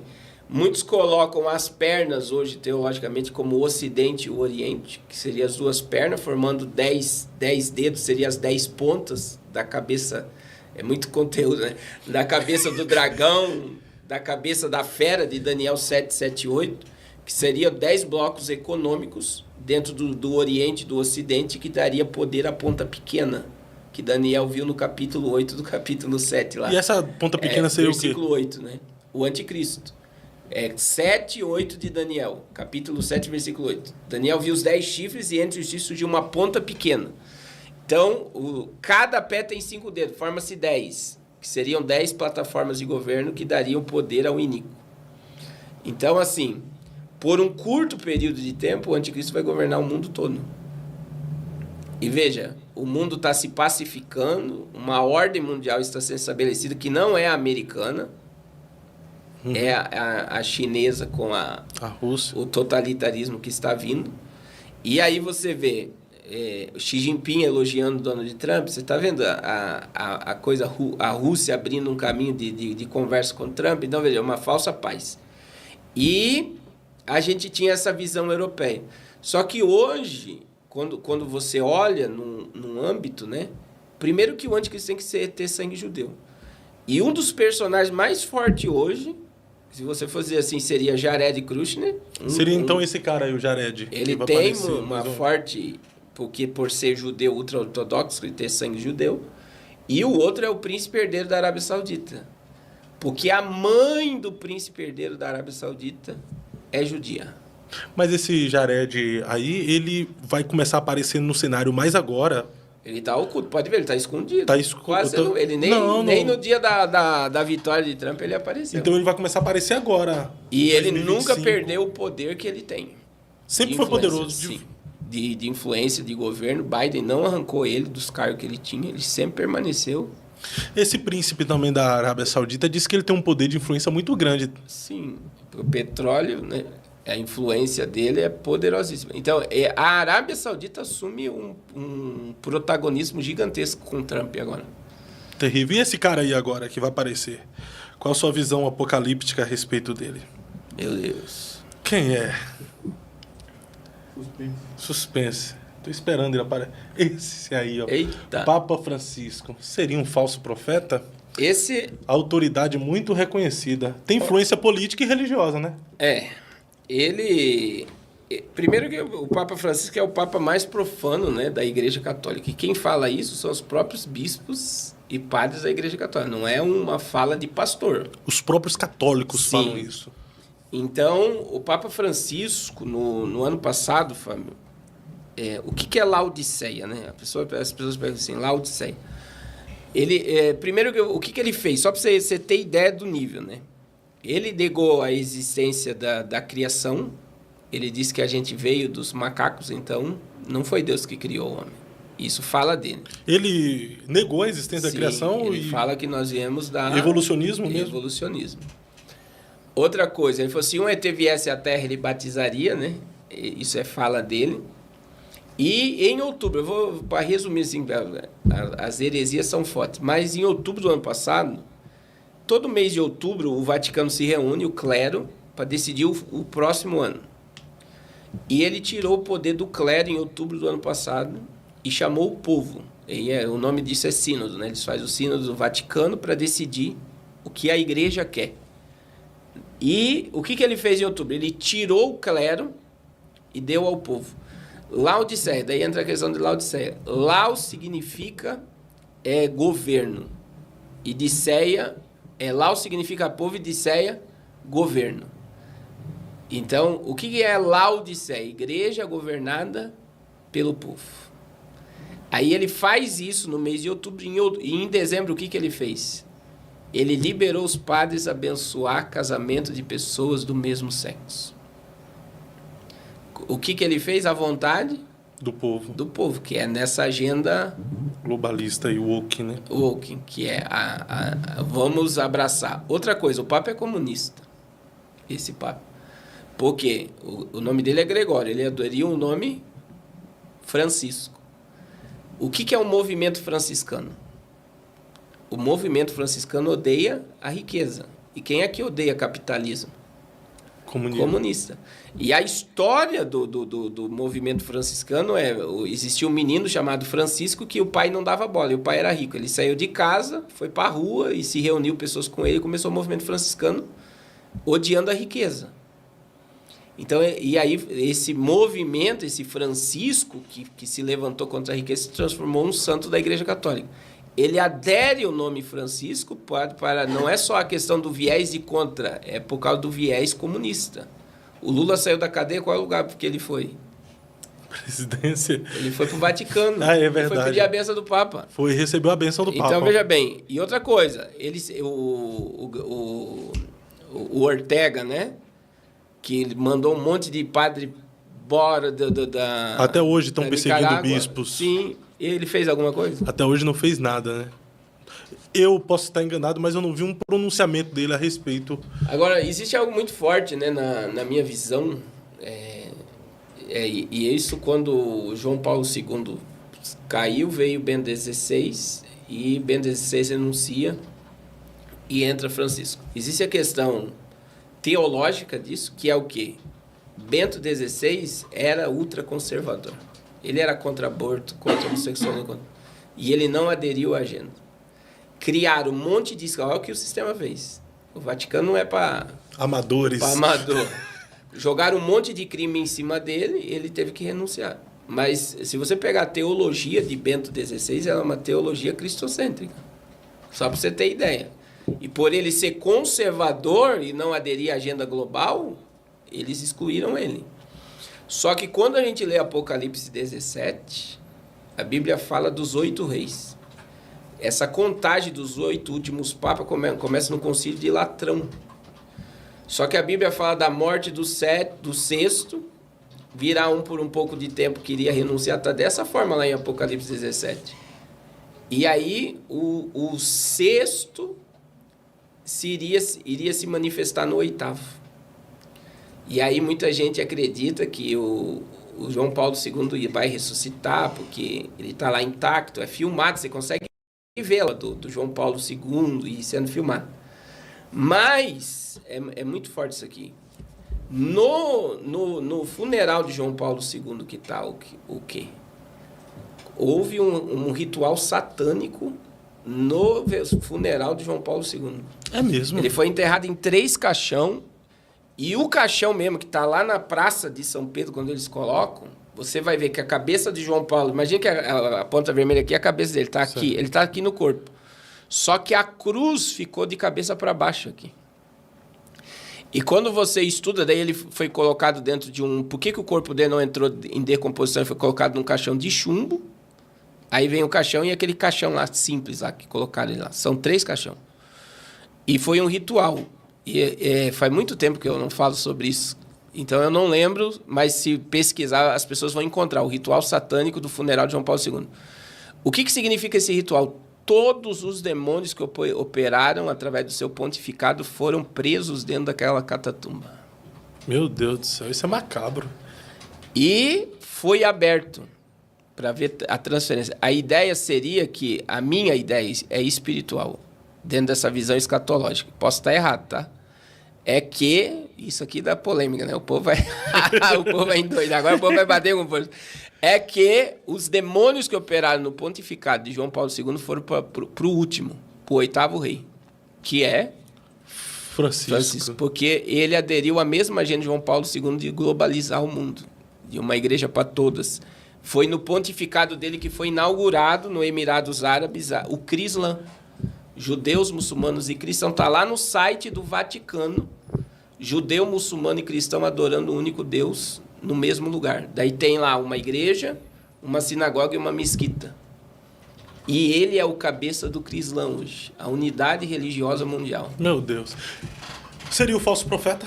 muitos colocam as pernas hoje, teologicamente, como o Ocidente e o Oriente, que seriam as duas pernas, formando 10 dedos, seriam as 10 pontas da cabeça, é muito conteúdo, né? Da cabeça do dragão, da cabeça da fera, de Daniel 7, 7 e 8, que seriam 10 blocos econômicos dentro do Oriente e do Ocidente, que daria poder à ponta pequena, que Daniel viu no capítulo 8 do capítulo 7 lá. E essa ponta pequena seria o quê? Versículo 8, né? O anticristo. 7 e 8 de Daniel, capítulo 7, versículo 8. Daniel viu os 10 chifres e entre os chifres surgiu uma ponta pequena. Então, cada pé tem 5 dedos, forma-se 10, que seriam 10 plataformas de governo que dariam poder ao iníquo. Então, assim, por um curto período de tempo, o anticristo vai governar o mundo todo. E veja, o mundo está se pacificando, uma ordem mundial está sendo estabelecida que não é a americana, é a chinesa com A Rússia. o totalitarismo que está vindo. E aí você vê o Xi Jinping elogiando Donald Trump, você está vendo a coisa, a Rússia abrindo um caminho de conversa com Trump. Então, veja, é uma falsa paz. E a gente tinha essa visão europeia. Só que hoje, quando você olha num âmbito, né? Primeiro que o anticristo tem que ter sangue judeu. E um dos personagens mais fortes hoje, se você for dizer assim, seria Jared Kushner. Seria então esse cara aí, o Jared. Ele que vai tem aparecer, uma mas forte... Porque por ser judeu ultra-ortodoxo, ele tem sangue judeu. E o outro é o príncipe herdeiro da Arábia Saudita. Porque a mãe do príncipe herdeiro da Arábia Saudita é judia. Mas esse Jared aí, ele vai começar a aparecer no cenário mais agora. Ele tá oculto, pode ver, ele tá escondido. Tá escondido. Quase não, ele nem no dia da vitória de Trump ele apareceu. Então ele vai começar a aparecer agora. E ele 2025. nunca perdeu o poder que ele tem. Sempre foi Influência, poderoso. Sim. De influência de governo. Biden não arrancou ele dos cargos que ele tinha, ele sempre permaneceu. Esse príncipe também da Arábia Saudita disse que ele tem um poder de influência muito grande. Sim, o petróleo, né? A influência dele é poderosíssima. Então, a Arábia Saudita assume um protagonismo gigantesco com o Trump agora. Terrível. E esse cara aí agora que vai aparecer? Qual a sua visão apocalíptica a respeito dele? Meu Deus. Quem é? Suspense. Tô esperando ele aparecer. Esse aí, ó. Eita. Papa Francisco. Seria um falso profeta? Esse Autoridade muito reconhecida. Tem influência política e religiosa, né? ele... Primeiro que o Papa Francisco é o Papa mais profano, né, da Igreja Católica. E quem fala isso são os próprios bispos e padres da Igreja Católica. Não é uma fala de pastor. Os próprios católicos Sim. falam isso. Então, o Papa Francisco, no ano passado, Fábio, o que é Laodiceia, né? As pessoas perguntam assim, Laodiceia. Primeiro, o que ele fez? Só para você ter ideia do nível, né? Ele negou a existência da criação. Ele disse que a gente veio dos macacos, então não foi Deus que criou o homem. Isso fala dele. Ele negou a existência Sim, da criação ele fala que nós viemos da... Evolucionismo mesmo? Evolucionismo. Outra coisa, ele falou, se um ET viesse à Terra, ele batizaria, né? Isso é fala dele. E em outubro, eu vou para resumir assim, as heresias são fortes, mas em outubro do ano passado, todo mês de outubro, o Vaticano se reúne, o clero, para decidir o próximo ano. E ele tirou o poder do clero em outubro do ano passado e chamou o povo. O nome disso é sínodo, né? Eles fazem o sínodo do Vaticano para decidir o que a igreja quer. E o que ele fez em outubro? Ele tirou o clero e deu ao povo. Laodiceia, daí entra a questão de Laodiceia. Laos significa governo. E Diceia, Laos significa povo e Diceia, governo. Então, o que é Laodiceia? Igreja governada pelo povo. Aí ele faz isso no mês de outubro, e em dezembro o que ele fez? Ele liberou os padres a abençoar casamento de pessoas do mesmo sexo. O que ele fez? À vontade do povo. Do povo, que é nessa agenda globalista e woke, né? Woke, que é vamos abraçar. Outra coisa, o Papa é comunista. Esse Papa. Porque o nome dele é Gregório, ele aderiu o nome Francisco. O que é o movimento franciscano? O movimento franciscano odeia a riqueza. E quem é que odeia capitalismo? Comunista. E a história do movimento franciscano existia um menino chamado Francisco que o pai não dava bola, e o pai era rico. Ele saiu de casa, foi para a rua e se reuniu pessoas com ele e começou o movimento franciscano odiando a riqueza. Então, e aí esse movimento, esse Francisco que se levantou contra a riqueza se transformou num santo da Igreja Católica. Ele adere o nome Francisco para não é só a questão do viés de contra, é por causa do viés comunista. O Lula saiu da cadeia, qual é o lugar que ele foi? Presidência. Ele foi para o Vaticano. É verdade. Ele foi pedir a benção do Papa. Recebeu a benção do Papa. Então, veja bem. E outra coisa, o Ortega, né? Que ele mandou um monte de padre embora da... Até hoje estão perseguindo Nicarágua. bispos. Sim. Ele fez alguma coisa? Até hoje não fez nada, né? Eu posso estar enganado, mas eu não vi um pronunciamento dele a respeito. Agora, existe algo muito forte, né, na minha visão. E isso quando o João Paulo II caiu, veio Bento XVI, e Bento XVI renuncia e entra Francisco. Existe a questão teológica disso, que é o quê? Bento XVI era ultraconservador. Ele era contra aborto, contra homossexualismo, e ele não aderiu à agenda. Criaram um monte de... Olha o que o sistema fez. O Vaticano não é para... Amadores. Para amador. Jogaram um monte de crime em cima dele e ele teve que renunciar. Mas se você pegar a teologia de Bento XVI, ela é uma teologia cristocêntrica. Só para você ter ideia. E por ele ser conservador e não aderir à agenda global, eles excluíram ele. Só que quando a gente lê Apocalipse 17, a Bíblia fala dos 8 reis. Essa contagem dos 8 últimos papas começa no concílio de Latrão. Só que a Bíblia fala da morte do sexto, virá um por um pouco de tempo que iria renunciar. Está dessa forma lá em Apocalipse 17. E aí o sexto iria se manifestar no 8º. E aí muita gente acredita que o João Paulo II vai ressuscitar, porque ele está lá intacto, é filmado, você consegue ver do João Paulo II e sendo filmado. Mas é muito forte isso aqui. No funeral de João Paulo II, que está o quê? Houve um ritual satânico no funeral de João Paulo II. É mesmo? Ele foi enterrado em 3 caixões. E o caixão mesmo, que está lá na praça de São Pedro, quando eles colocam, você vai ver que a cabeça de João Paulo... Imagina que a ponta vermelha aqui é a cabeça dele, está aqui. Ele está aqui no corpo. Só que a cruz ficou de cabeça para baixo aqui. E quando você estuda, daí ele foi colocado dentro de um... Por que o corpo dele não entrou em decomposição e foi colocado num caixão de chumbo? Aí vem o caixão e aquele caixão lá, simples lá, que colocaram ele lá. São 3 caixões. E foi um ritual. E faz muito tempo que eu não falo sobre isso. Então eu não lembro, mas se pesquisar, as pessoas vão encontrar o ritual satânico do funeral de João Paulo II. O que significa esse ritual? Todos os demônios que operaram através do seu pontificado foram presos dentro daquela catatumba. Meu Deus do céu, isso é macabro. E foi aberto para ver a transferência. A ideia seria que, a minha ideia é espiritual, dentro dessa visão escatológica. Posso estar errado, tá? É que, isso aqui dá polêmica, né? O povo vai, o povo vai endoidar, agora o povo vai bater com força. É que os demônios que operaram no pontificado de João Paulo II foram para o último, para o 8º rei, que é Francisco. Porque ele aderiu à mesma agenda de João Paulo II de globalizar o mundo, de uma igreja para todas. Foi no pontificado dele que foi inaugurado no Emirados Árabes o Crislã. Judeus, muçulmanos e cristãos. Está lá no site do Vaticano. Judeu, muçulmano e cristão adorando o único Deus no mesmo lugar. Daí tem lá uma igreja, uma sinagoga e uma mesquita. E ele é o cabeça do Crislã hoje. A unidade religiosa mundial. Meu Deus. Seria o falso profeta?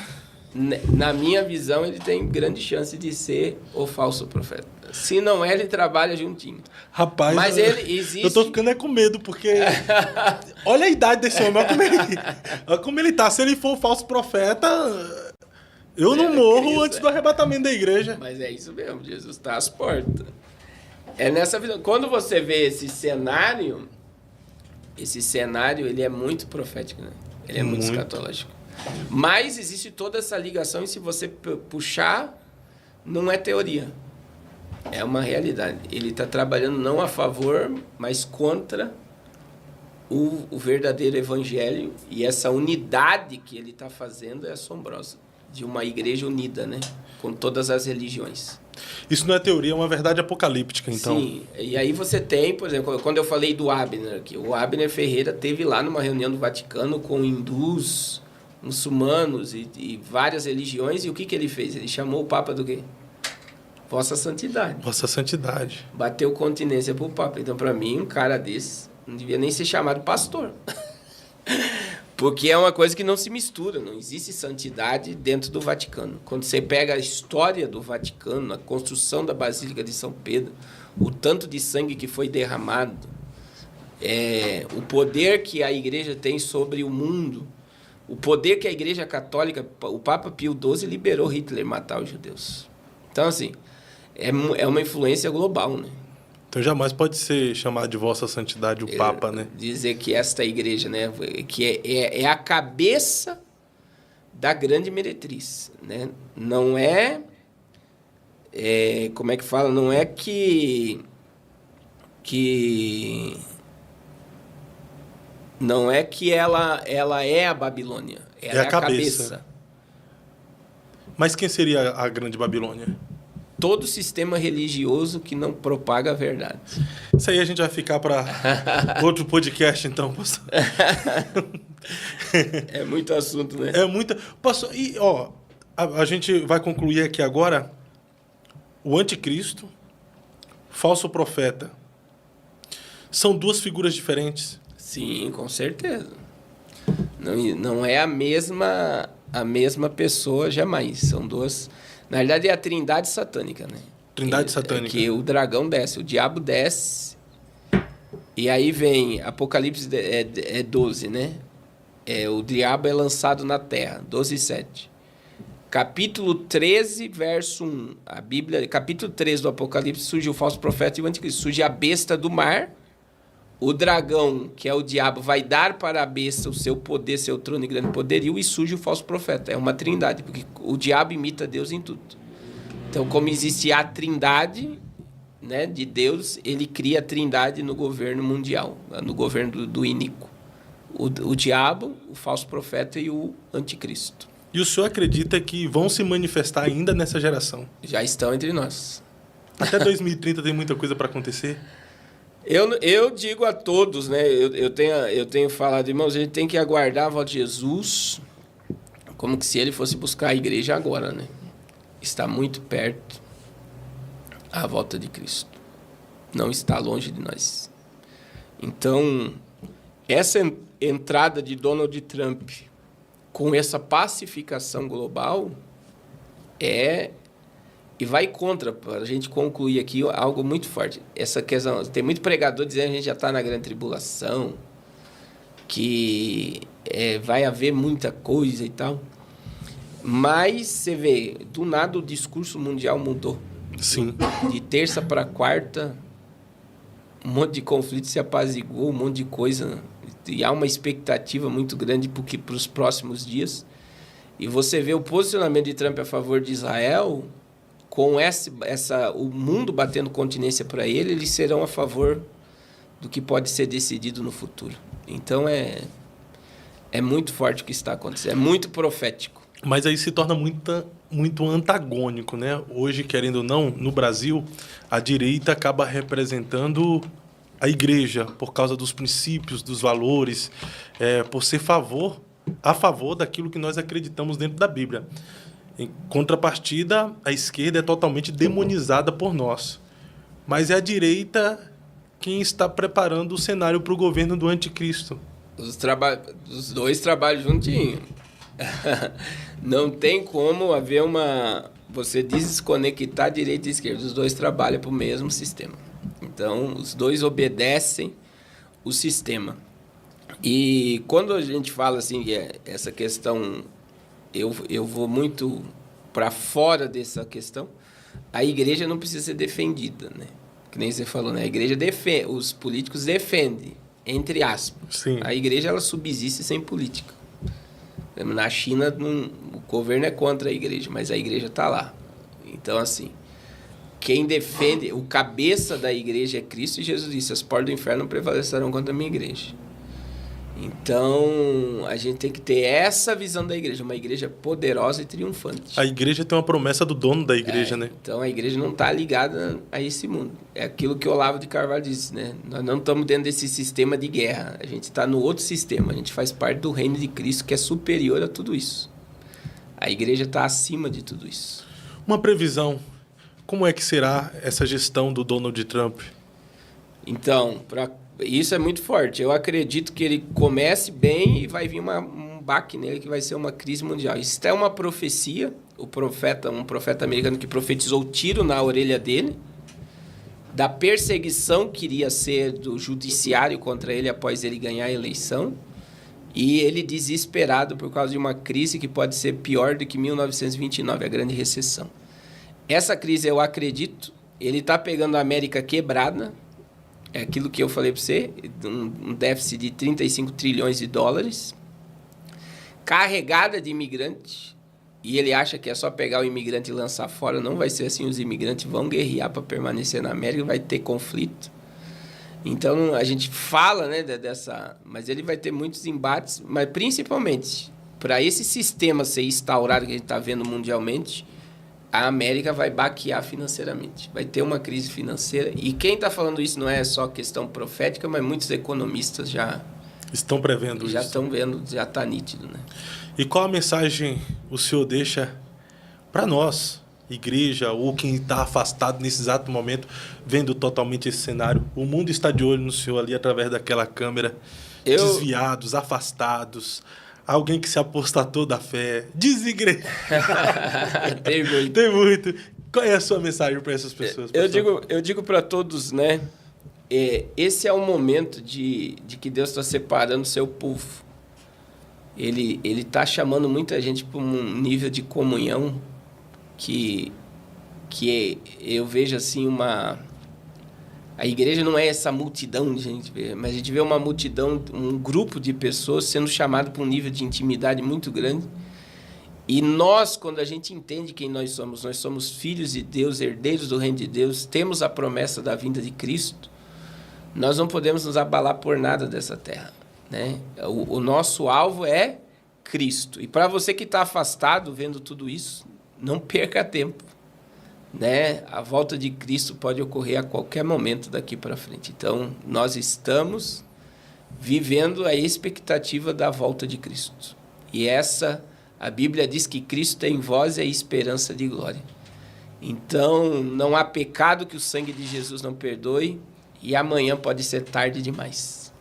Na minha visão, ele tem grande chance de ser o falso profeta. Se não é, ele trabalha juntinho. Rapaz, mas ele existe... eu tô ficando com medo, porque... olha a idade desse homem, olha como ele tá. Se ele for o falso profeta, eu não morro antes do arrebatamento da igreja. Mas é isso mesmo, Jesus está às portas. É nessa visão. Quando você vê esse cenário, ele é muito profético, né? Ele é muito escatológico. Mas existe toda essa ligação e se você puxar, não é teoria. É uma realidade. Ele está trabalhando não a favor, mas contra o verdadeiro evangelho. E essa unidade que ele está fazendo é assombrosa. De uma igreja unida, né? Com todas as religiões. Isso não é teoria, é uma verdade apocalíptica, então. Sim. E aí você tem, por exemplo, quando eu falei do Abner aqui. O Abner Ferreira teve lá numa reunião do Vaticano com hindus, muçulmanos e várias religiões. E o que ele fez? Ele chamou o Papa do quê? Vossa Santidade. Vossa Santidade. Bateu continência pro Papa. Então, para mim, um cara desse não devia nem ser chamado pastor. Porque é uma coisa que não se mistura. Não existe santidade dentro do Vaticano. Quando você pega a história do Vaticano, a construção da Basílica de São Pedro, o tanto de sangue que foi derramado, o poder que a igreja tem sobre o mundo, o poder que a igreja católica, o Papa Pio XII liberou Hitler matar os judeus. Então, assim... É uma influência global, né? Então jamais pode ser chamado de Vossa Santidade o Papa, né? Dizer que esta igreja, né, que é a cabeça da grande meretriz, né? Não é como é que fala? Não é que não é que ela é a Babilônia. Ela é a cabeça. Mas quem seria a grande Babilônia? Todo sistema religioso que não propaga a verdade. Isso aí a gente vai ficar para outro podcast, então, pastor. É muito assunto, né? É muito... Pastor, e, a gente vai concluir aqui agora o anticristo, falso profeta. São duas figuras diferentes? Sim, com certeza. Não é a mesma pessoa jamais. São duas... Na verdade, é a trindade satânica, né? Trindade satânica. Que o dragão desce, o diabo desce. E aí vem Apocalipse 12, né? O diabo é lançado na terra, 12:7. Capítulo 13, verso 1. A Bíblia, capítulo 13 do Apocalipse, surge o falso profeta e o anticristo. Surge a besta do mar. O dragão, que é o diabo, vai dar para a besta o seu poder, seu trono e grande poderio, e surge o falso profeta. É uma trindade, porque o diabo imita Deus em tudo. Então, como existe a trindade, né, de Deus, ele cria a trindade no governo mundial, no governo do iníquo. O diabo, o falso profeta e o anticristo. E o senhor acredita que vão se manifestar ainda nessa geração? Já estão entre nós. Até 2030 tem muita coisa para acontecer? Eu digo a todos, né? Eu tenho falado, irmãos, a gente tem que aguardar a volta de Jesus como que se ele fosse buscar a igreja agora, né? Está muito perto a volta de Cristo. não está longe de nós. Então, essa entrada de Donald Trump com essa pacificação global e vai contra, para a gente concluir aqui, algo muito forte. Essa questão, tem muito pregador dizendo que a gente já está na grande tribulação, que vai haver muita coisa e tal. Mas você vê, do nada o discurso mundial mudou. Sim. De terça para quarta, um monte de conflito se apaziguou, um monte de coisa. E há uma expectativa muito grande para os próximos dias. E você vê o posicionamento de Trump a favor de Israel, com o mundo batendo continência para ele, eles serão a favor do que pode ser decidido no futuro. Então é muito forte o que está acontecendo, é muito profético. Mas aí se torna muito antagônico, né? Hoje, querendo ou não, no Brasil, a direita acaba representando a igreja por causa dos princípios, dos valores, por ser a favor daquilo que nós acreditamos dentro da Bíblia. Em contrapartida, a esquerda é totalmente demonizada por nós. Mas é a direita quem está preparando o cenário para o governo do anticristo. Os dois trabalham juntinho. Não tem como haver você desconectar direita e esquerda. Os dois trabalham para o mesmo sistema. Então, os dois obedecem o sistema. E quando a gente fala assim, essa questão, eu vou muito para fora dessa questão, a igreja não precisa ser defendida, né? Que nem você falou, né? A igreja defende, os políticos defendem, entre aspas. Sim. A igreja, ela subsiste sem política. Na China, o governo é contra a igreja, mas a igreja está lá. Então, assim, quem defende, o cabeça da igreja é Cristo, e Jesus disse, as portas do inferno não prevalecerão contra a minha igreja. Então, a gente tem que ter essa visão da igreja, uma igreja poderosa e triunfante. A igreja tem uma promessa do dono da igreja, né? Então, a igreja não está ligada a esse mundo. É aquilo que o Olavo de Carvalho disse, né? Nós não estamos dentro desse sistema de guerra. A gente está no outro sistema. A gente faz parte do reino de Cristo, que é superior a tudo isso. A igreja está acima de tudo isso. Uma previsão. Como é que será essa gestão do Donald Trump? Então, isso é muito forte. Eu acredito que ele comece bem e vai vir um baque nele, que vai ser uma crise mundial. Isso é uma profecia. Um profeta americano que profetizou tiro na orelha dele, da perseguição que iria ser do judiciário contra ele após ele ganhar a eleição. E ele desesperado por causa de uma crise que pode ser pior do que 1929, a grande recessão. Essa crise, eu acredito, ele está pegando a América quebrada. É aquilo que eu falei para você, um déficit de 35 trilhões de dólares, carregada de imigrantes, e ele acha que é só pegar o imigrante e lançar fora. Não vai ser assim, os imigrantes vão guerrear para permanecer na América, vai ter conflito. Então, a gente fala, né, mas ele vai ter muitos embates, mas principalmente, para esse sistema ser instaurado que a gente está vendo mundialmente, a América vai baquear financeiramente. Vai ter uma crise financeira. E quem está falando isso não é só questão profética, mas muitos economistas já estão prevendo isso. Já estão vendo, já está nítido, né? E qual a mensagem o senhor deixa para nós, igreja, ou quem está afastado nesse exato momento, vendo totalmente esse cenário? O mundo está de olho no senhor ali através daquela câmera, desviados, afastados, alguém que se apostatou da fé, desigreja. Tem muito. Qual é a sua mensagem para essas pessoas? Eu digo para todos, né? Esse é o momento de que Deus está separando o seu povo. Ele está chamando muita gente para um nível de comunhão que eu vejo assim A igreja não é essa multidão de gente, mas a gente vê uma multidão, um grupo de pessoas sendo chamado para um nível de intimidade muito grande. E nós, quando a gente entende quem nós somos filhos de Deus, herdeiros do reino de Deus, temos a promessa da vinda de Cristo, nós não podemos nos abalar por nada dessa terra, né? O nosso alvo é Cristo. E para você que está afastado vendo tudo isso, não perca tempo, né? A volta de Cristo pode ocorrer a qualquer momento daqui para frente. Então, nós estamos vivendo a expectativa da volta de Cristo. E a Bíblia diz que Cristo tem em vós é a esperança de glória. Então, não há pecado que o sangue de Jesus não perdoe, e amanhã pode ser tarde demais.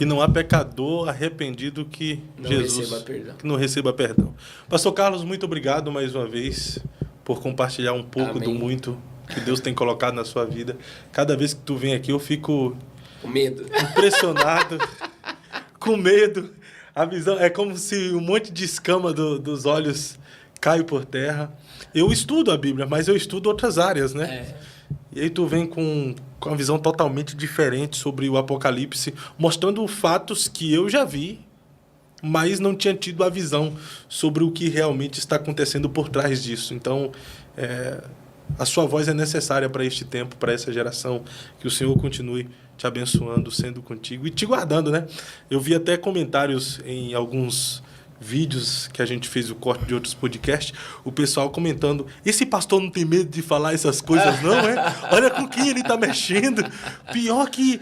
E não há pecador arrependido que Não Jesus receba perdão. que não receba perdão. Pastor Carlos, muito obrigado mais uma vez por compartilhar um pouco Amém. do muito que Deus tem colocado na sua vida. Cada vez que tu vem aqui, eu fico Com medo. impressionado, com medo. A visão é como se um monte de escama dos olhos cai por terra. Eu estudo a Bíblia, mas eu estudo outras áreas, né? E aí tu vem com uma visão totalmente diferente sobre o Apocalipse, mostrando fatos que eu já vi, mas não tinha tido a visão sobre o que realmente está acontecendo por trás disso. Então, a sua voz é necessária para este tempo, para essa geração. Que o Senhor continue te abençoando, sendo contigo e te guardando, né? Eu vi até comentários em alguns vídeos que a gente fez o corte de outros podcasts, o pessoal comentando, esse pastor não tem medo de falar essas coisas não, é? Olha com quem ele está mexendo. Pior que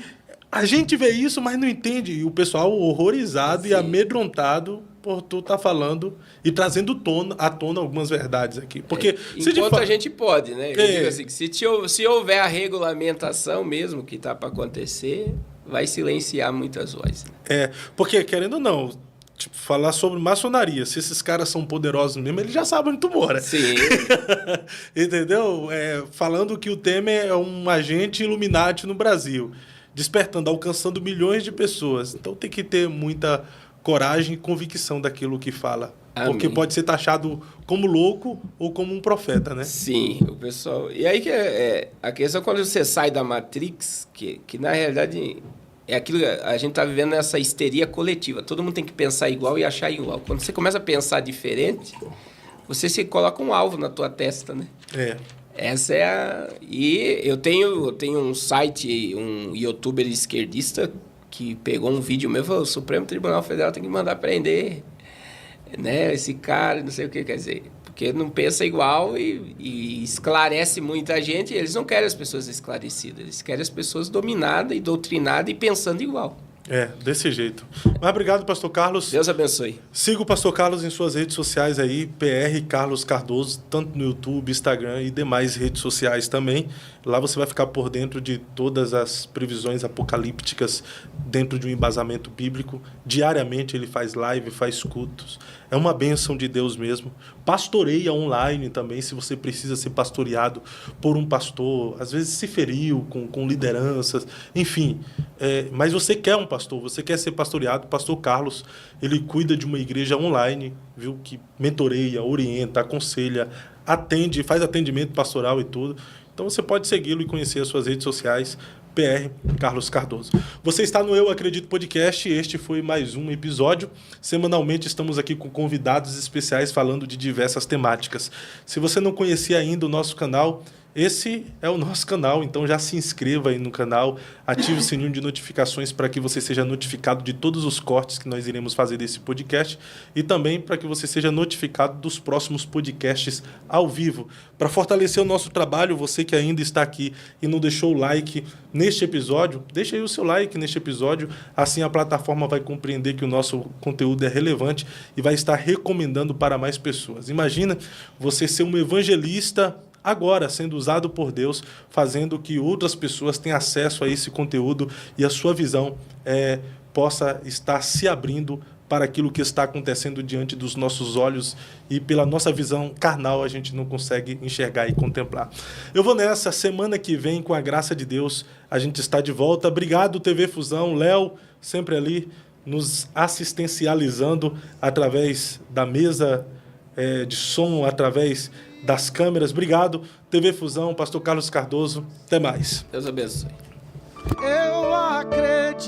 a gente vê isso, mas não entende. E o pessoal horrorizado e amedrontado por tu estar falando e trazendo à tona algumas verdades aqui. Porque enquanto a gente pode, né? Eu digo assim, que se houver a regulamentação mesmo que está para acontecer, vai silenciar muitas vozes. Né? Porque querendo ou não, tipo, falar sobre maçonaria, se esses caras são poderosos mesmo, eles já sabem onde tu mora. Sim. Entendeu? Falando que o Temer é um agente Illuminati no Brasil, despertando, alcançando milhões de pessoas. Então tem que ter muita coragem e convicção daquilo que fala. Amém. Porque pode ser taxado como louco ou como um profeta, né? Sim, o pessoal... E aí que a questão quando você sai da Matrix, que na realidade é aquilo que a gente está vivendo nessa histeria coletiva. Todo mundo tem que pensar igual e achar igual. Quando você começa a pensar diferente, você se coloca um alvo na tua testa, né? Essa é a... E eu tenho um site, um youtuber esquerdista que pegou um vídeo meu e falou, o Supremo Tribunal Federal tem que mandar prender, né, esse cara, não sei o que quer dizer. Porque não pensa igual e esclarece muita gente. E eles não querem as pessoas esclarecidas, eles querem as pessoas dominadas e doutrinadas e pensando igual. Desse jeito. Mas obrigado, pastor Carlos. Deus abençoe. Siga o pastor Carlos em suas redes sociais aí, PR Carlos Cardoso, tanto no YouTube, Instagram e demais redes sociais também. Lá você vai ficar por dentro de todas as previsões apocalípticas dentro de um embasamento bíblico. Diariamente ele faz live, faz cultos. É uma bênção de Deus mesmo. Pastoreia online também, se você precisa ser pastoreado por um pastor. Às vezes se feriu com lideranças, enfim. Mas você quer um pastor, você quer ser pastoreado. O pastor Carlos, ele cuida de uma igreja online, viu, que mentoreia, orienta, aconselha, atende, faz atendimento pastoral e tudo. Então você pode segui-lo e conhecer as suas redes sociais, PR Carlos Cardoso. Você está no Eu Acredito Podcast, este foi mais um episódio. Semanalmente estamos aqui com convidados especiais falando de diversas temáticas. Se você não conhecia ainda o nosso canal, esse é o nosso canal, então já se inscreva aí no canal, ative o sininho de notificações para que você seja notificado de todos os cortes que nós iremos fazer desse podcast e também para que você seja notificado dos próximos podcasts ao vivo. Para fortalecer o nosso trabalho, você que ainda está aqui e não deixou o like neste episódio, deixa aí o seu like neste episódio, assim a plataforma vai compreender que o nosso conteúdo é relevante e vai estar recomendando para mais pessoas. Imagina você ser um evangelista agora sendo usado por Deus, fazendo que outras pessoas tenham acesso a esse conteúdo e a sua visão possa estar se abrindo para aquilo que está acontecendo diante dos nossos olhos e pela nossa visão carnal a gente não consegue enxergar e contemplar. Eu vou nessa, semana que vem, com a graça de Deus, a gente está de volta. Obrigado, TV Fusão, Léo, sempre ali nos assistencializando através da mesa de som, através das câmeras. Obrigado, TV Fusão, pastor Carlos Cardoso. Até mais. Deus abençoe. Eu acredito.